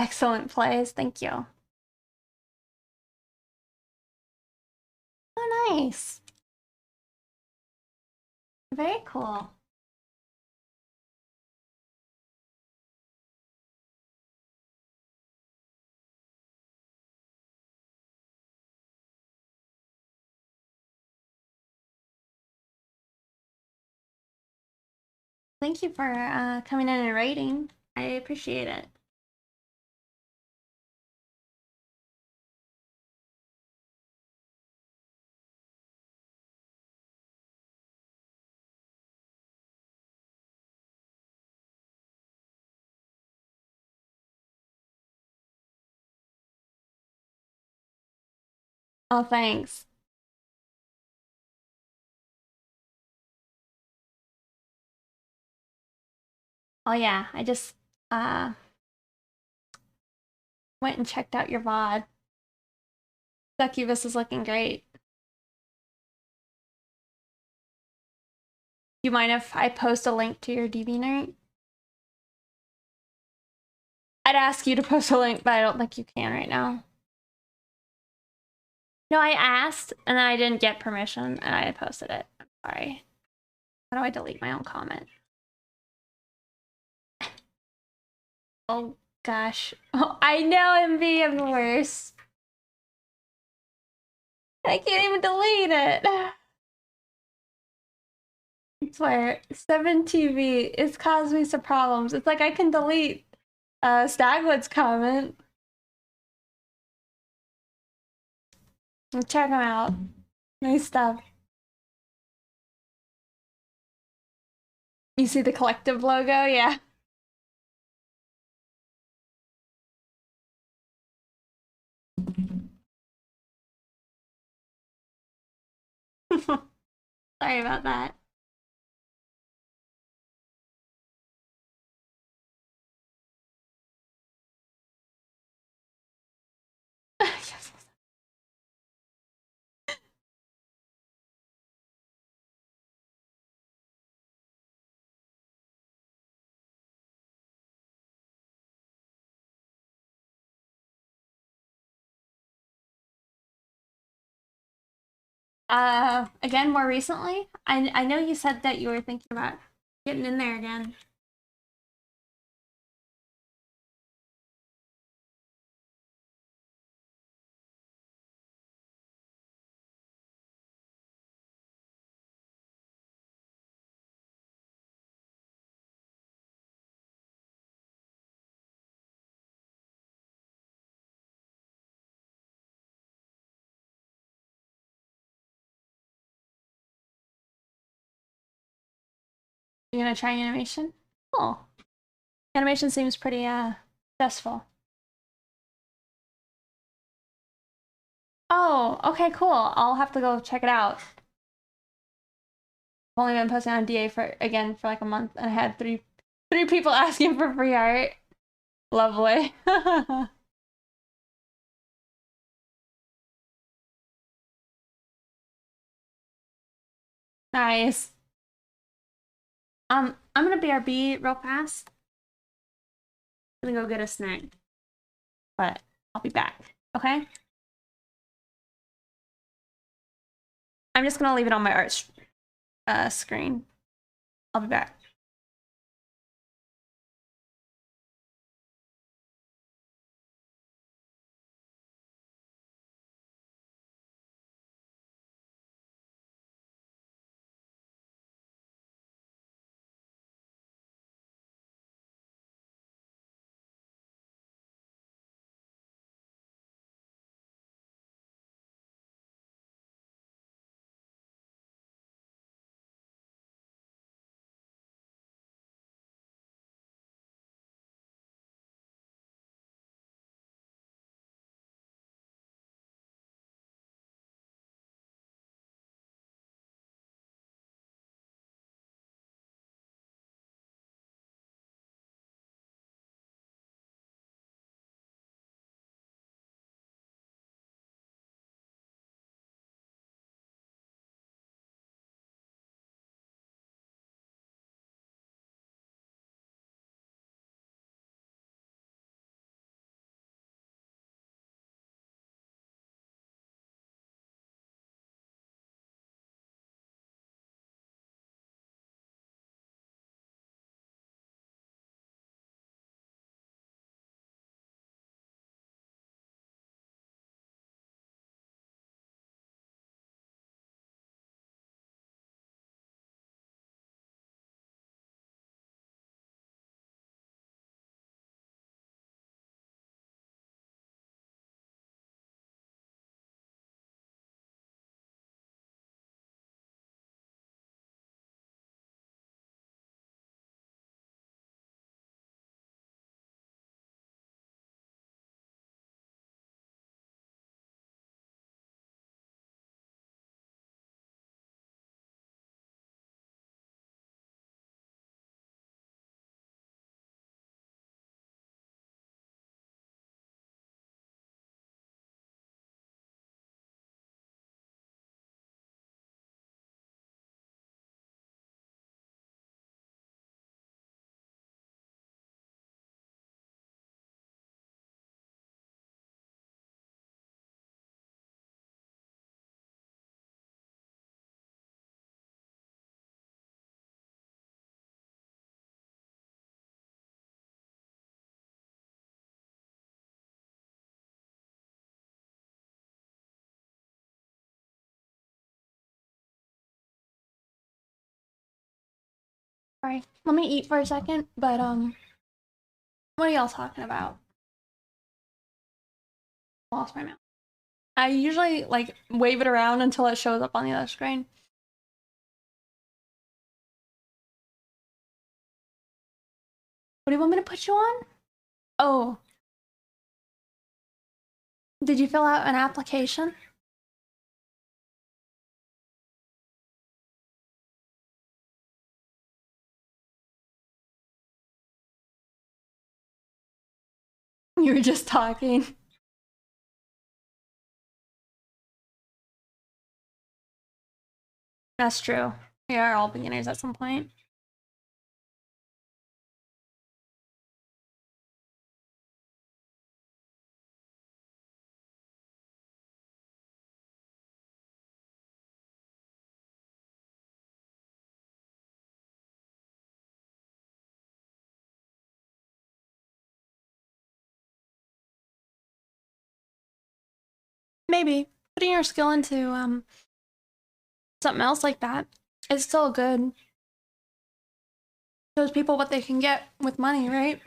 Excellent plays. Thank you. Oh, nice. Very cool. Thank you for coming in and rating. I appreciate it. Oh, thanks. Oh yeah, I just uh went and checked out your VOD. Succubus is looking great. You mind if I post a link to your DB night? I'd ask you to post a link, but I don't think you can right now. No, I asked and then I didn't get permission and I posted it. I'm sorry. How do I delete my own comment? Oh gosh. Oh, I know, MV, I'm the worst. I can't even delete it. I swear, 7TV is caused me some problems. It's like I can delete Stagwood's comment. Check him out. Nice stuff. You see the collective logo? Yeah. Sorry about that. Again, more recently, I know you said that you were thinking about getting in there again. You're gonna try animation? Cool. Animation seems pretty stressful. Oh, okay, cool. I'll have to go check it out. I've only been posting on DA for like a month, and I had three people asking for free art. Lovely. Nice. I'm gonna BRB real fast. I'm gonna go get a snack, but I'll be back. Okay. I'm just gonna leave it on my art screen. I'll be back. Sorry. Let me eat for a second, but what are y'all talking about? Lost my mouth. I usually like wave it around until it shows up on the other screen. What do you want me to put you on? Oh. Did you fill out an application? You were just talking. That's true. We are all beginners at some point. Maybe putting your skill into something else like that is still good. Shows people what they can get with money, right?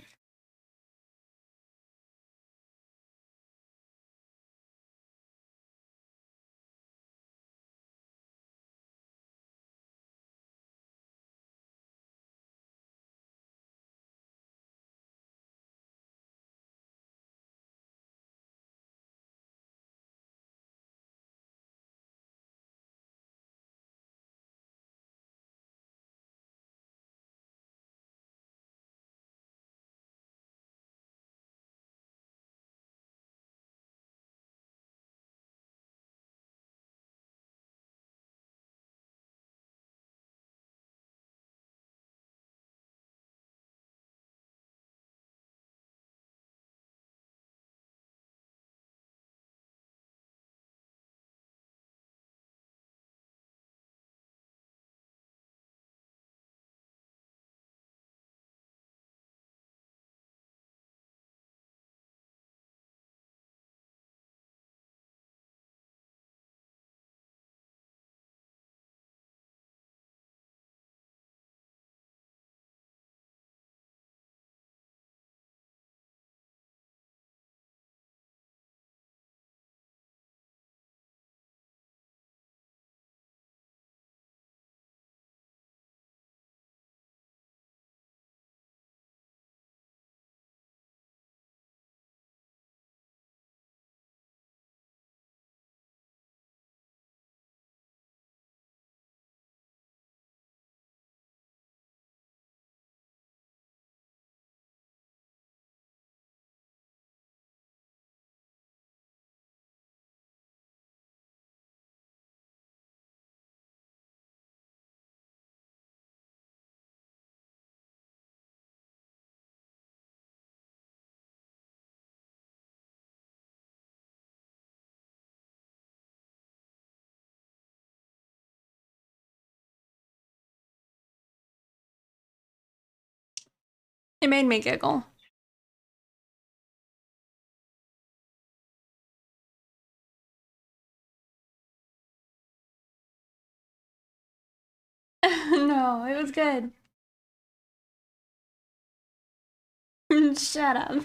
It made me giggle. No, it was good. Shut up.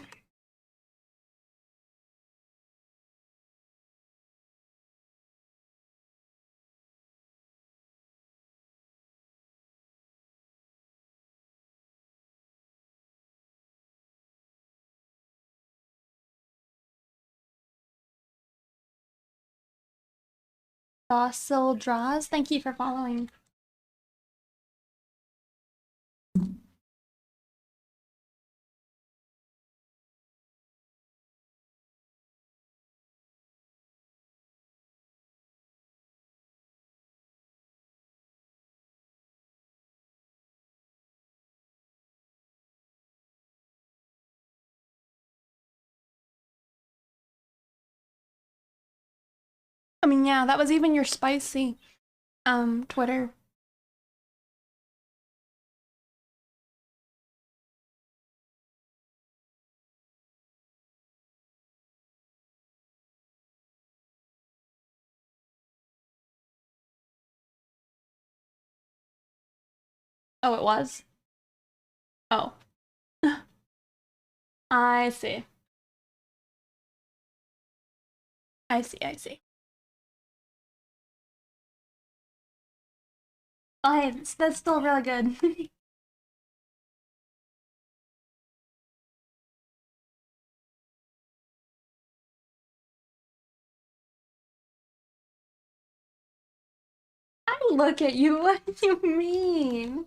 Docile Draws, thank you for following. I mean, yeah, that was even your spicy Twitter. Oh, it was? Oh. I see. I see, I see. Oh, hey, that's still really good. I look at you, what do you mean?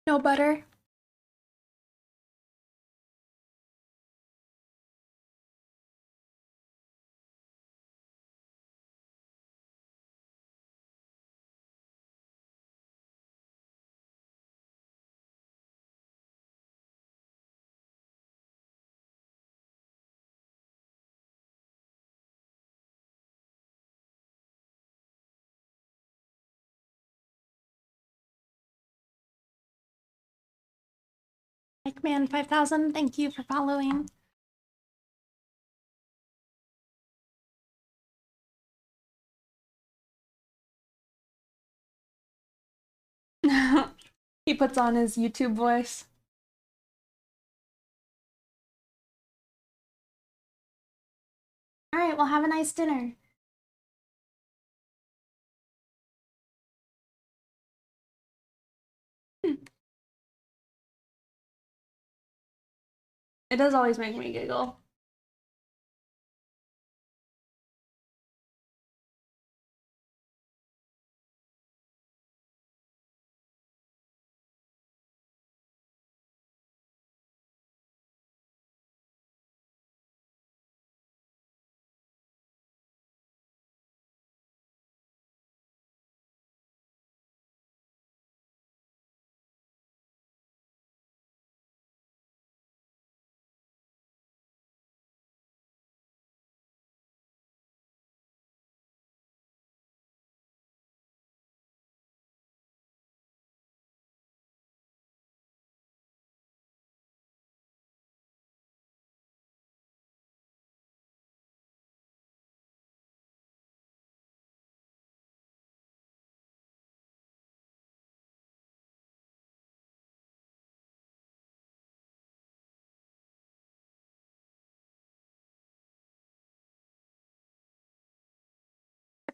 No butter. Mikeman 5000, thank you for following. He puts on his YouTube voice. All right, well, have a nice dinner. It does always make me giggle.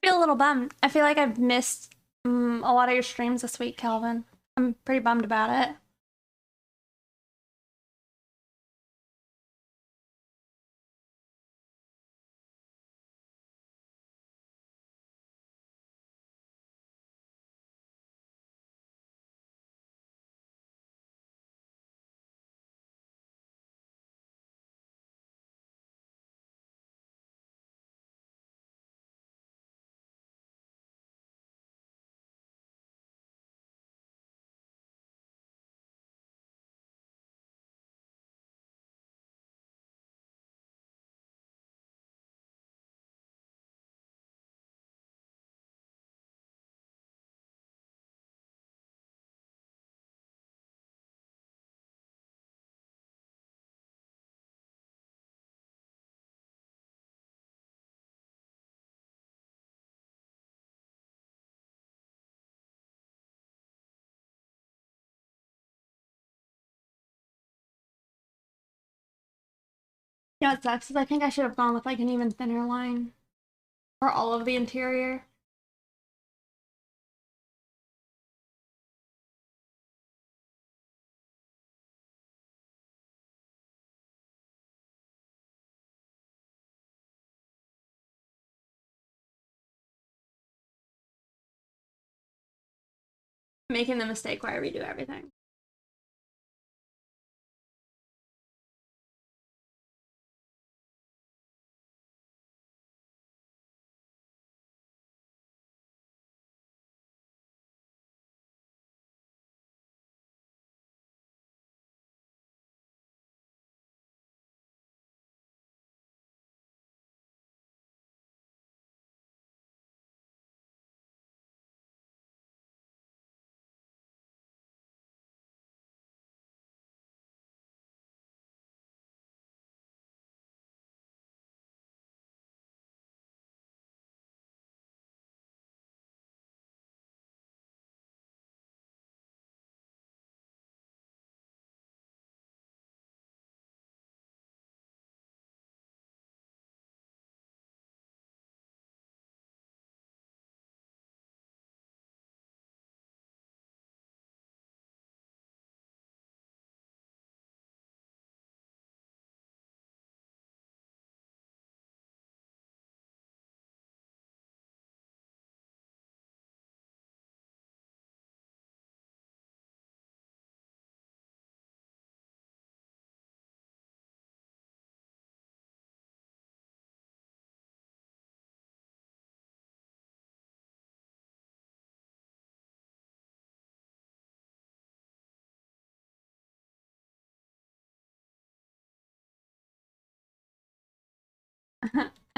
I feel a little bummed. I feel like I've missed a lot of your streams this week, Calvin. I'm pretty bummed about it. You know what sucks is I think I should have gone with like an even thinner line for all of the interior. Making the mistake where I redo everything.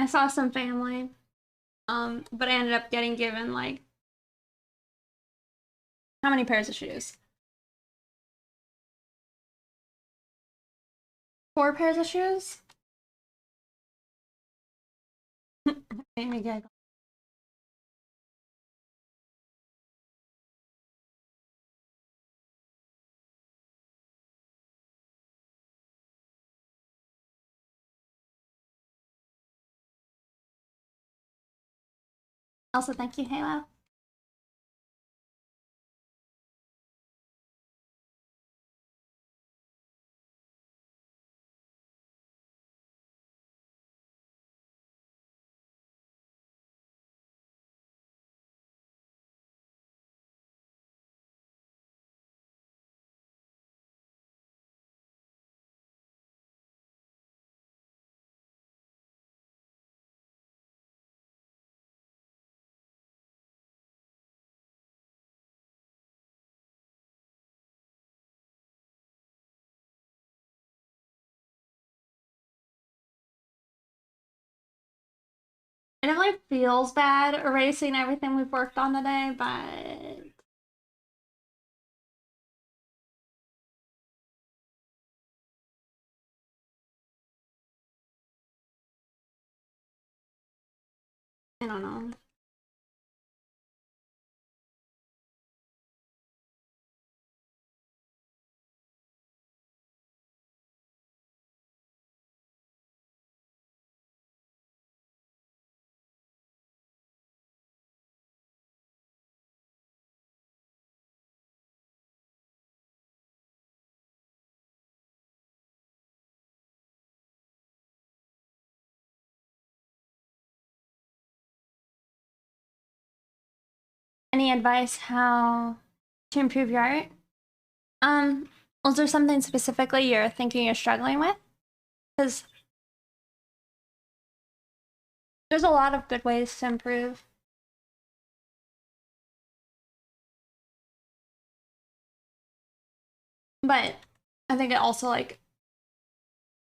I saw some family, but I ended up getting given like how many pairs of shoes? 4 pairs of shoes. Made me giggle. Also, thank you, Halo. It definitely feels bad erasing everything we've worked on today, but I don't know. Any advice how to improve your art? Was there something specifically you're thinking you're struggling with? Because there's a lot of good ways to improve. But I think it also, like,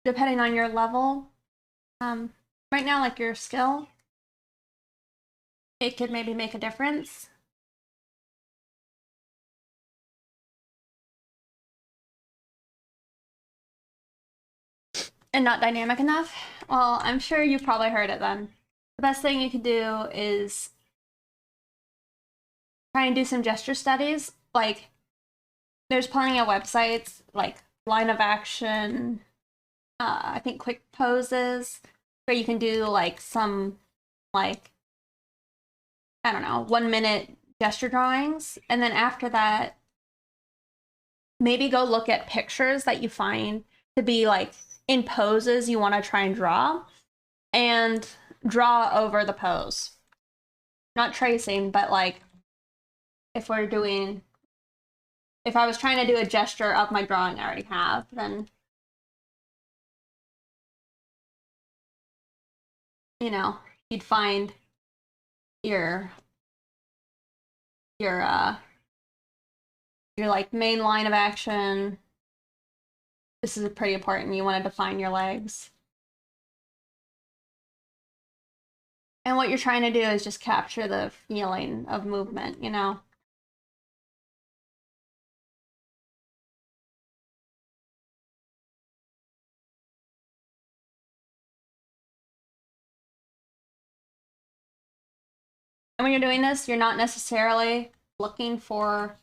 depending on your level, right now, like your skill, it could maybe make a difference. And not dynamic enough. Well, I'm sure you've probably heard it then. The best thing you could do is try and do some gesture studies. Like, there's plenty of websites like Line of Action, I think Quick Poses, where you can do like some, like, I don't know, 1-minute gesture drawings. And then after that, maybe go look at pictures that you find to be like in poses you want to try and draw, and draw over the pose. Not tracing, but like if I was trying to do a gesture of my drawing I already have, then, you know, you'd find your like main line of action. This is pretty important. You want to define your legs. And what you're trying to do is just capture the feeling of movement, you know? And when you're doing this, you're not necessarily looking for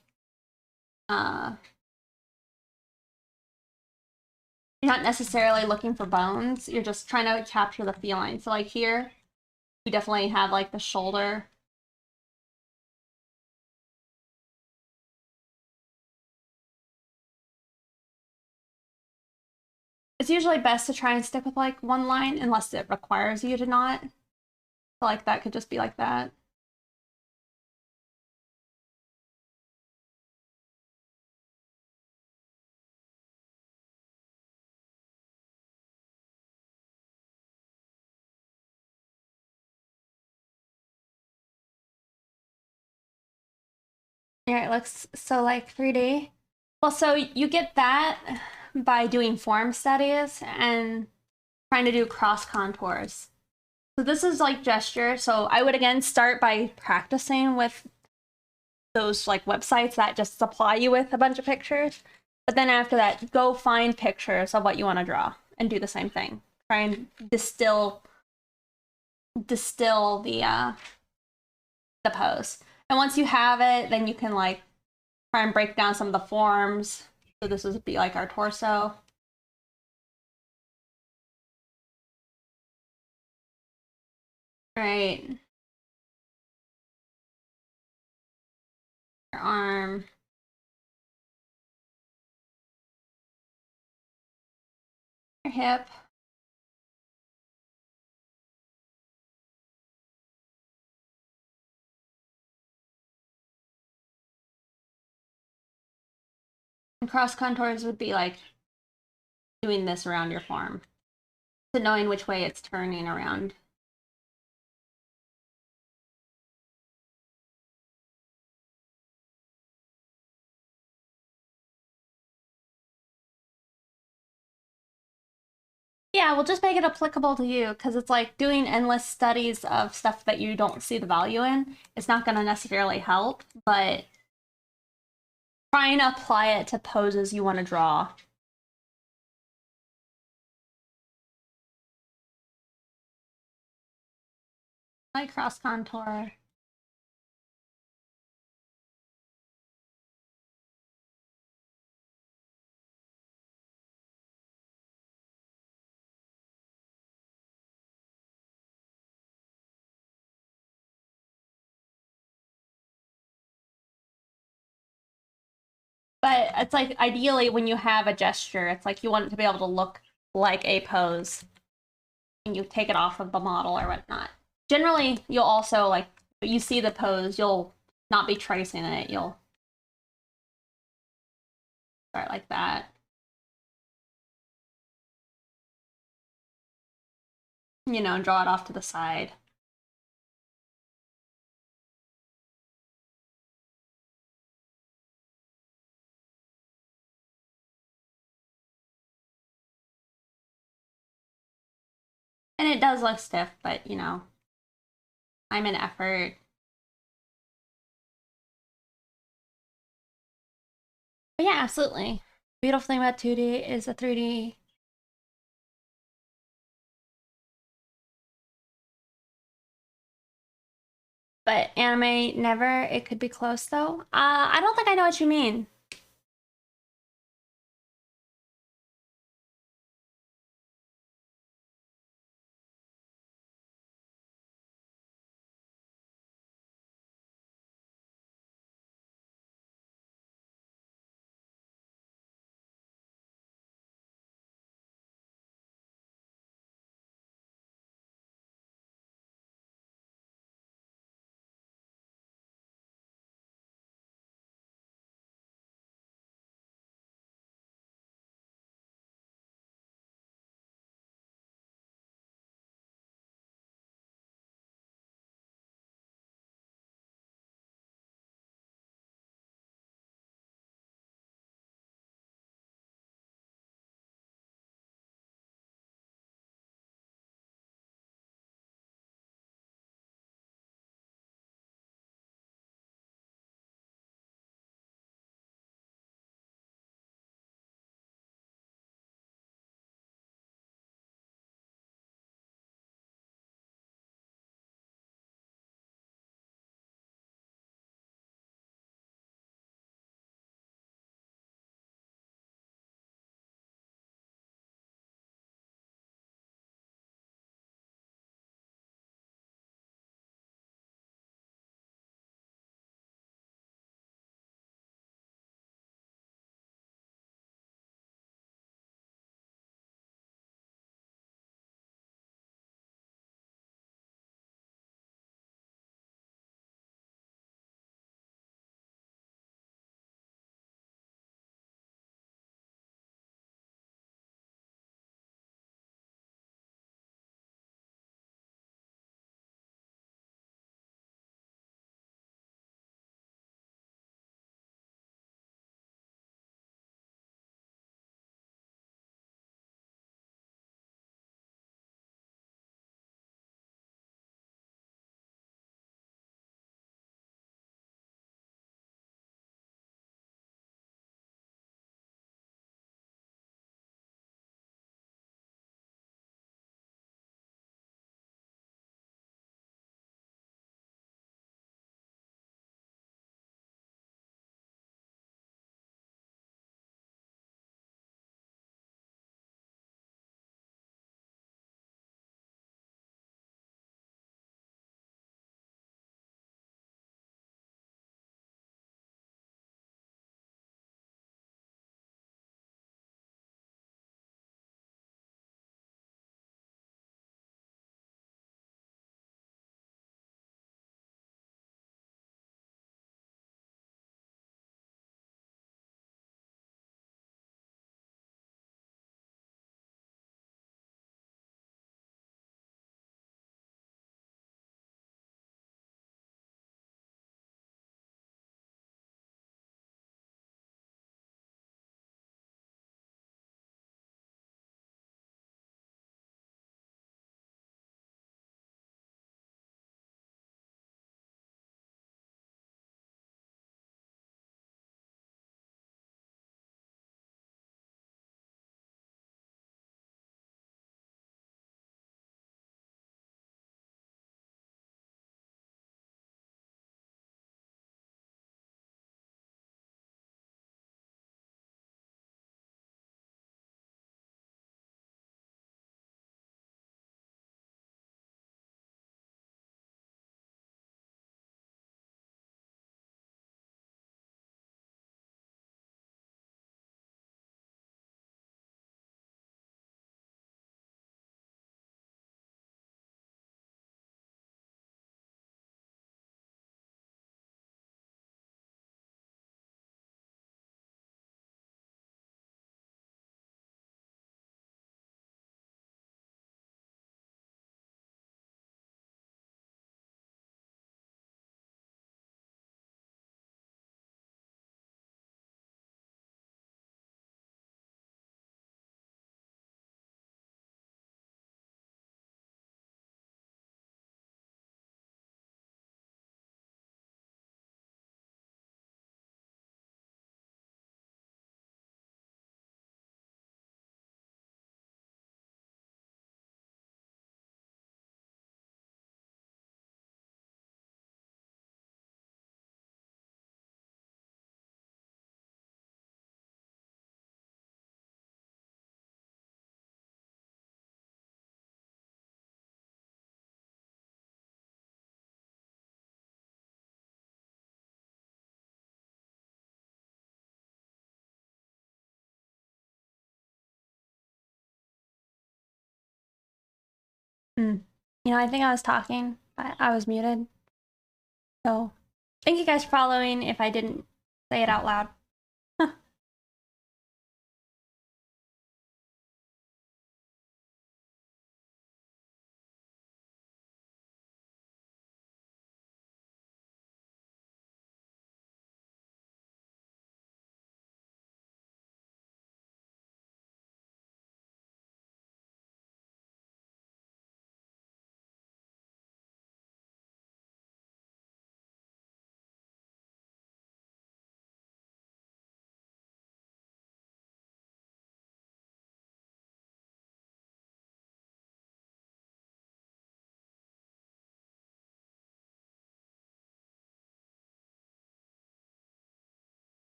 you're not necessarily looking for bones. You're just trying to capture the feeling. So like here, we definitely have like the shoulder. It's usually best to try and stick with like one line unless it requires you to not. So like that could just be like that. All right, looks so like 3D. Well, so you get that by doing form studies and trying to do cross contours. So this is like gesture. So I would again start by practicing with those like websites that just supply you with a bunch of pictures. But then after that, go find pictures of what you want to draw and do the same thing. Try and distill the pose. And once you have it, then you can like try and break down some of the forms. So this would be like our torso. Right. Your arm. Your hip. And cross contours would be like doing this around your form. So knowing which way it's turning around. Yeah, we'll just make it applicable to you because it's like doing endless studies of stuff that you don't see the value in. It's not going to necessarily help, but try and apply it to poses you want to draw. Like cross contour. But it's like ideally when you have a gesture, it's like you want it to be able to look like a pose and you take it off of the model or whatnot. Generally, you'll also like, you see the pose, you'll not be tracing it. You'll start like that. You know, and draw it off to the side. And it does look stiff, but you know, I'm an effort. But yeah, absolutely. Beautiful thing about 2D is a 3D. But anime, never. It could be close though. I don't think I know what you mean. You know, I think I was talking, but I was muted. So, thank you guys for following if I didn't say it out loud.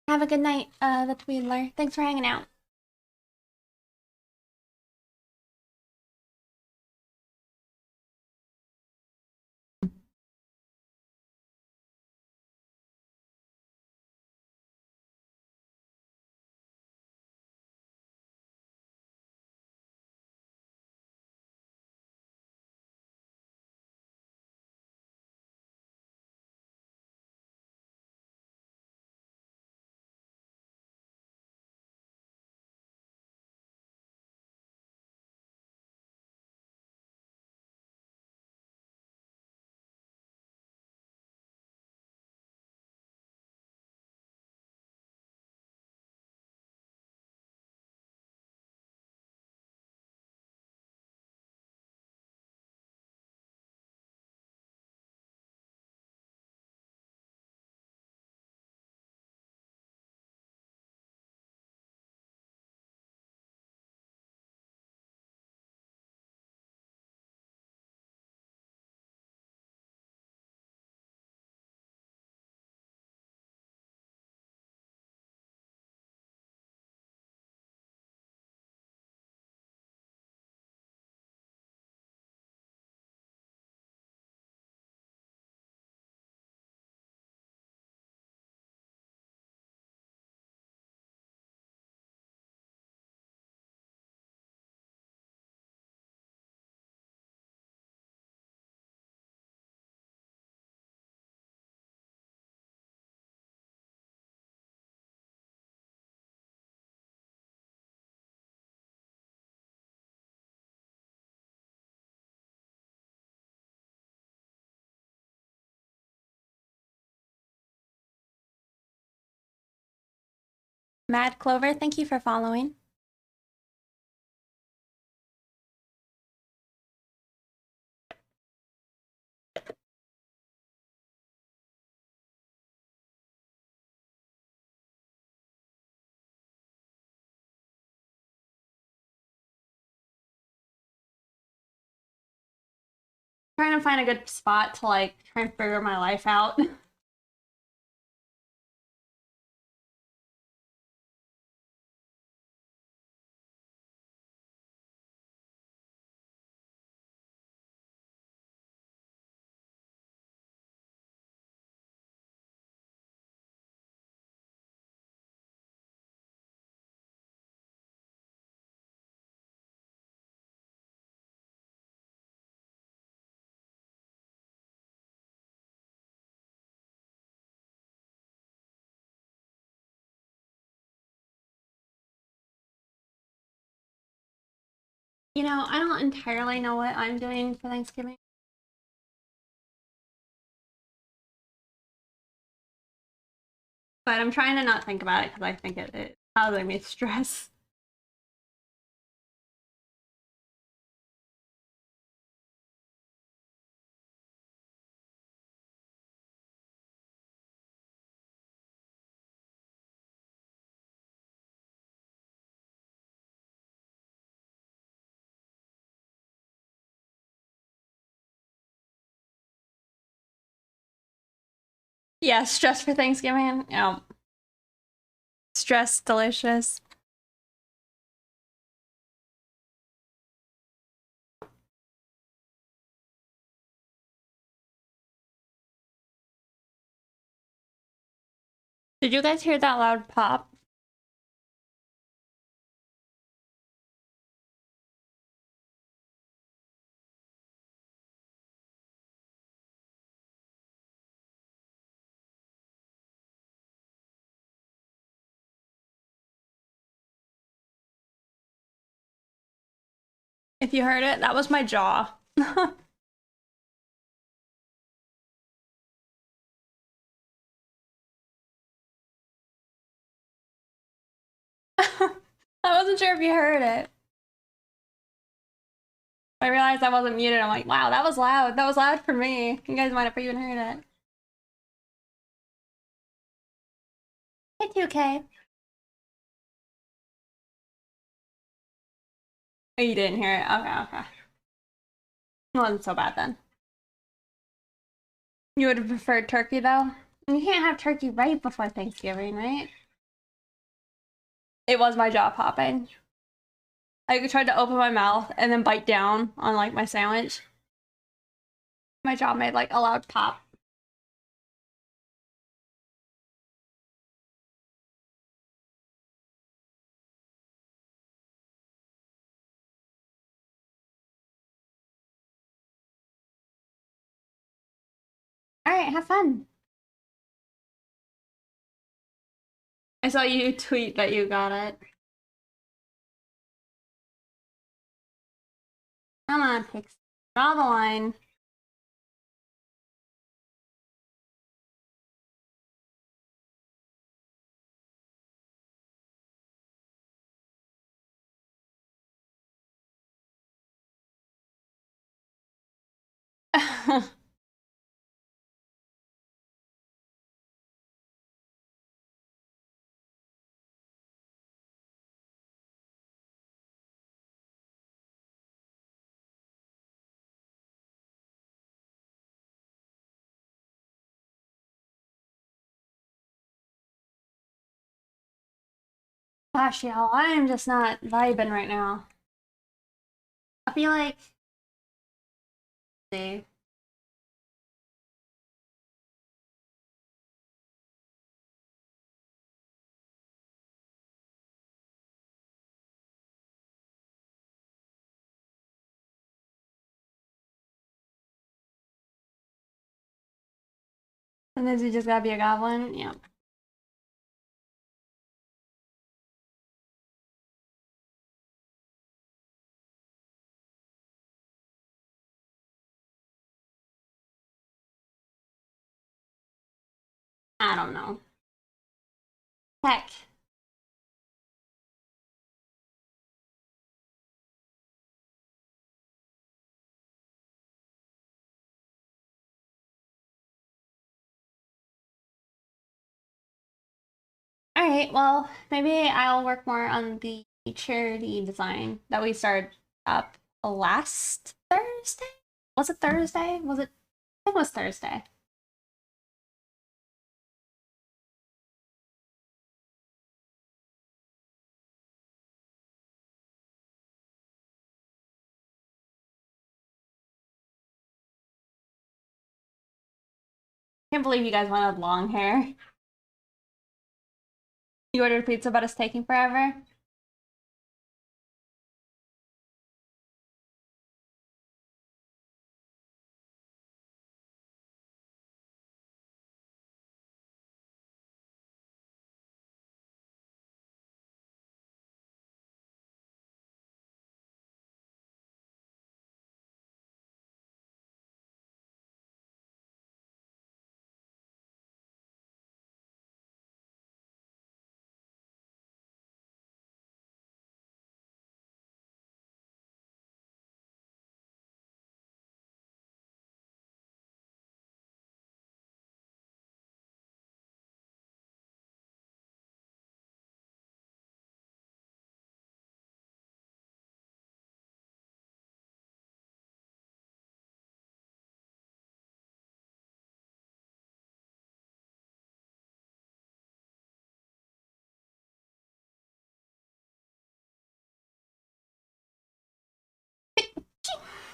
Have a good night, the Tweedler. Thanks for hanging out. Mad Clover, thank you for following. Trying to find a good spot to like try and figure my life out. You know, I don't entirely know what I'm doing for Thanksgiving. But I'm trying to not think about it because I think it's causing me stress. Yeah, stress for Thanksgiving. Yeah. Stress delicious. Did you guys hear that loud pop? If you heard it, that was my jaw. I wasn't sure if you heard it. I realized I wasn't muted. I'm like, wow, that was loud. That was loud for me. You guys might have even heard it. Hey, 2K. Oh, you didn't hear it? Okay, okay. It wasn't so bad then. You would have preferred turkey, though? You can't have turkey right before Thanksgiving, right? It was my jaw popping. I tried to open my mouth and then bite down on, like, my sandwich. My jaw made, like, a loud pop. Alright, have fun. I saw you tweet that you got it. Come on, Pixie. Draw the line. Gosh, y'all, I am just not vibing right now. I feel like... See. Sometimes you just gotta be a goblin. Yeah. I don't know. Heck. Alright, well, maybe I'll work more on the charity design that we started up last Thursday? Was it Thursday? Was it? I think it was Thursday. Can't believe you guys wanted long hair. You ordered pizza, but it's taking forever.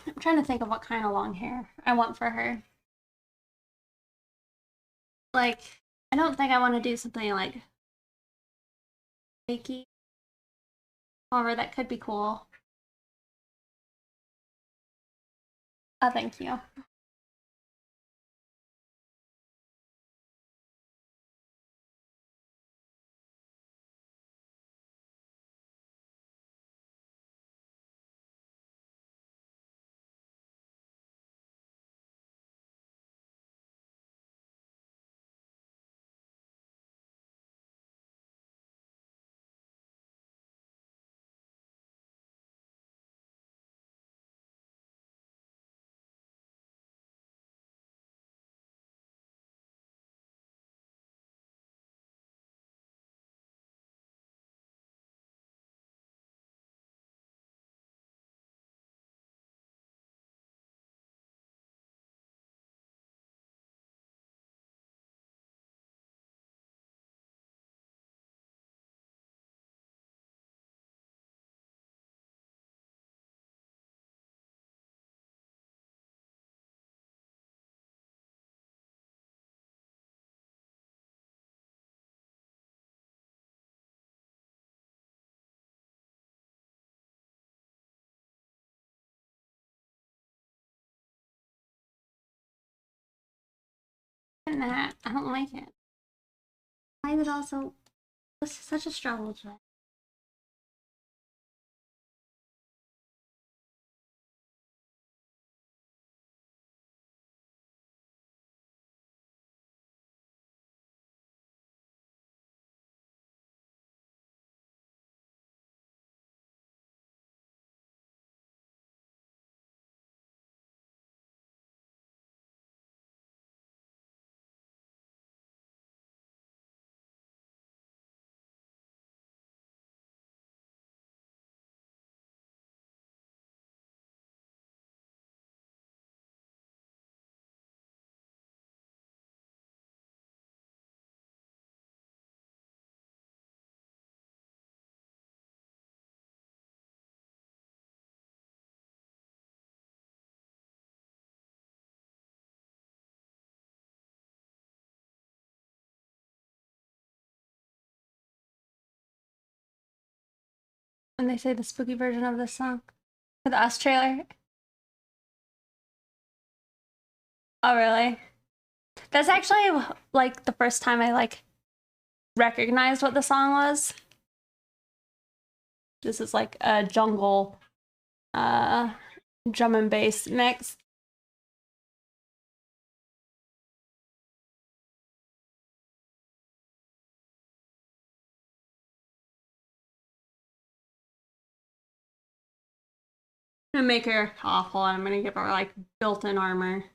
I'm trying to think of what kind of long hair I want for her. Like, I don't think I want to do something like fakey. However, that could be cool. Oh, thank you. getting that. I don't like it. Why is it also such a struggle today? When they say the spooky version of this song for the Us trailer. Oh, really? That's actually like the first time I like recognized what the song was. This is like a jungle drum and bass mix. I'm gonna make her awful and I'm gonna give her like built-in armor.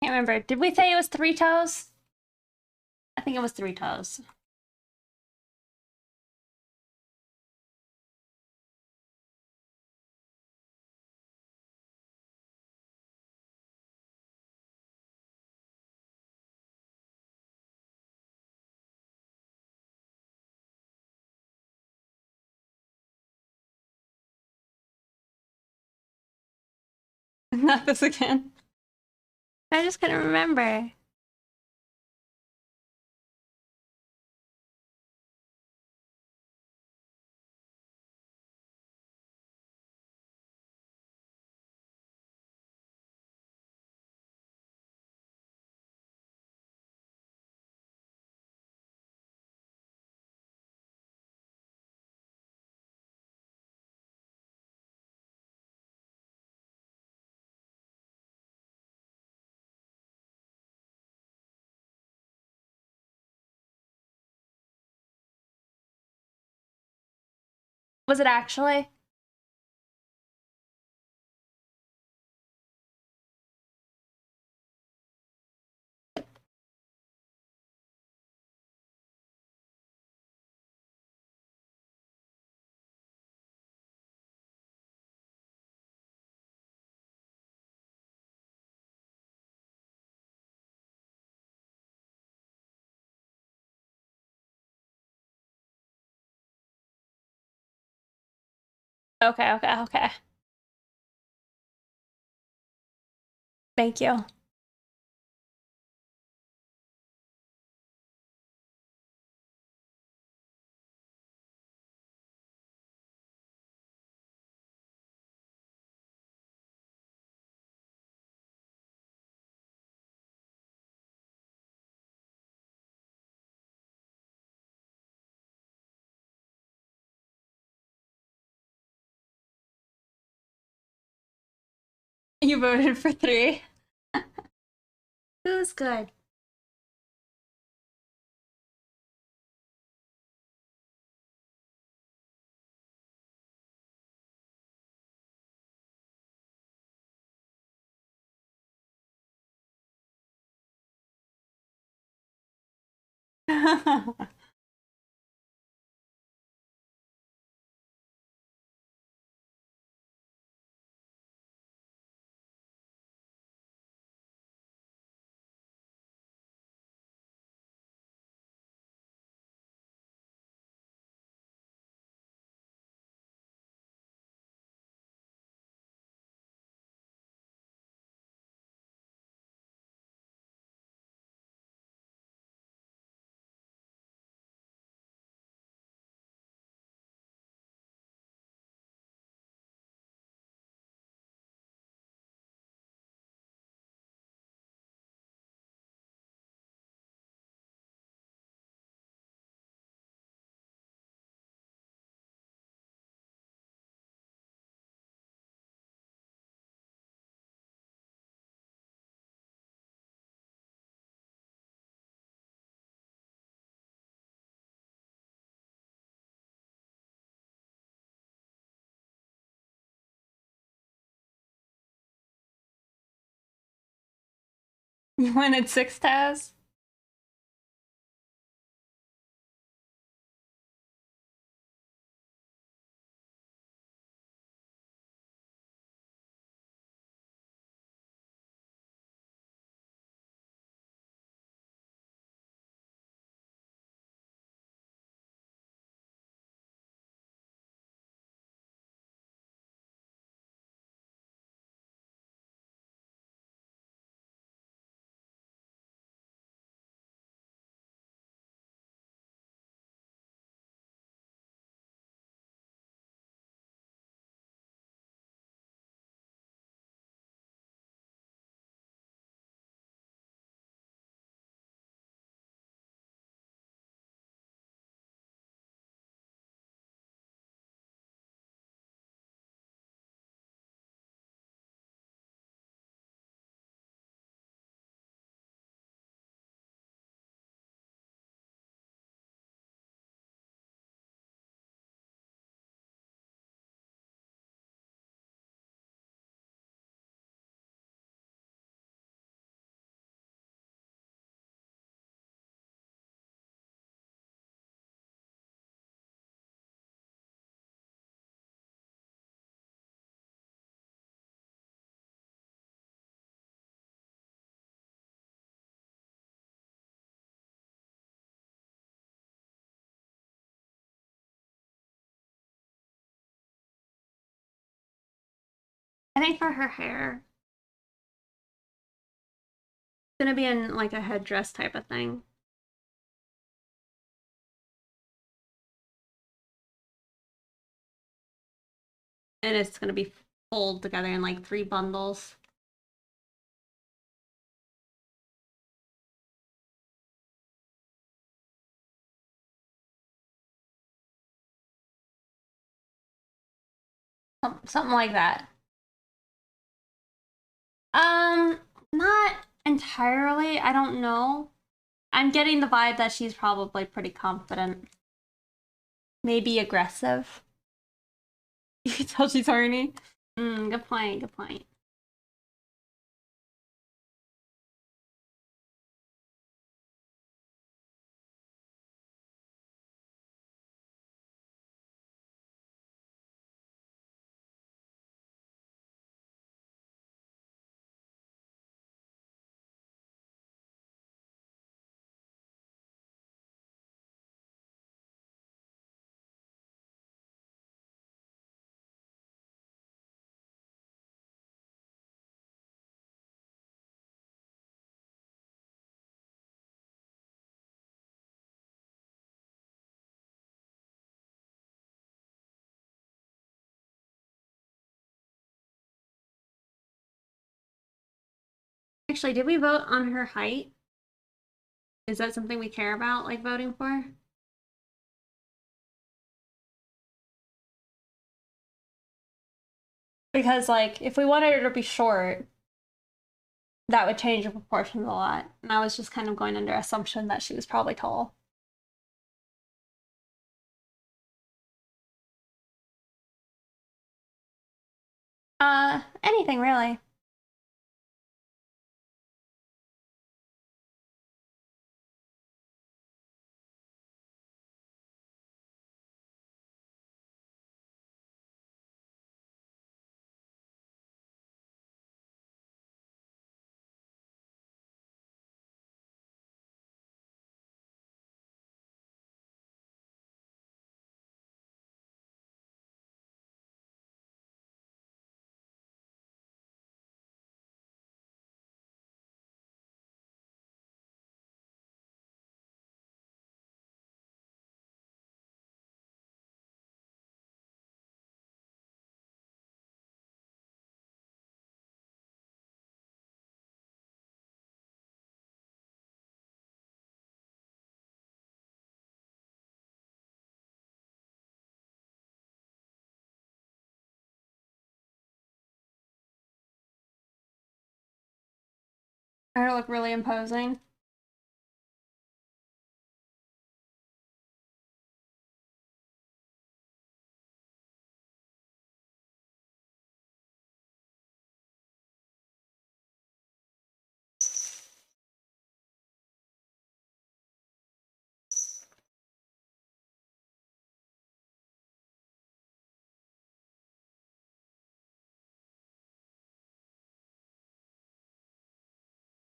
Can't remember. Did we say it was 3 toes? I think it was 3 toes. Not this again. I just couldn't remember. Was it actually? Okay, okay, okay. Thank you. You voted for 3. It was good. When it's 6 Taz? I think for her hair, it's gonna be in like a headdress type of thing. And it's gonna be pulled together in like 3 bundles. Something like that. Not entirely. I don't know. I'm getting the vibe that she's probably pretty confident. Maybe aggressive. You can tell she's horny. Good point, good point. Actually, did we vote on her height? Is that something we care about, like voting for? Because, like, if we wanted her to be short, that would change the proportions a lot. And I was just kind of going under assumption that she was probably tall. Anything really. Her look really imposing.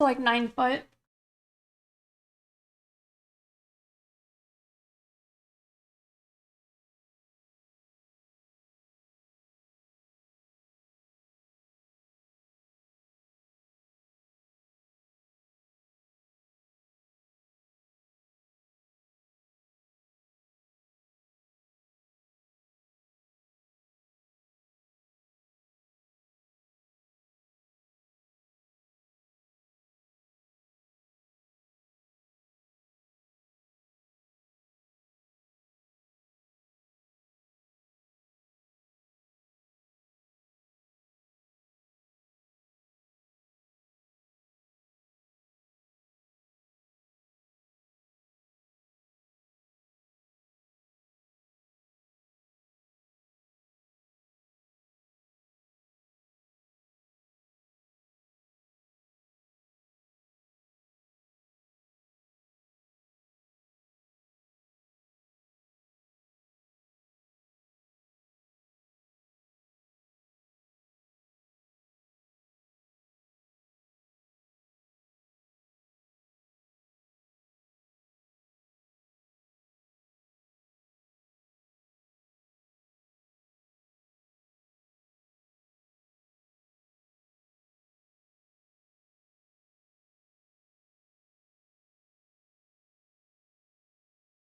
Like 9 foot.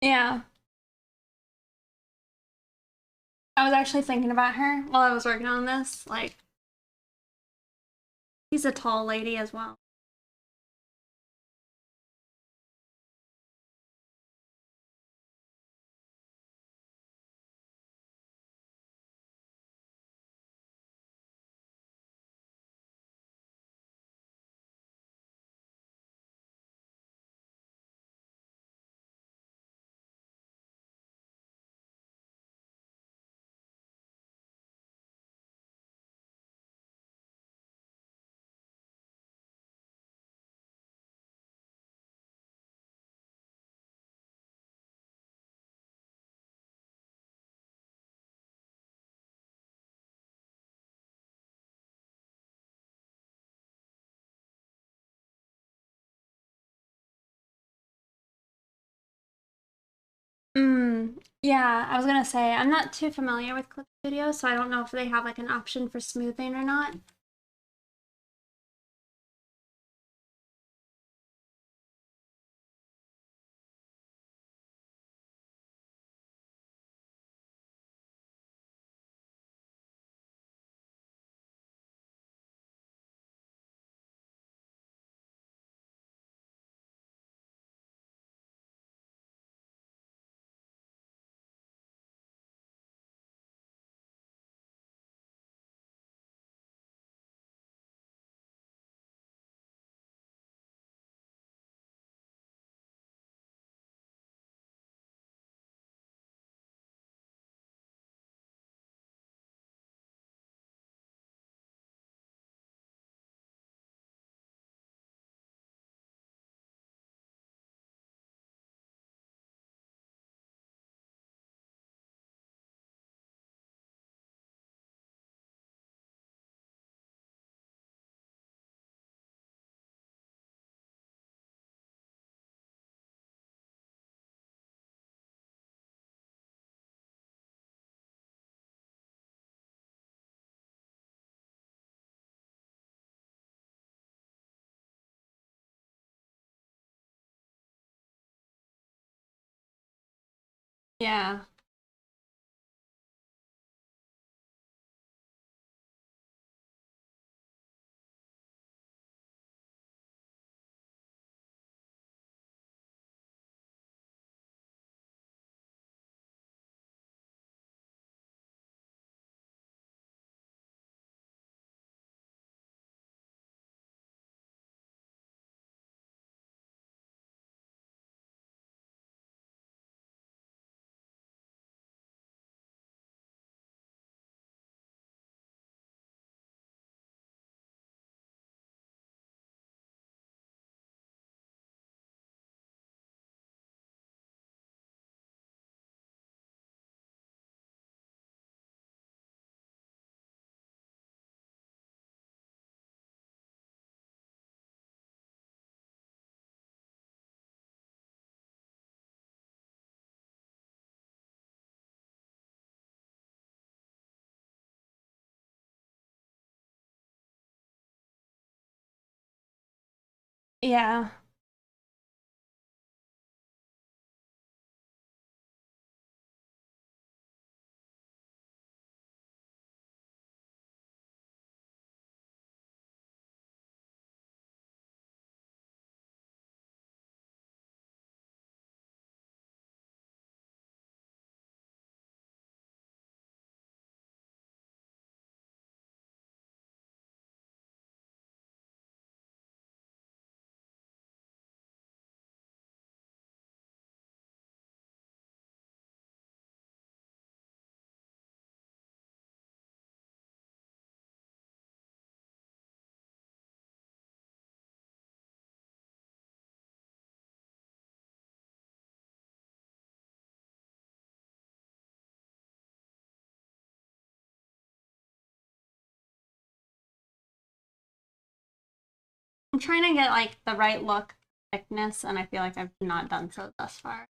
Yeah. I was actually thinking about her while I was working on this. Like, she's a tall lady as well. Yeah, I was gonna say, I'm not too familiar with clip studio, so I don't know if they have like an option for smoothing or not. Yeah. Yeah. I'm trying to get like the right look thickness, and I feel like I've not done so thus far.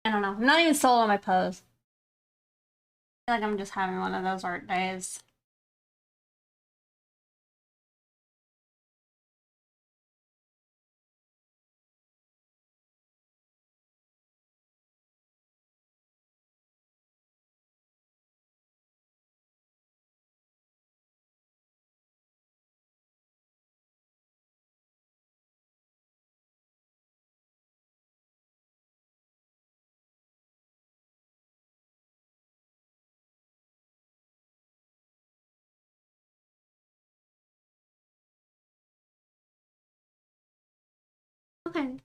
I don't know. I'm not even sold on my pose. I feel like I'm just having one of those art days. Okay.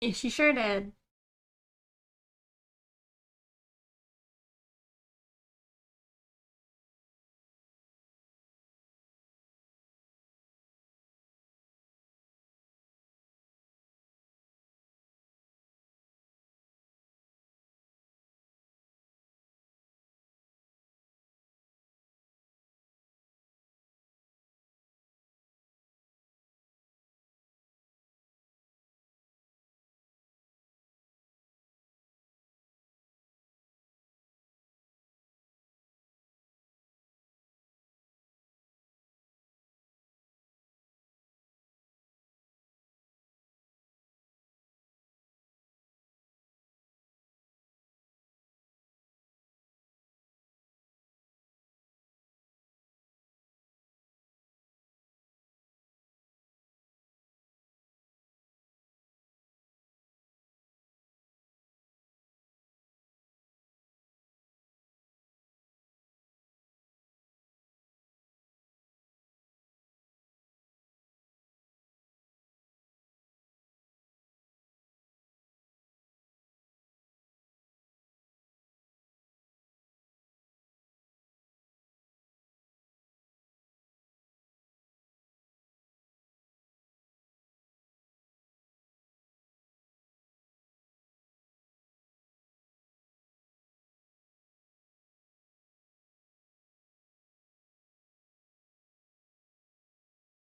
Yeah, she sure did.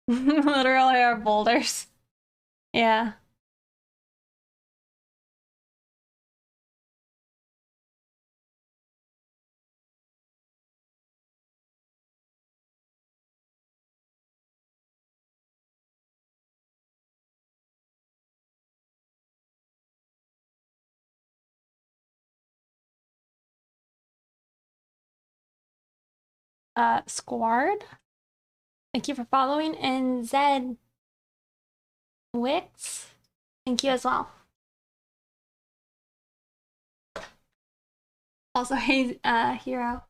Literally our boulders. Yeah. Squard. Thank you for following. And Zed Wix. Thank you as well. Also, hey, Hero.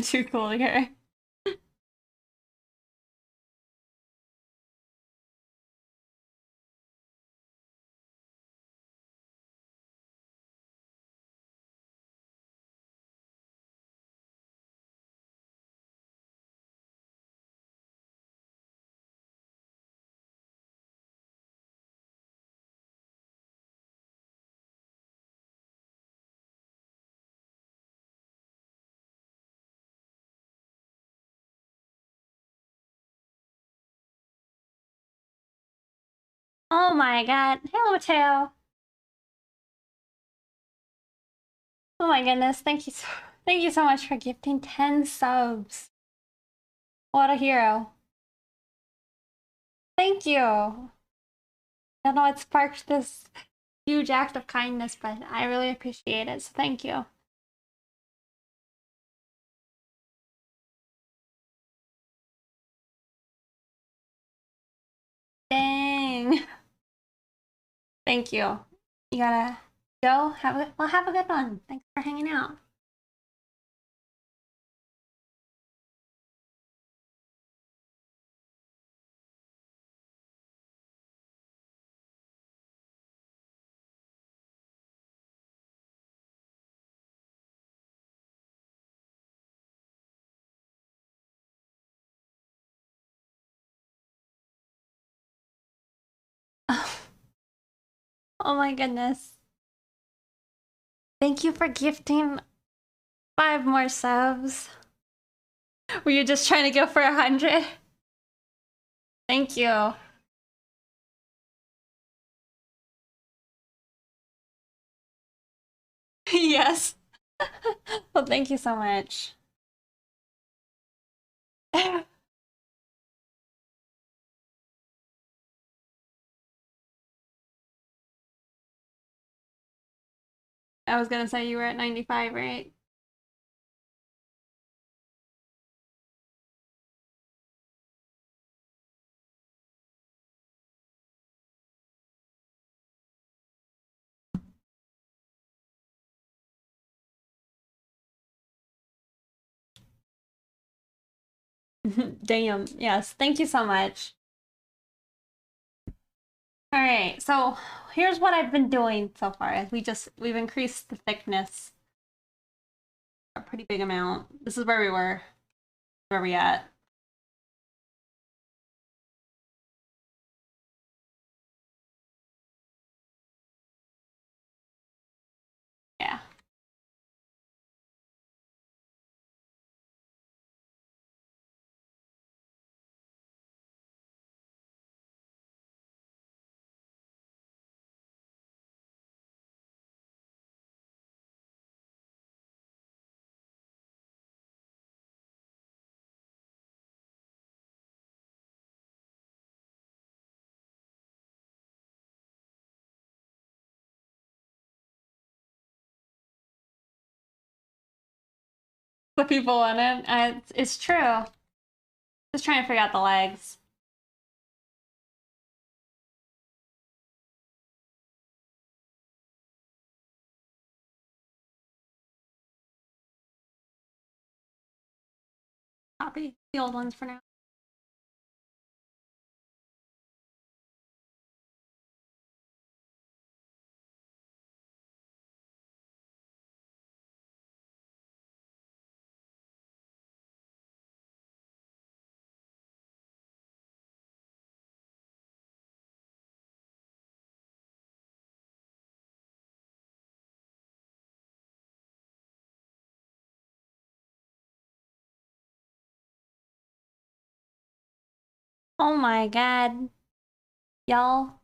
Too cool to hear. Oh my god. Hello, Mateo. Oh my goodness. Thank you so much for gifting 10 subs. What a hero. Thank you. I don't know, it sparked this huge act of kindness, but I really appreciate it. So thank you. Dang. Thank you. You gotta go. Have a good one. Thanks for hanging out. Oh my goodness. Thank you for gifting 5 more subs. Were you just trying to go for 100? Thank you. Yes. Well, thank you so much. I was gonna say you were at 95, right? Damn. Yes. Thank you so much. All right. So here's what I've been doing so far. We've increased the thickness a pretty big amount. This is where we were. Where we at? Yeah. The people in it. It's true. Just trying to figure out the legs. Copy the old ones for now. Oh my god. Y'all,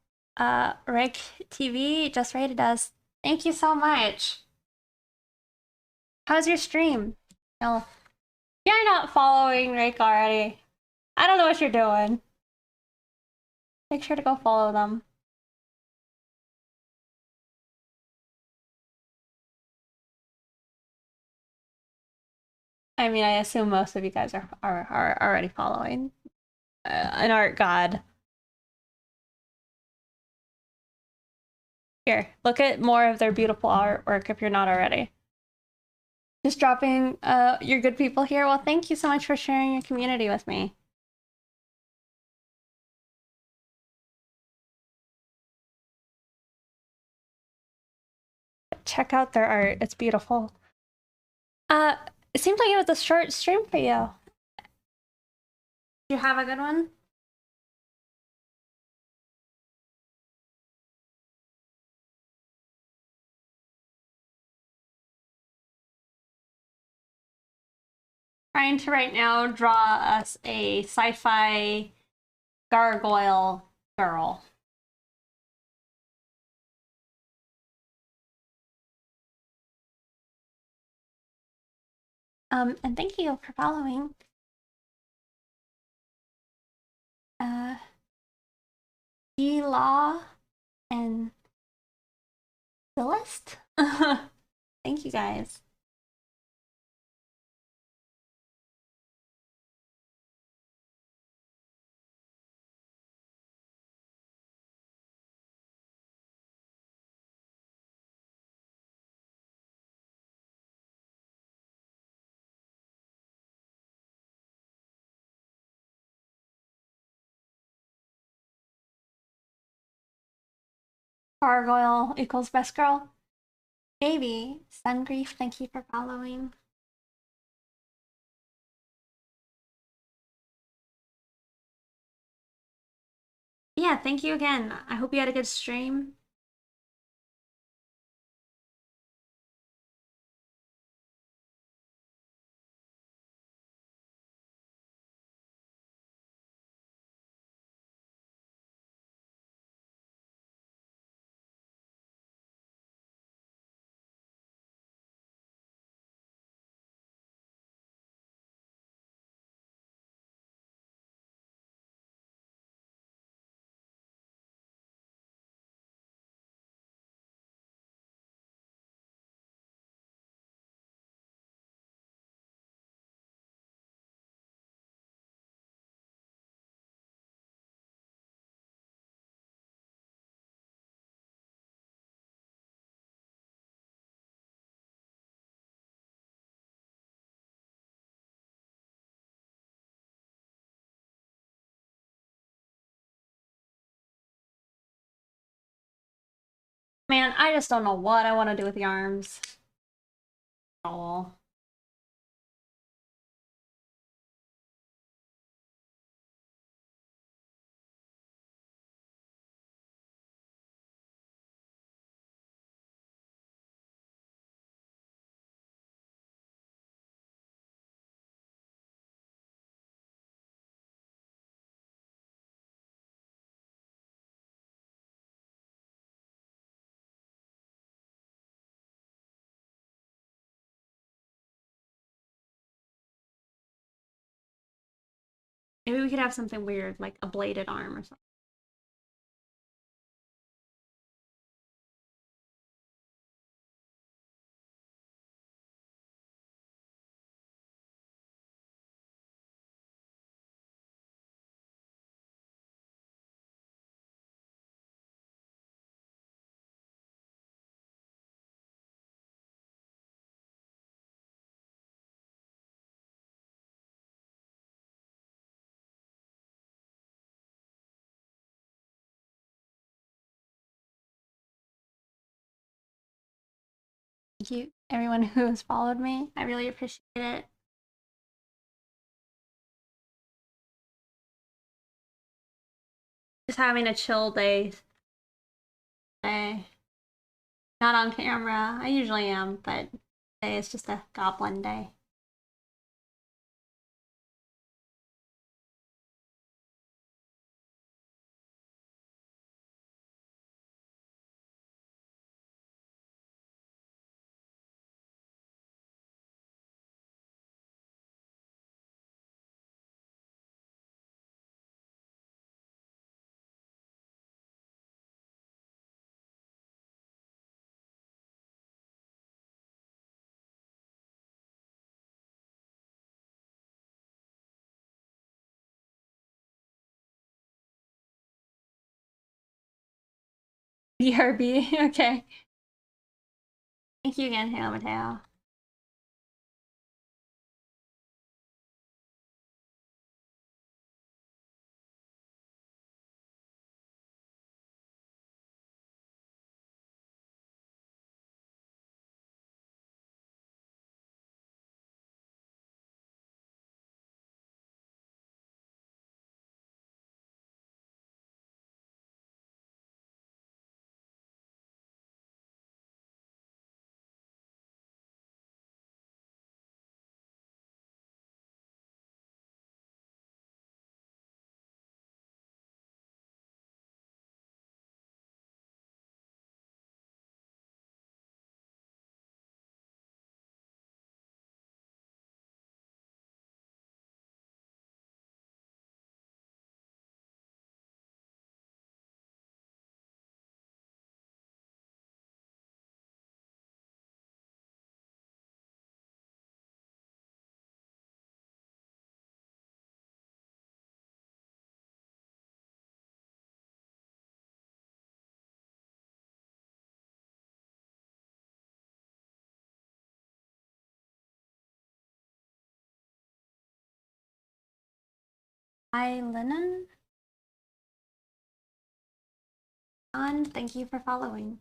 Rick TV just rated us. Thank you so much. How's your stream? Y'all, you're not following Rick already. I don't know what you're doing. Make sure to go follow them. I mean, I assume most of you guys are already following an art god. Here, look at more of their beautiful artwork if you're not already. Just dropping your good people here. Well, thank you so much for sharing your community with me. Check out their art. It's beautiful. It seems like it was a short stream for you. You have a good one? Trying to right now draw us a sci-fi gargoyle girl. And thank you for following. E-Law and Phyllis. Thank you guys. Gargoyle equals best girl. Baby, Sun Grief, thank you for following. Yeah, thank you again. I hope you had a good stream. Man, I just don't know what I want to do with the arms. Oh. Maybe we could have something weird, like a bladed arm or something. Thank you, everyone who has followed me. I really appreciate it. Just having a chill day today. Not on camera. I usually am, but today is just a goblin day. BRB, okay. Thank you again, Halo Mateo. Hi, Lennon. And thank you for following.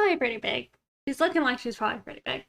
probably pretty big. She's looking like she's probably pretty big.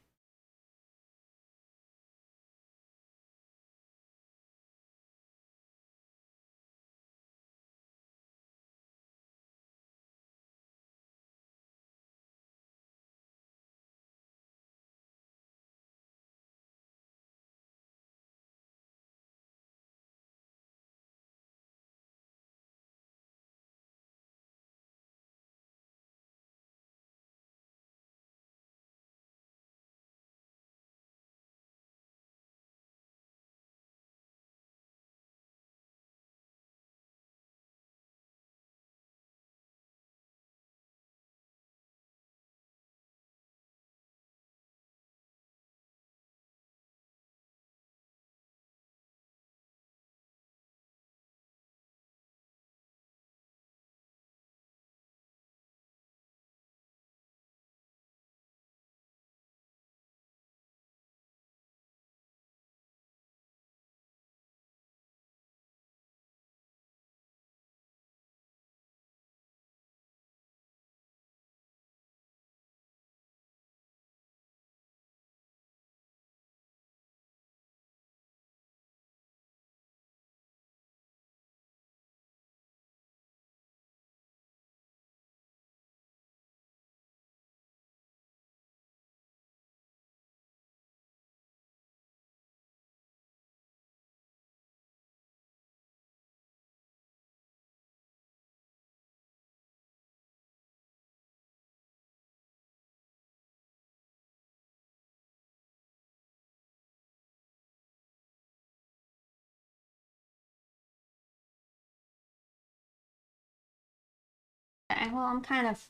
Okay, well, I'm kind of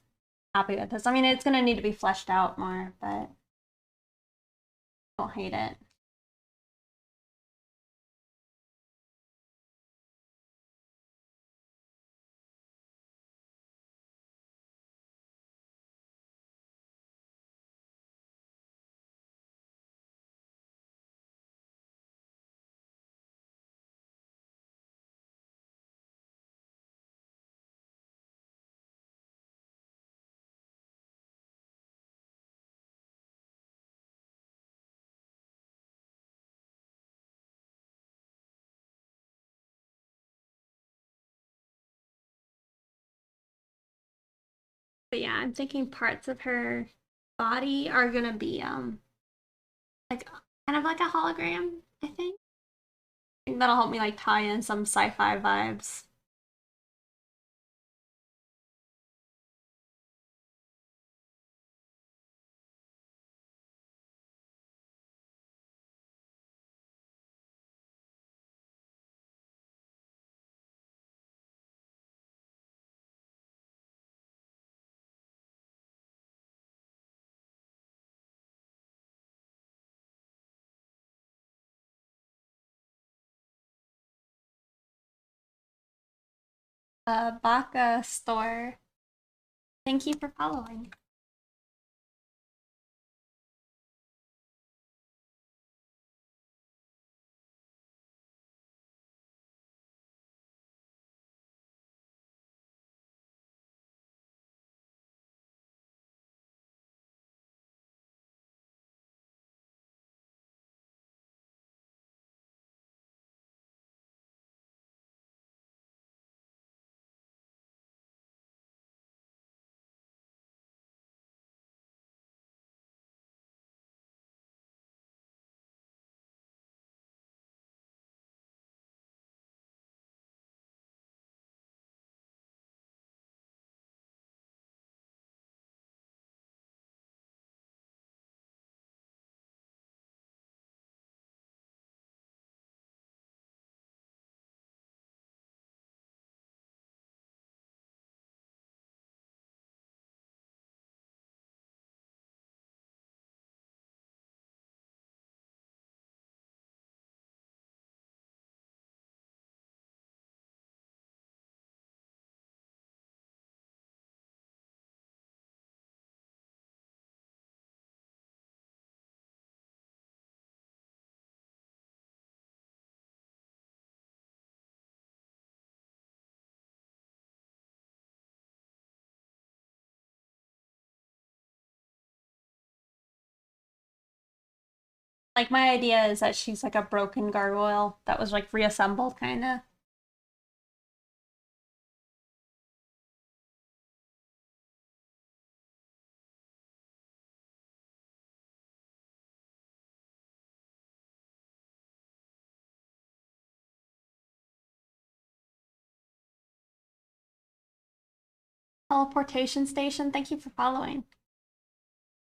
happy with this. I mean, it's gonna need to be fleshed out more, but I don't hate it. But yeah, I'm thinking parts of her body are gonna be like kind of like a hologram, I think. I think that'll help me like tie in some sci-fi vibes. Baka store. Thank you for following. Like my idea is that she's like a broken gargoyle that was like reassembled kind of. Teleportation station, thank you for following.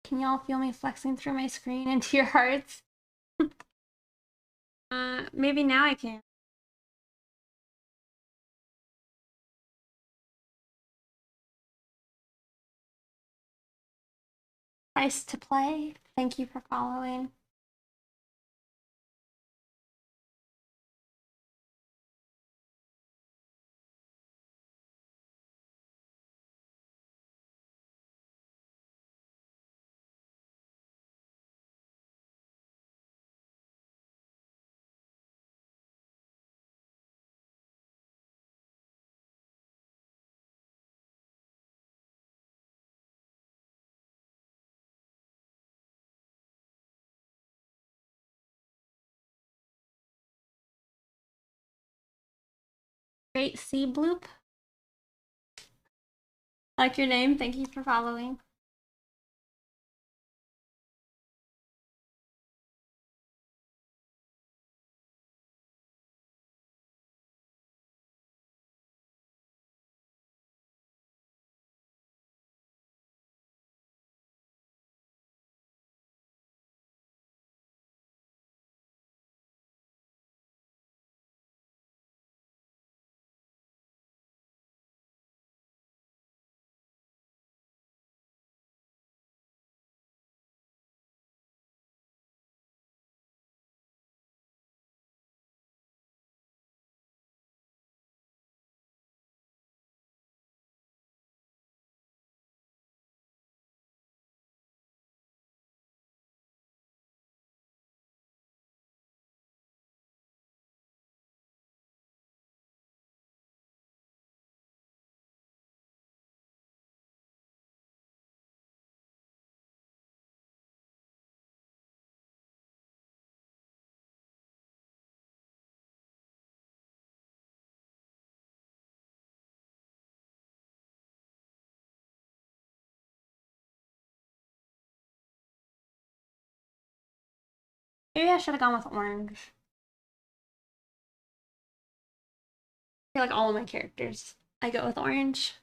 Can y'all feel me flexing through my screen into your hearts? Maybe now I can. Price to play, thank you for following. Great sea bloop. Like your name, thank you for following. Maybe I should have gone with orange. I feel like all of my characters, I go with orange.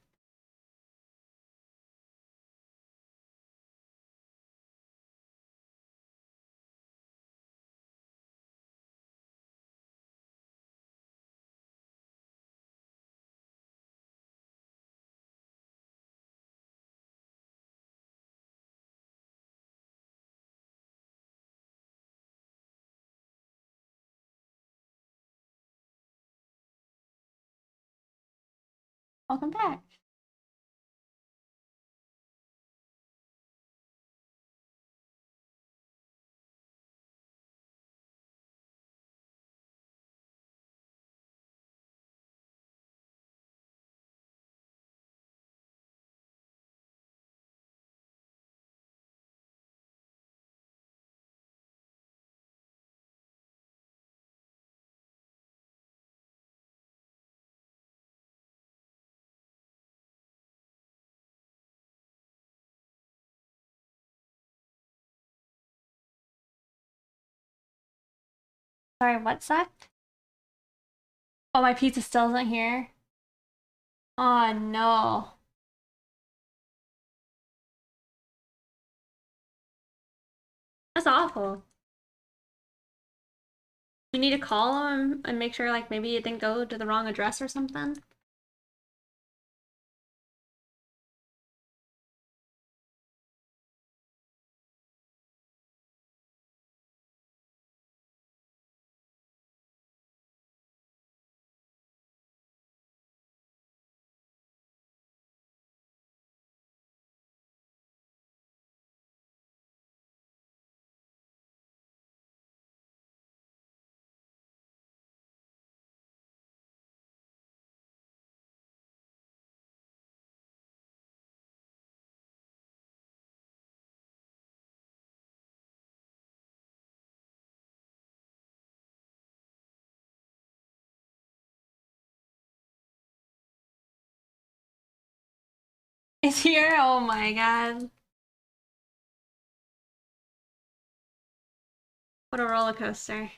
Welcome back. Sorry, what sucked? Oh, my pizza still isn't here. Oh no. That's awful. You need to call them and make sure like maybe it didn't go to the wrong address or something. It's here? Oh my god. What a roller coaster.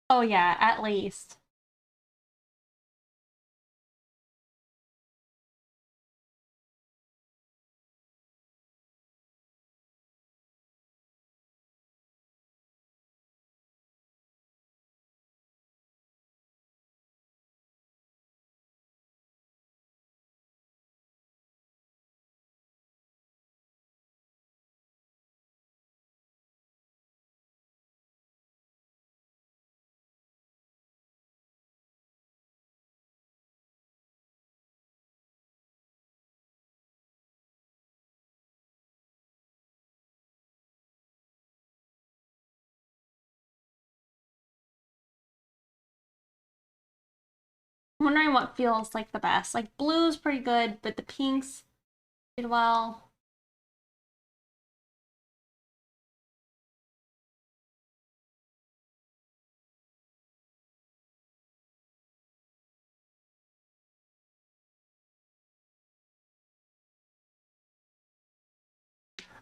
Oh yeah, at least. I'm wondering what feels like the best. Like blue's pretty good, but the pinks did well.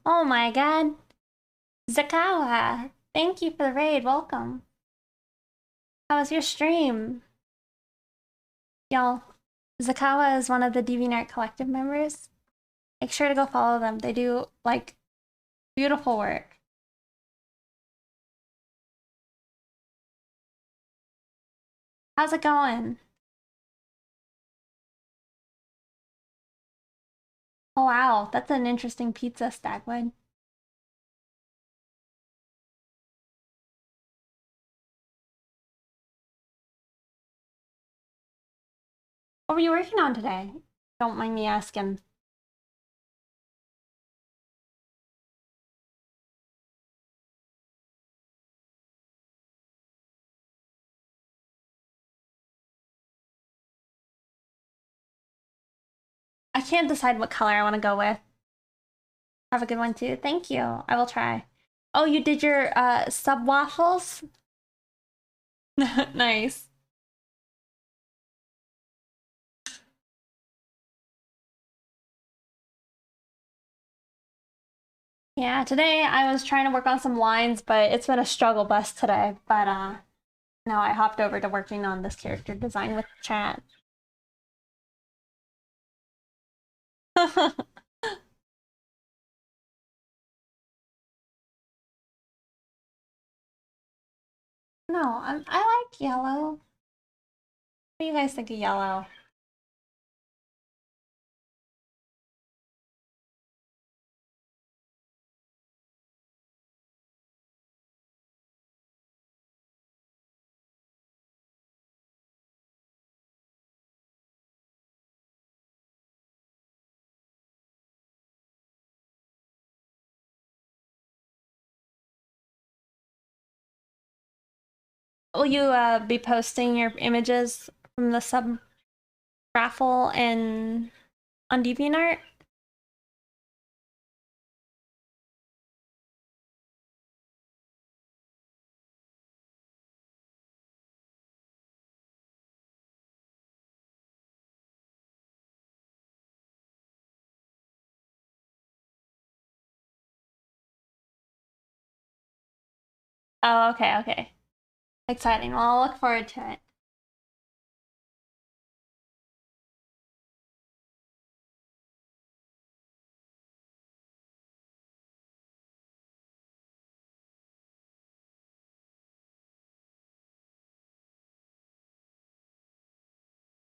Oh my god. Zakawa, thank you for the raid. Welcome. How was your stream? Y'all, Zakawa is one of the DeviantArt Collective members. Make sure to go follow them. They do, like, beautiful work. How's it going? Oh wow, that's an interesting pizza, Stagwood. What were you working on today? Don't mind me asking. I can't decide what color I want to go with. Have a good one too. Thank you. I will try. Oh, you did your sub waffles? Nice. Yeah, today I was trying to work on some lines, but it's been a struggle bus today. But now I hopped over to working on this character design with chat. No, I like yellow. What do you guys think of yellow? Will you be posting your images from the sub raffle and on DeviantArt? Oh, okay, okay. Exciting. Well, I'll look forward to it.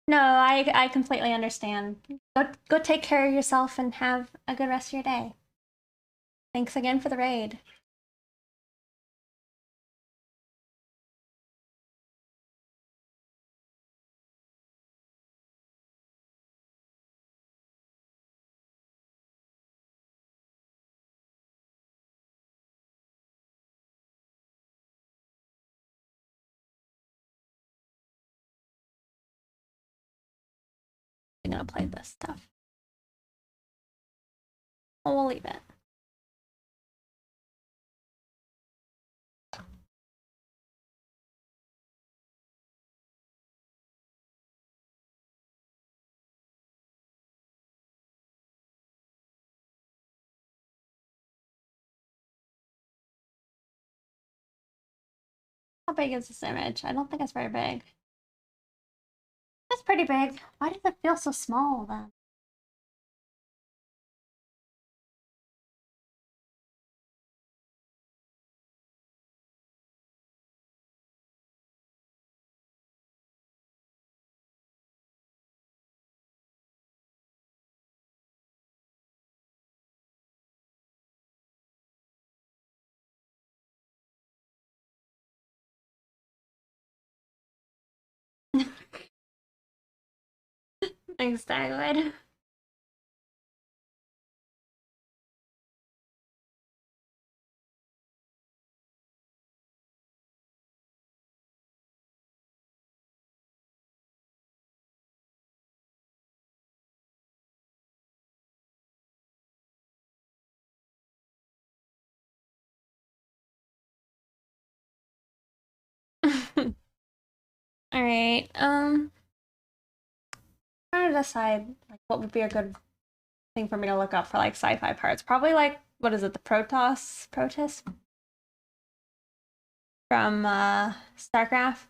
No, I completely understand. Go take care of yourself and have a good rest of your day. Thanks again for the raid. I'm gonna play this stuff. Oh, we'll leave it. How big is this image? I don't think it's very big. It's pretty big. Why does it feel so small then? Thanks, Dagwood. All right. Trying to decide like what would be a good thing for me to look up for like sci-fi parts. Probably like what is it, the Protoss from StarCraft.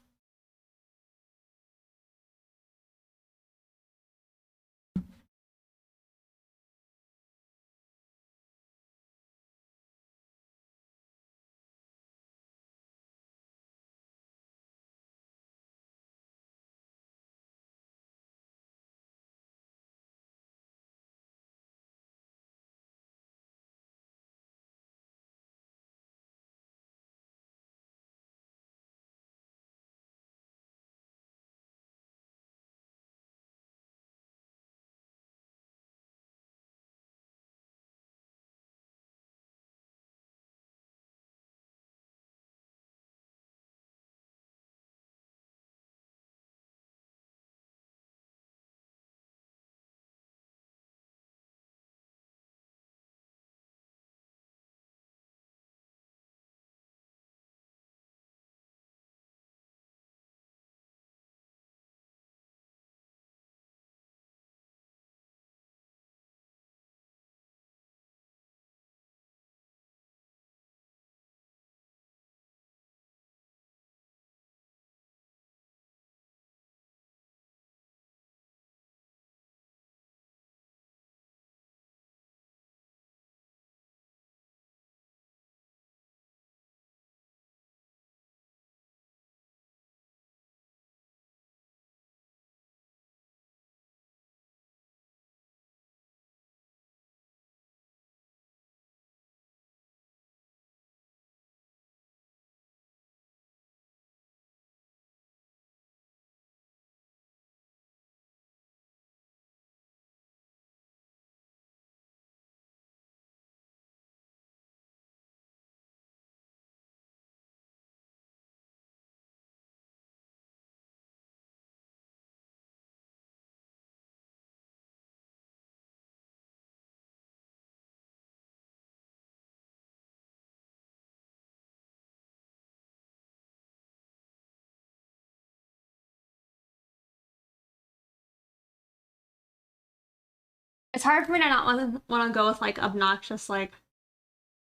It's hard for me to not want to go with like obnoxious like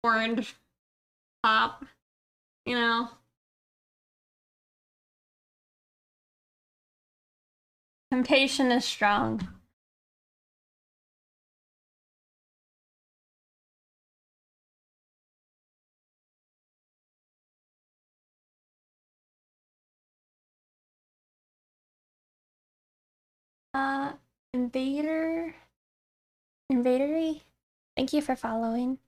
orange top. you know, temptation is strong. Uh, Invader, Invadery, thank you for following.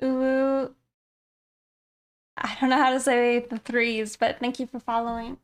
Ooh, I don't know how to say the threes, but thank you for following.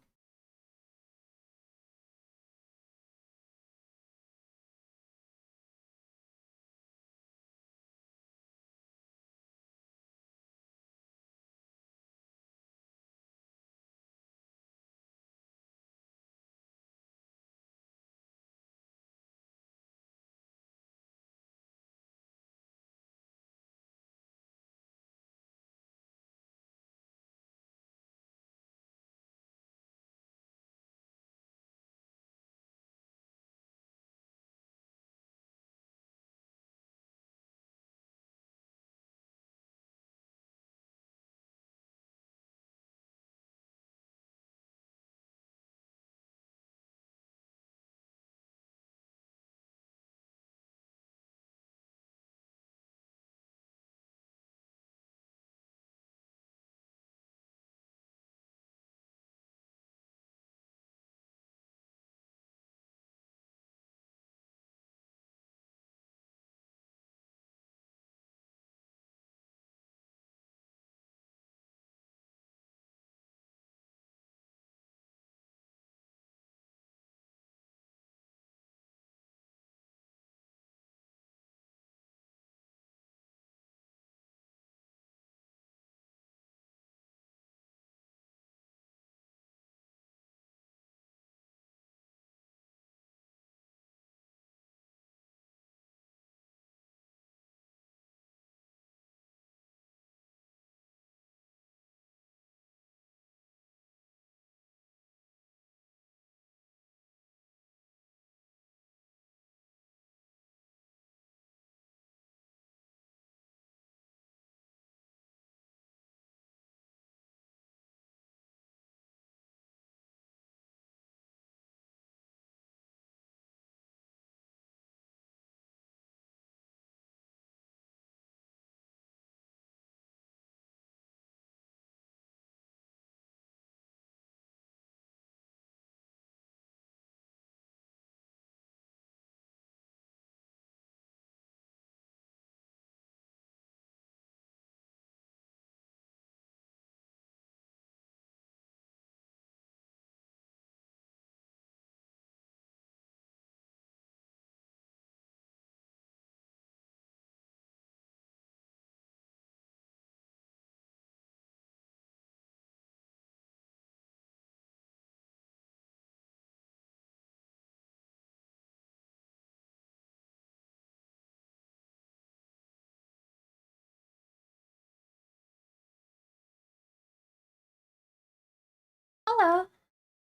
Hello.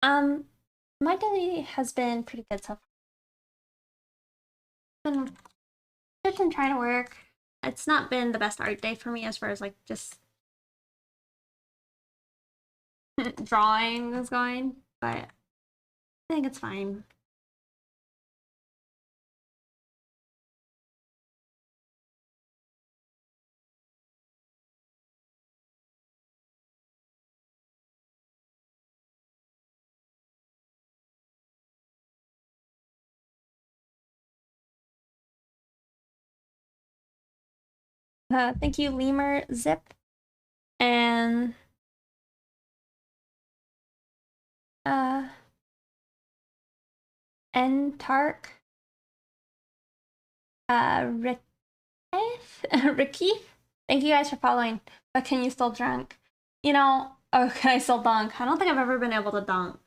Um, my day has been pretty good so far. Been just been trying to work. It's not been the best art day for me as far as like just drawing is going, but I think it's fine. Thank you, Lemur Zip and uh Tark Rick Ricky. Thank you guys for following. But can you still drunk? Oh, can I still dunk? I don't think I've ever been able to dunk.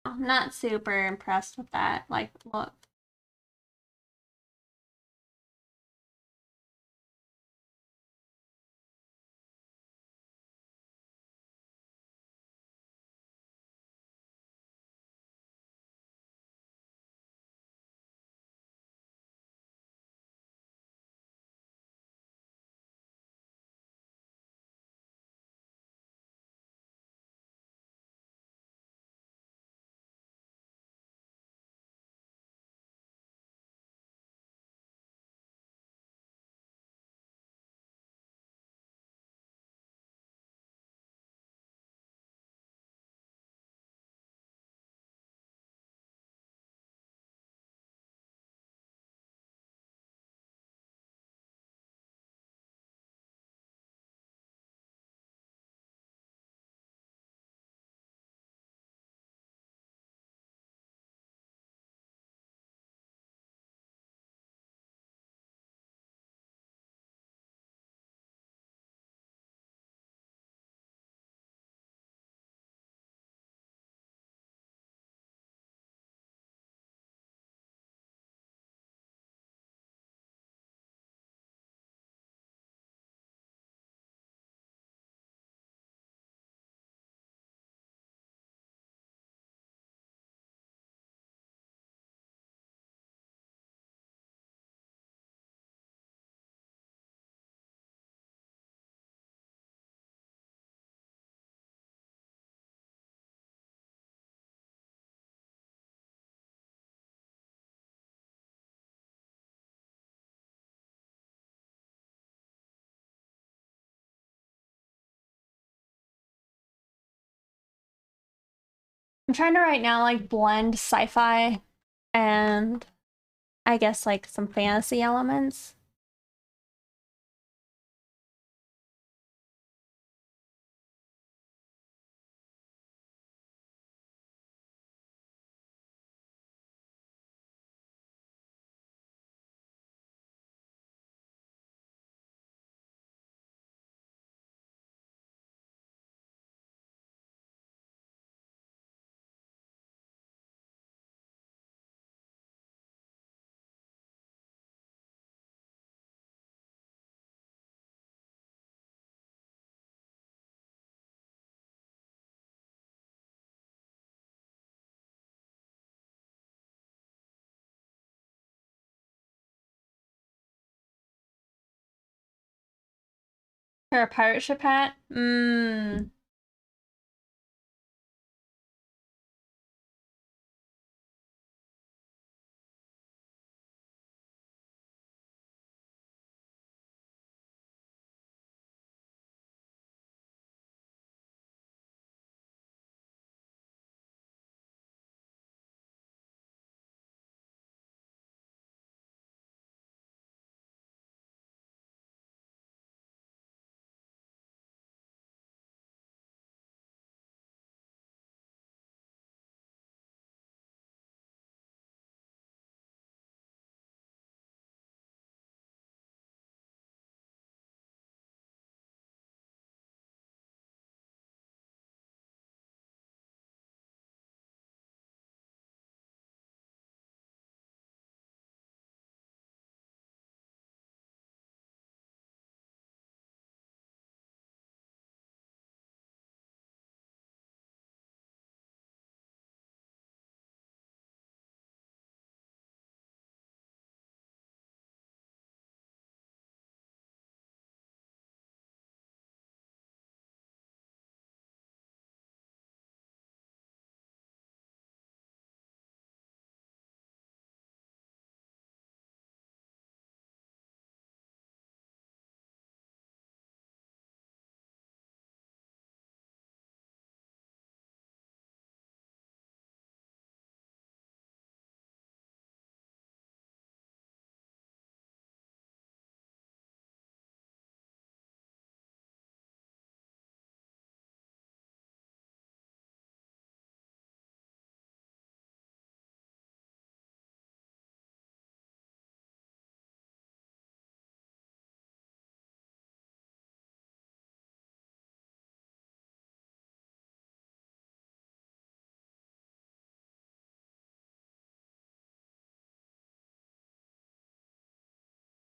I'm not super impressed with that. Like, look. I'm trying to right now like blend sci-fi and I guess like some fantasy elements. Or a pirate ship hat? Mmm.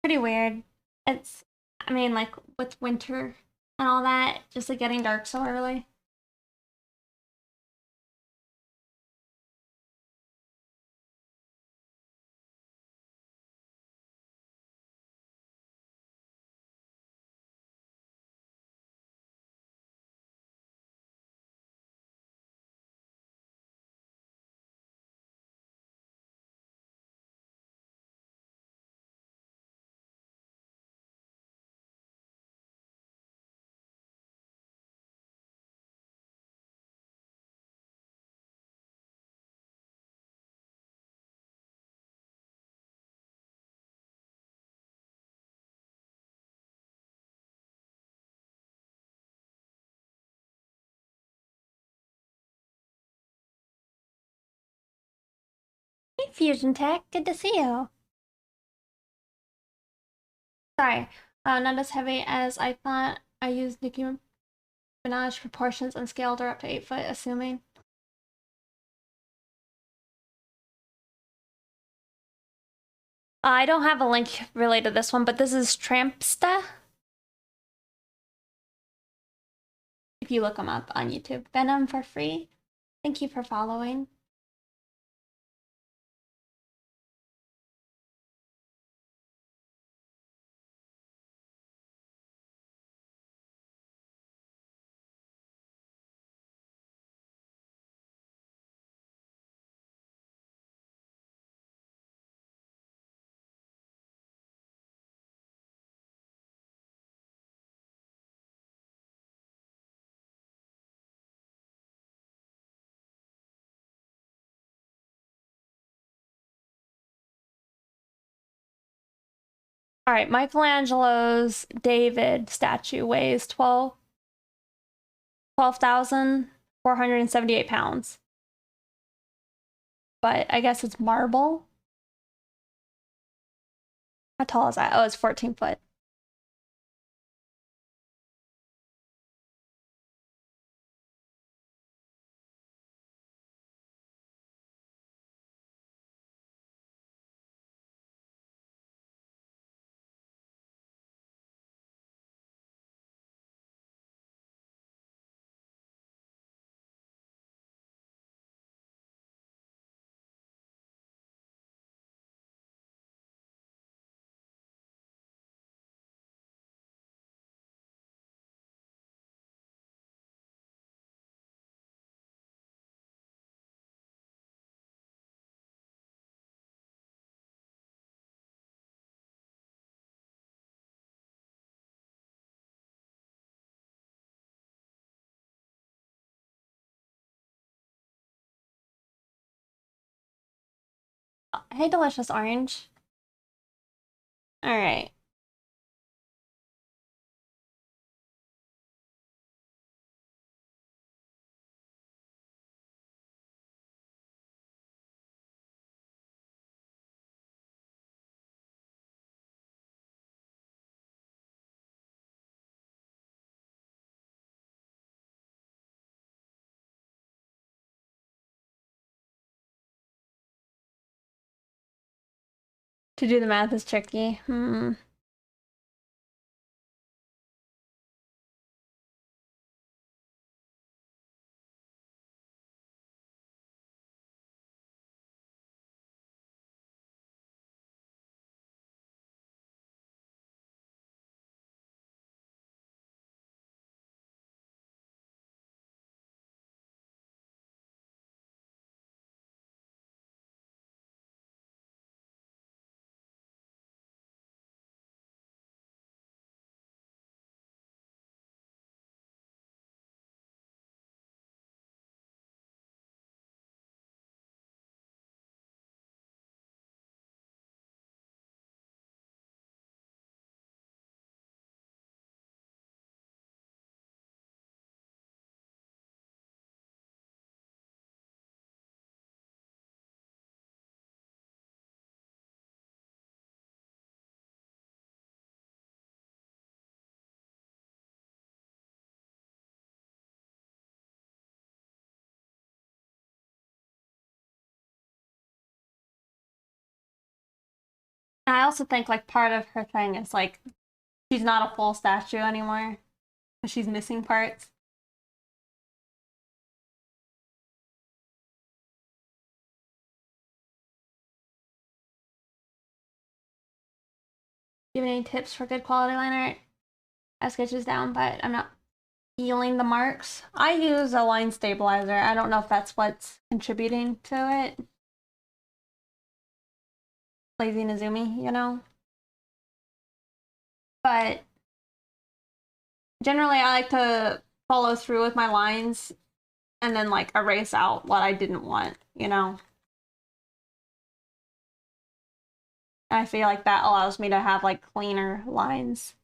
Pretty weird. It's, I mean, like with winter and all that, just like getting dark so early. Hey, Fusion Tech, good to see you. Sorry, not as heavy as I thought. I used Nicki Minaj proportions and scaled her up to 8 foot, assuming. I don't have a link related to this one, but this is Trampsta. If you look them up on YouTube, Venom for free. Thank you for following. All right, Michelangelo's David statue weighs 12,478 pounds. But I guess it's marble. How tall is that? Oh, it's 14 foot. Hey, delicious orange. All right. To do the math is tricky. I also think like part of her thing is like she's not a full statue anymore. She's missing parts. Do you have any tips for good quality line art? I have sketches down, but I'm not feeling the marks. I use a line stabilizer. I don't know if that's what's contributing to it. Lazy Nazumi, you know? But generally I like to follow through with my lines and then like erase out what I didn't want, you know? I feel like that allows me to have like cleaner lines.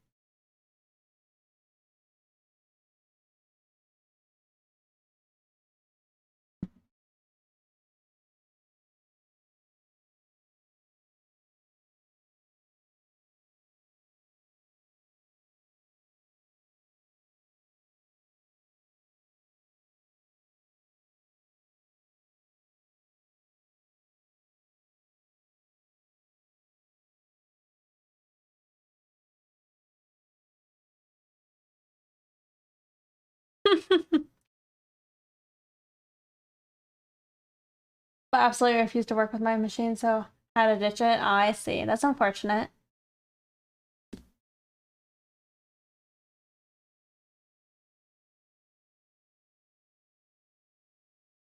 But absolutely refused to work with my machine, so I had to ditch it. Oh, I see. That's unfortunate.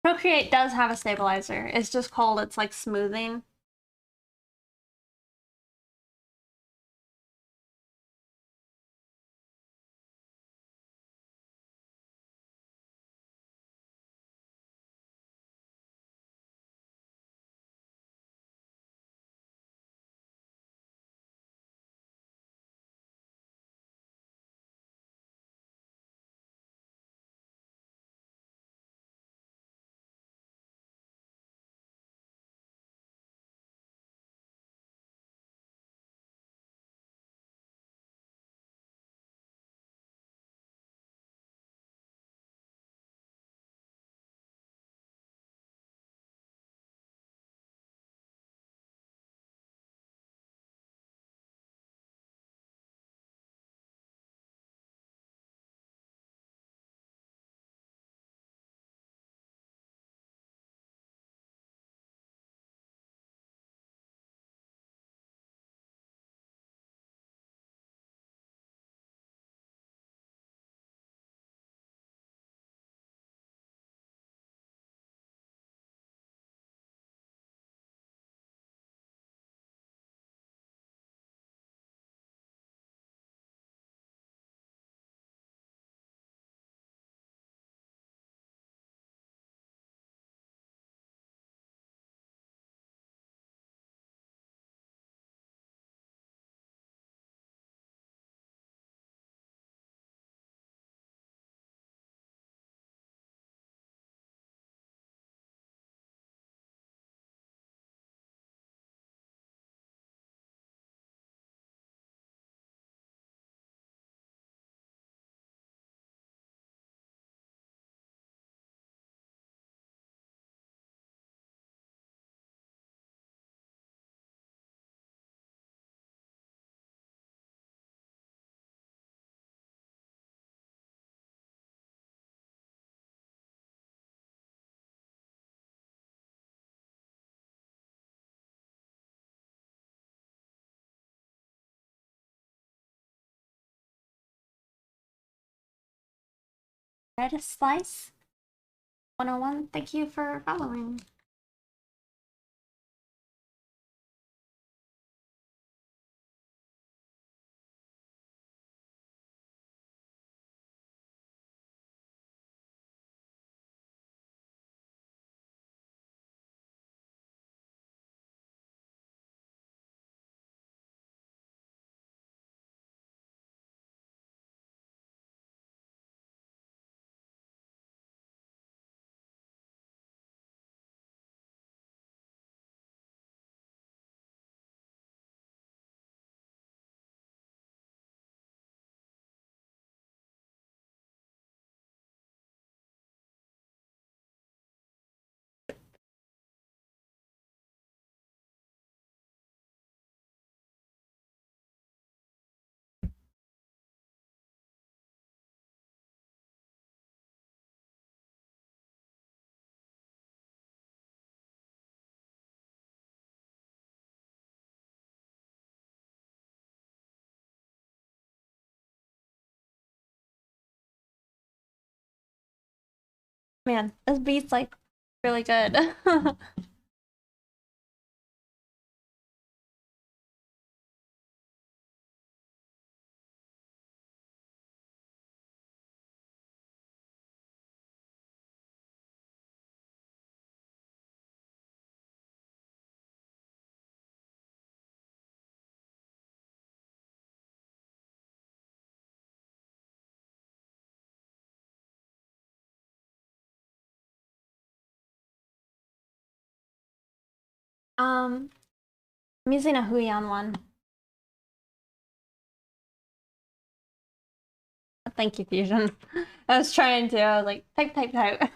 Procreate does have a stabilizer. It's just called, it's like smoothing. Red Slice 101, thank you for following. Man, this beat's like really good. I'm using a Huion one. Thank you, Fusion. I was trying to, I was like, type.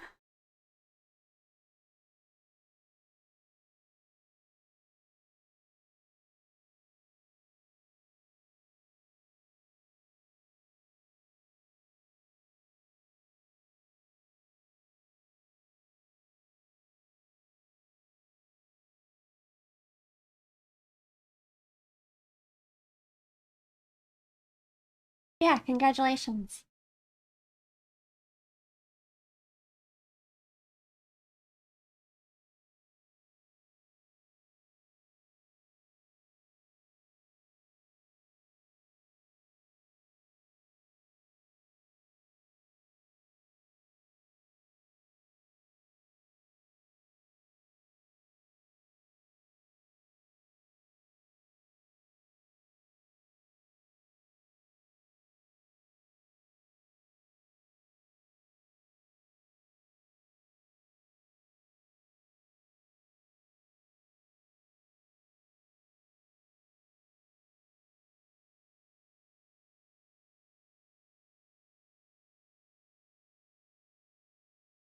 Yeah, congratulations.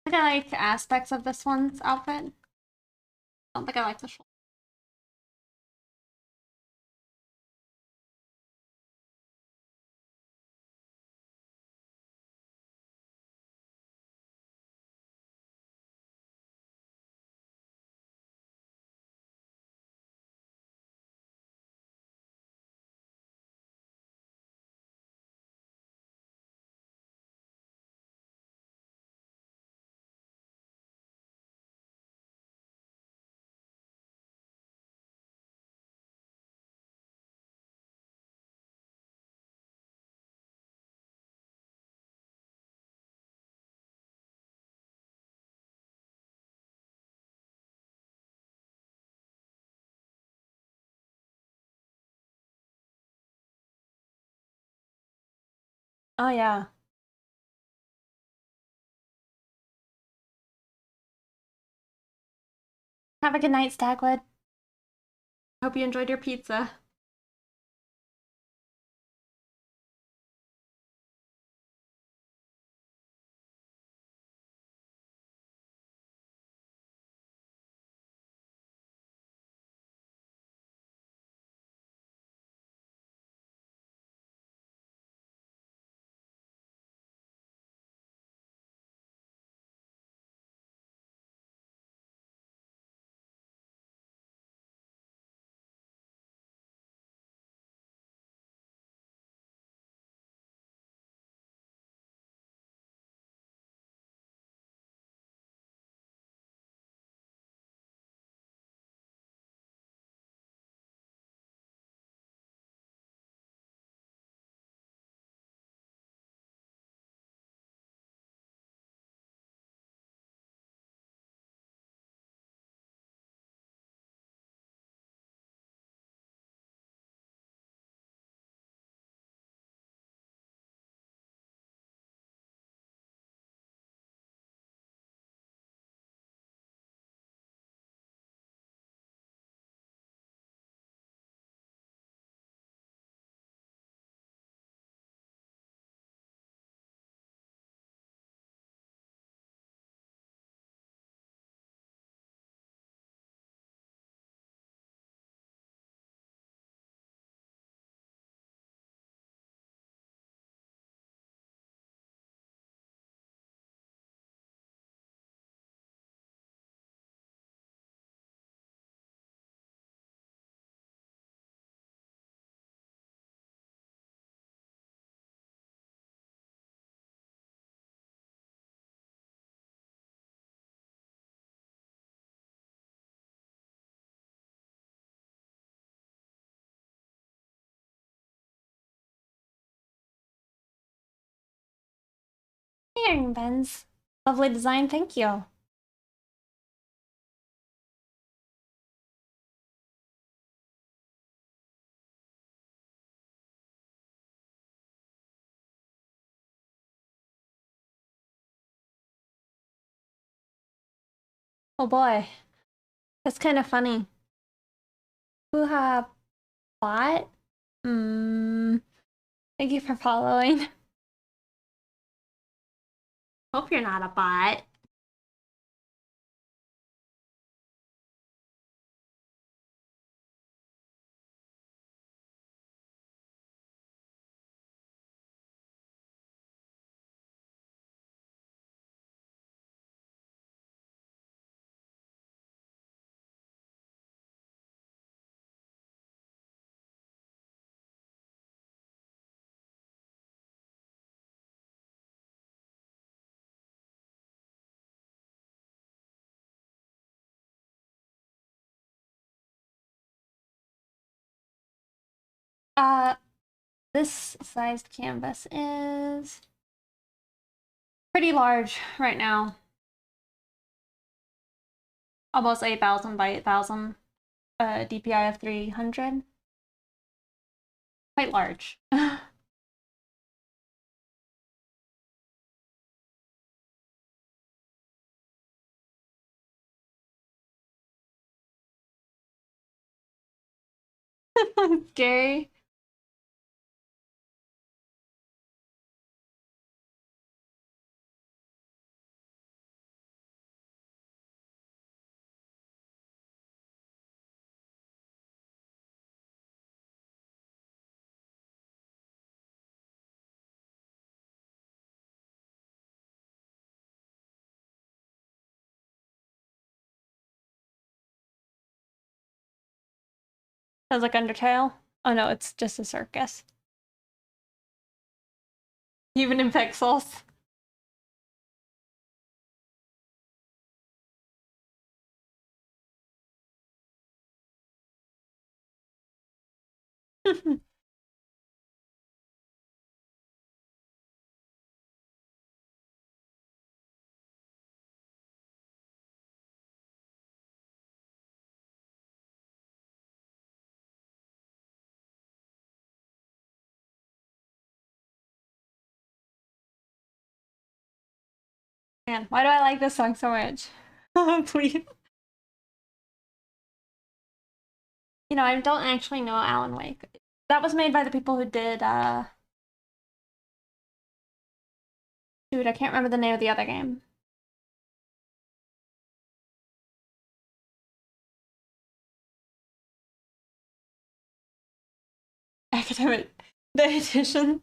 I think I like aspects of this one's outfit. I don't think I like the shoulder. Oh yeah. Have a good night, Stagwood. Hope you enjoyed your pizza. Earring bends. Lovely design, thank you. Oh boy. That's kind of funny. Who have bot? Thank you for following. Hope you're not a bot. This sized canvas is pretty large right now. Almost 8,000 by 8,000. DPI of 300. Quite large. Scary. Sounds like Undertale. Oh no, it's just a circus. Even in pixels. Man, why do I like this song so much? Please. You know, I don't actually know Alan Wake. That was made by the people who did, Dude, I can't remember the name of the other game. Academic the edition.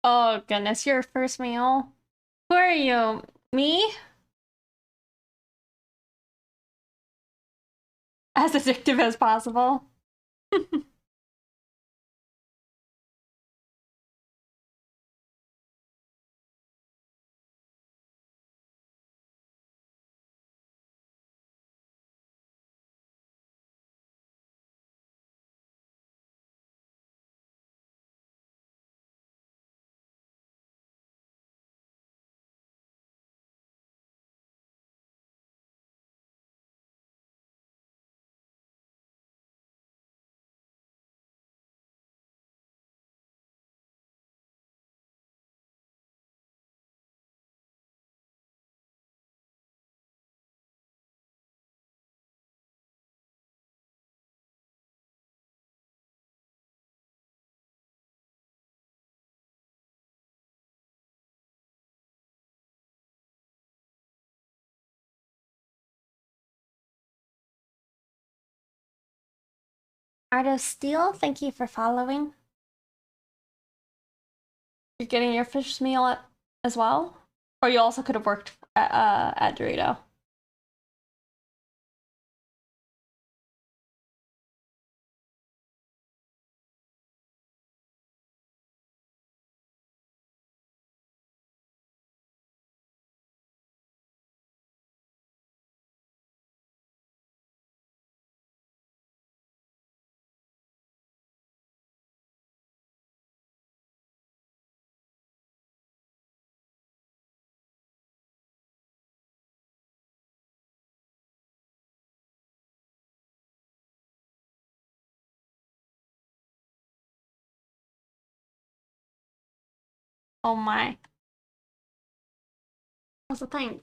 Oh goodness, your first meal? Who are you? Me? As addictive as possible. Artist Steel, thank you for following. You're getting your fish meal as well? Or you also could have worked at Dorito. Oh my. What's the thing?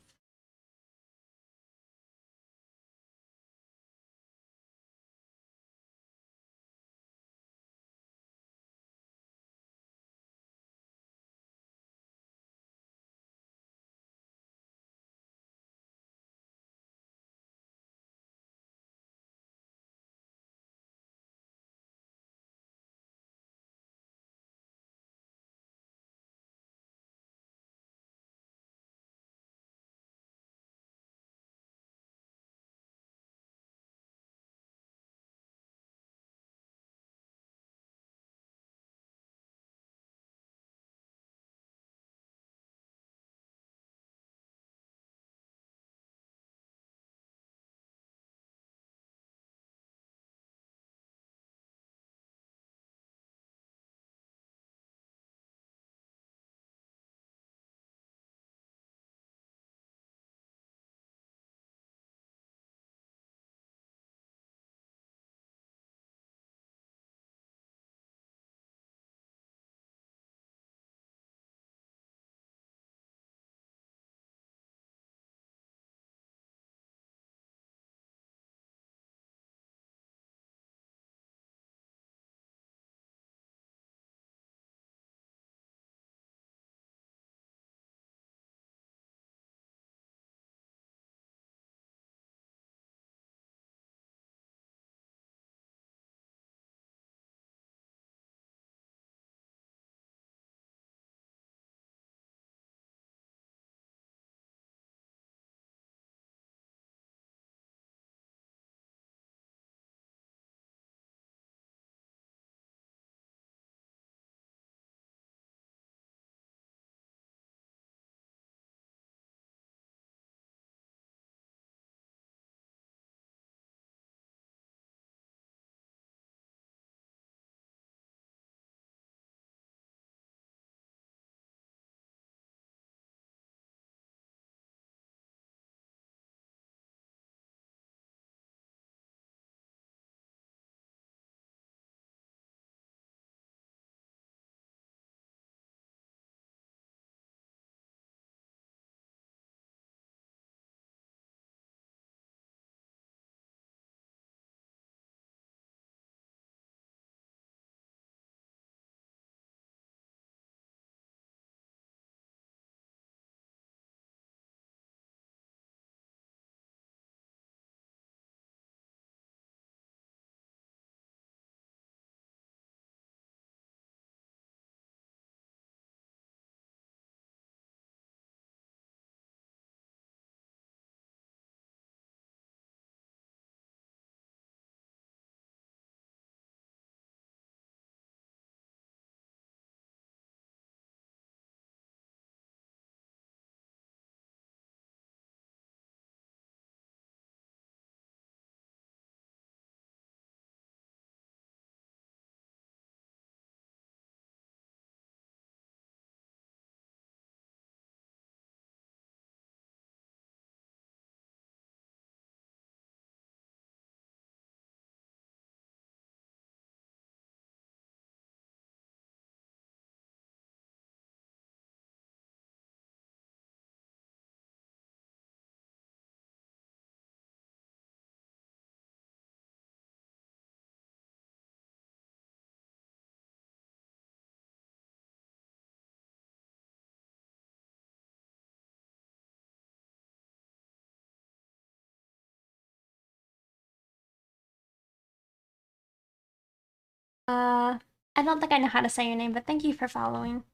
I don't think I know how to say your name, but thank you for following.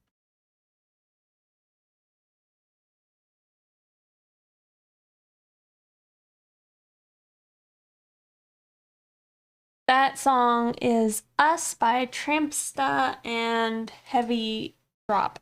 That song is Us by Trampsta and Heavy Drop.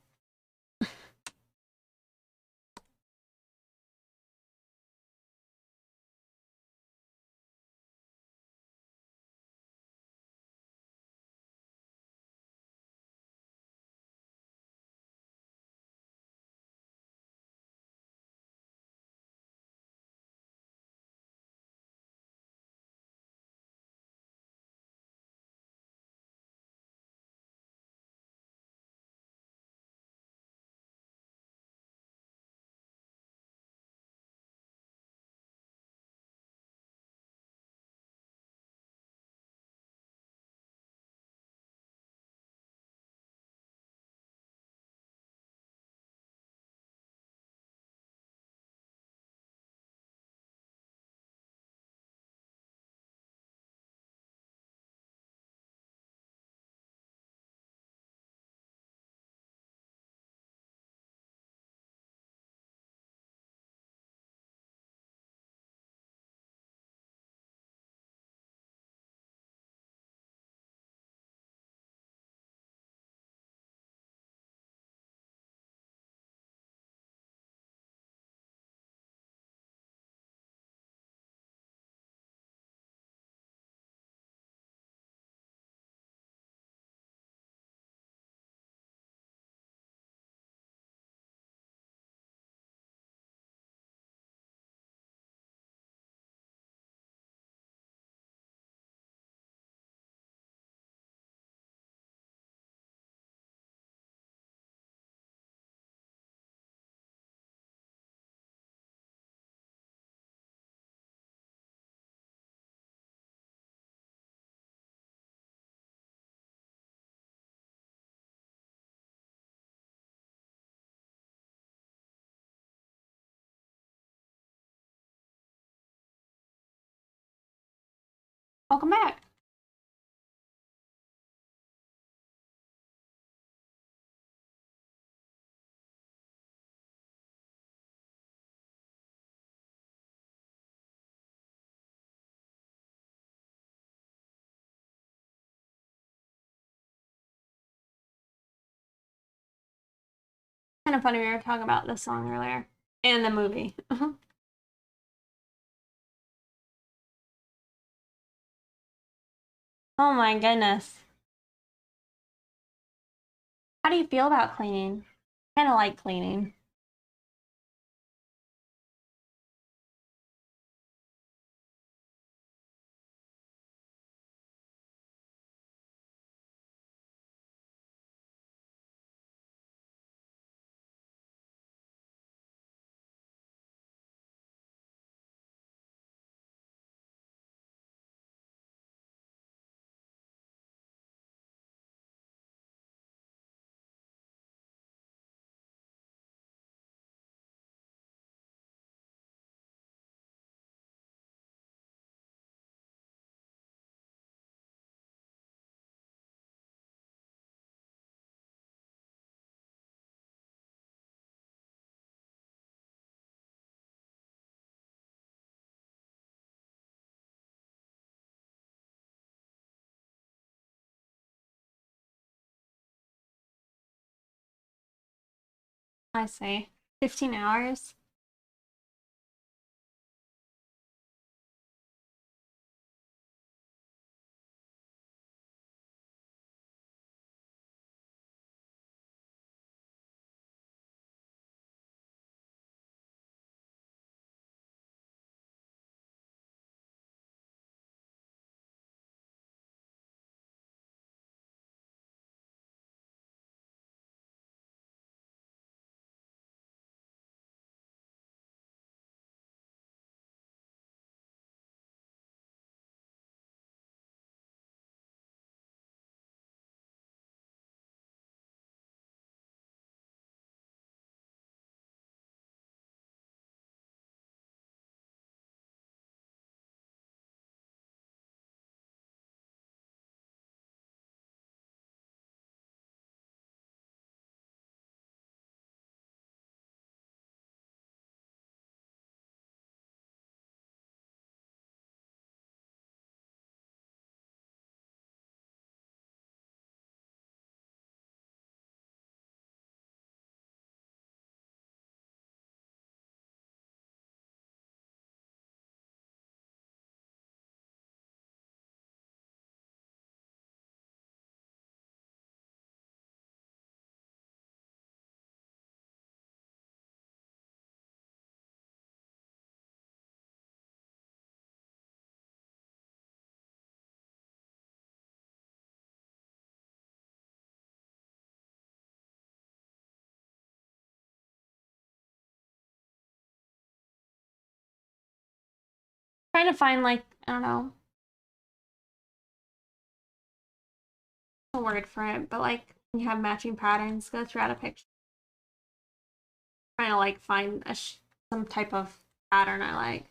Welcome back. Kind of funny, we were talking about this song earlier and the movie. Oh my goodness. How do you feel about cleaning? Kind of like cleaning. I see. 15 hours? trying to find, like, I don't know, a word for it, but like you have matching patterns, go throughout a picture. Trying to like find some type of pattern I like.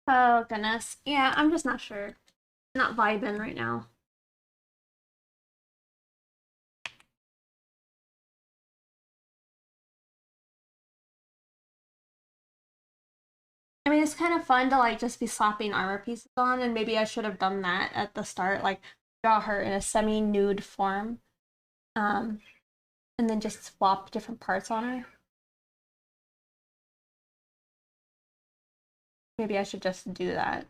Oh goodness. Yeah, I'm just not sure. Not vibing right now. I mean, it's kind of fun to like just be slapping armor pieces on, and maybe I should have done that at the start, like draw her in a semi-nude form, um, and then just swap different parts on her. Maybe I should just do that.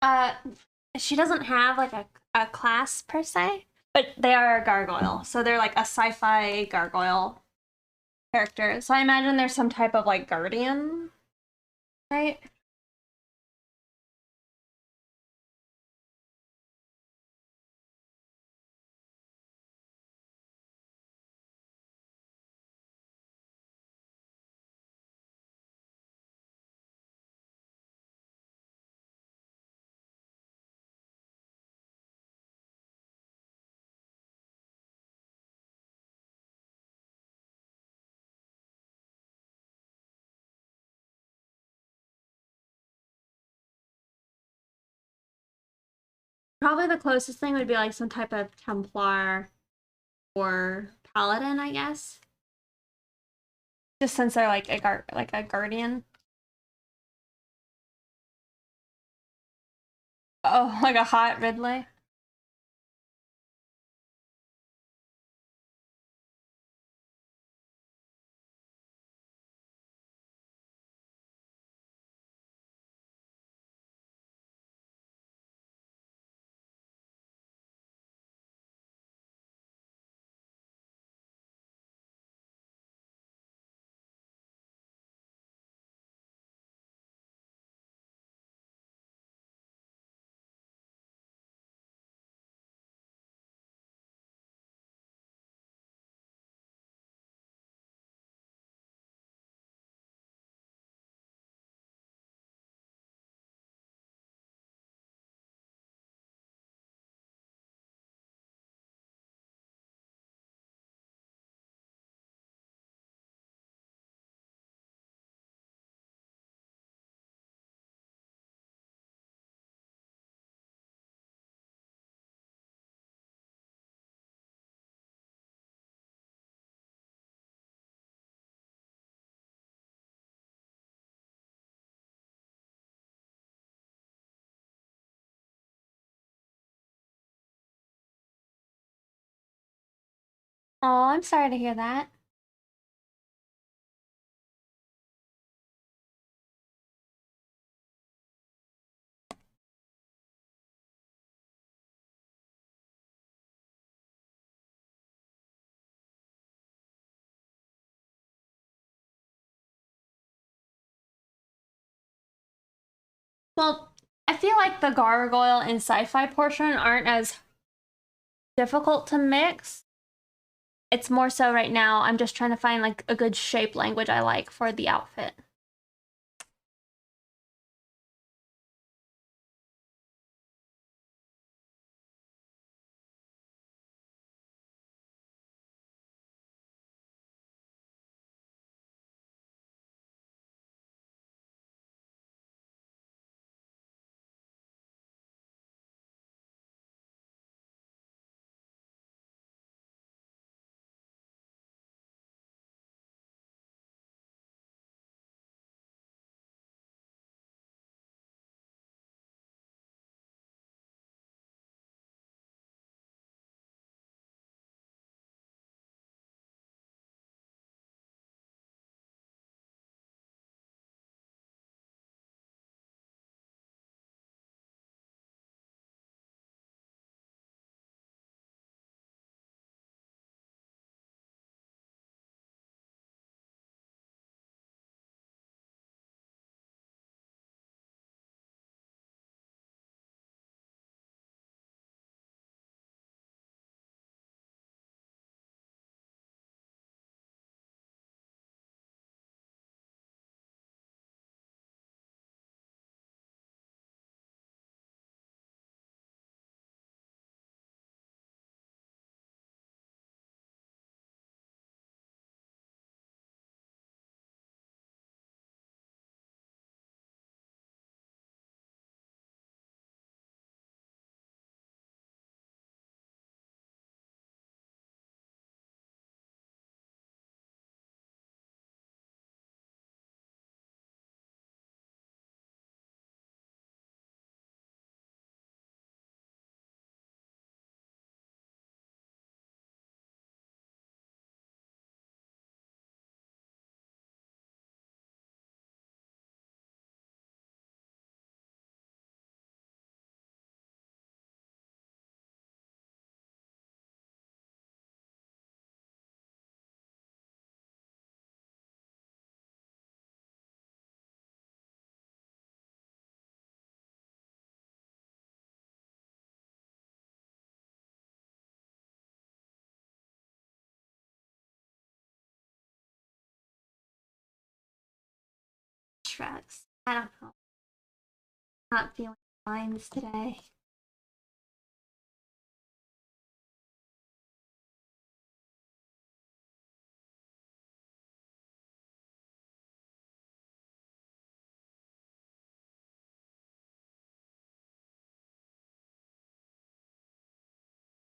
Uh, she doesn't have like a class per se, but they are a gargoyle, so they're like a sci-fi gargoyle character. So I imagine there's some type of like guardian, right? Probably the closest thing would be like some type of Templar or Paladin, I guess. Just since they're like a guardian. Oh, like a hot Ridley. Oh, I'm sorry to hear that. Well, I feel like the gargoyle and sci-fi portion aren't as difficult to mix. It's more so right now, I'm just trying to find like a good shape language I like for the outfit. Shreks. I don't know. Not feeling lines today.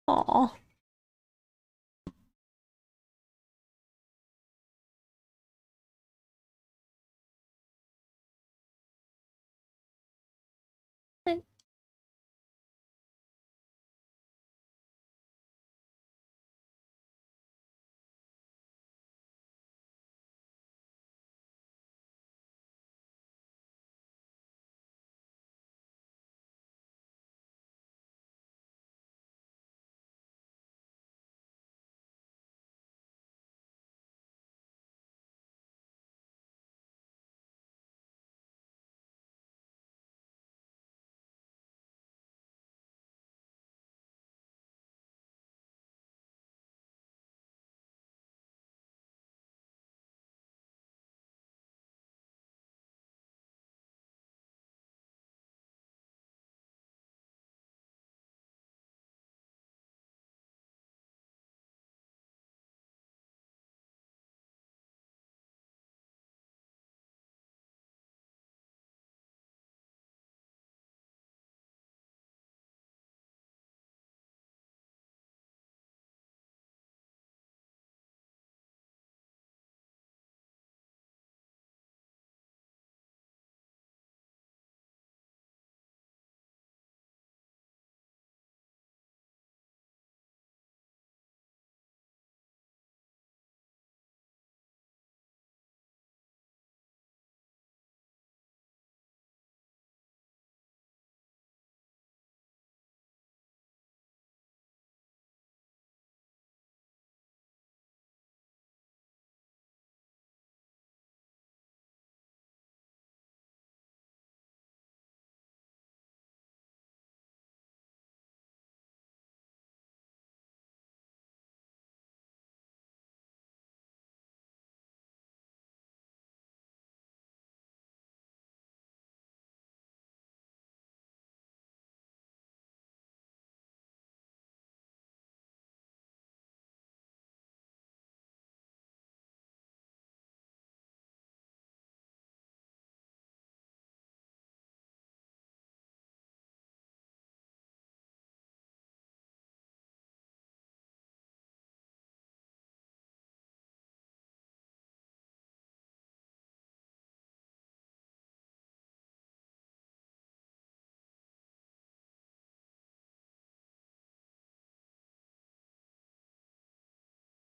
Aw.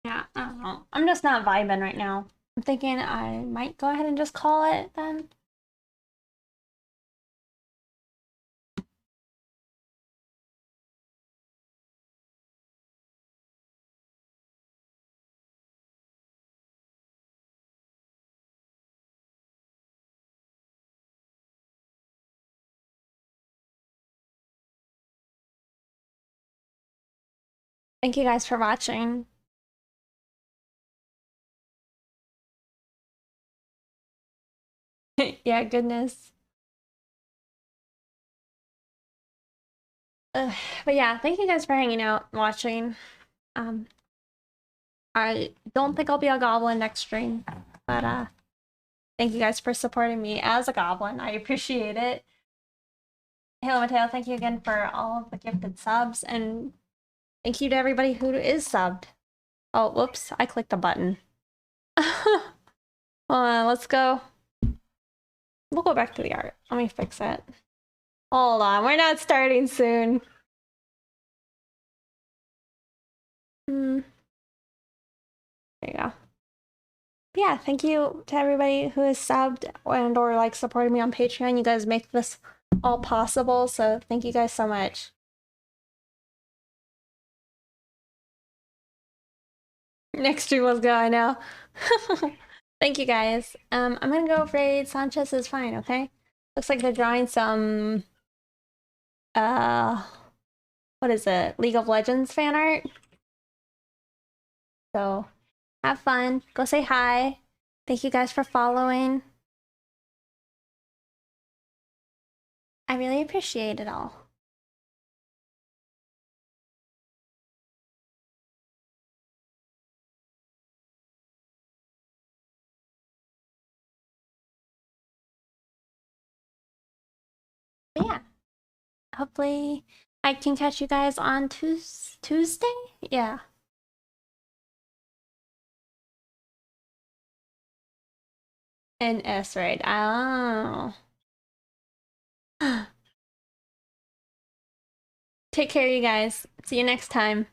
Yeah, I don't know. I'm just not vibing right now. I'm thinking I might go ahead and just call it then. Thank you guys for watching. Yeah, goodness. But yeah, thank you guys for hanging out, watching. I don't think I'll be a goblin next stream, but thank you guys for supporting me as a goblin. I appreciate it. Hello, Mateo. Thank you again for all of the gifted subs, and thank you to everybody who is subbed. Oh, whoops! I clicked the button. Hold on, let's go. We'll go back to the art. Let me fix it. Hold on, we're not starting soon. There you go. But yeah, thank you to everybody who has subbed and or like supported me on Patreon. You guys make this all possible, so thank you guys so much. Next stream, let's go. I know. Thank you guys. I'm gonna go raid Sanchez is fine, okay? Looks like they're drawing some what is it? League of Legends fan art. So have fun. Go say hi. Thank you guys for following. I really appreciate it all. But yeah. Hopefully I can catch you guys on Tuesday? Yeah. And S raid. Oh. Take care, you guys. See you next time.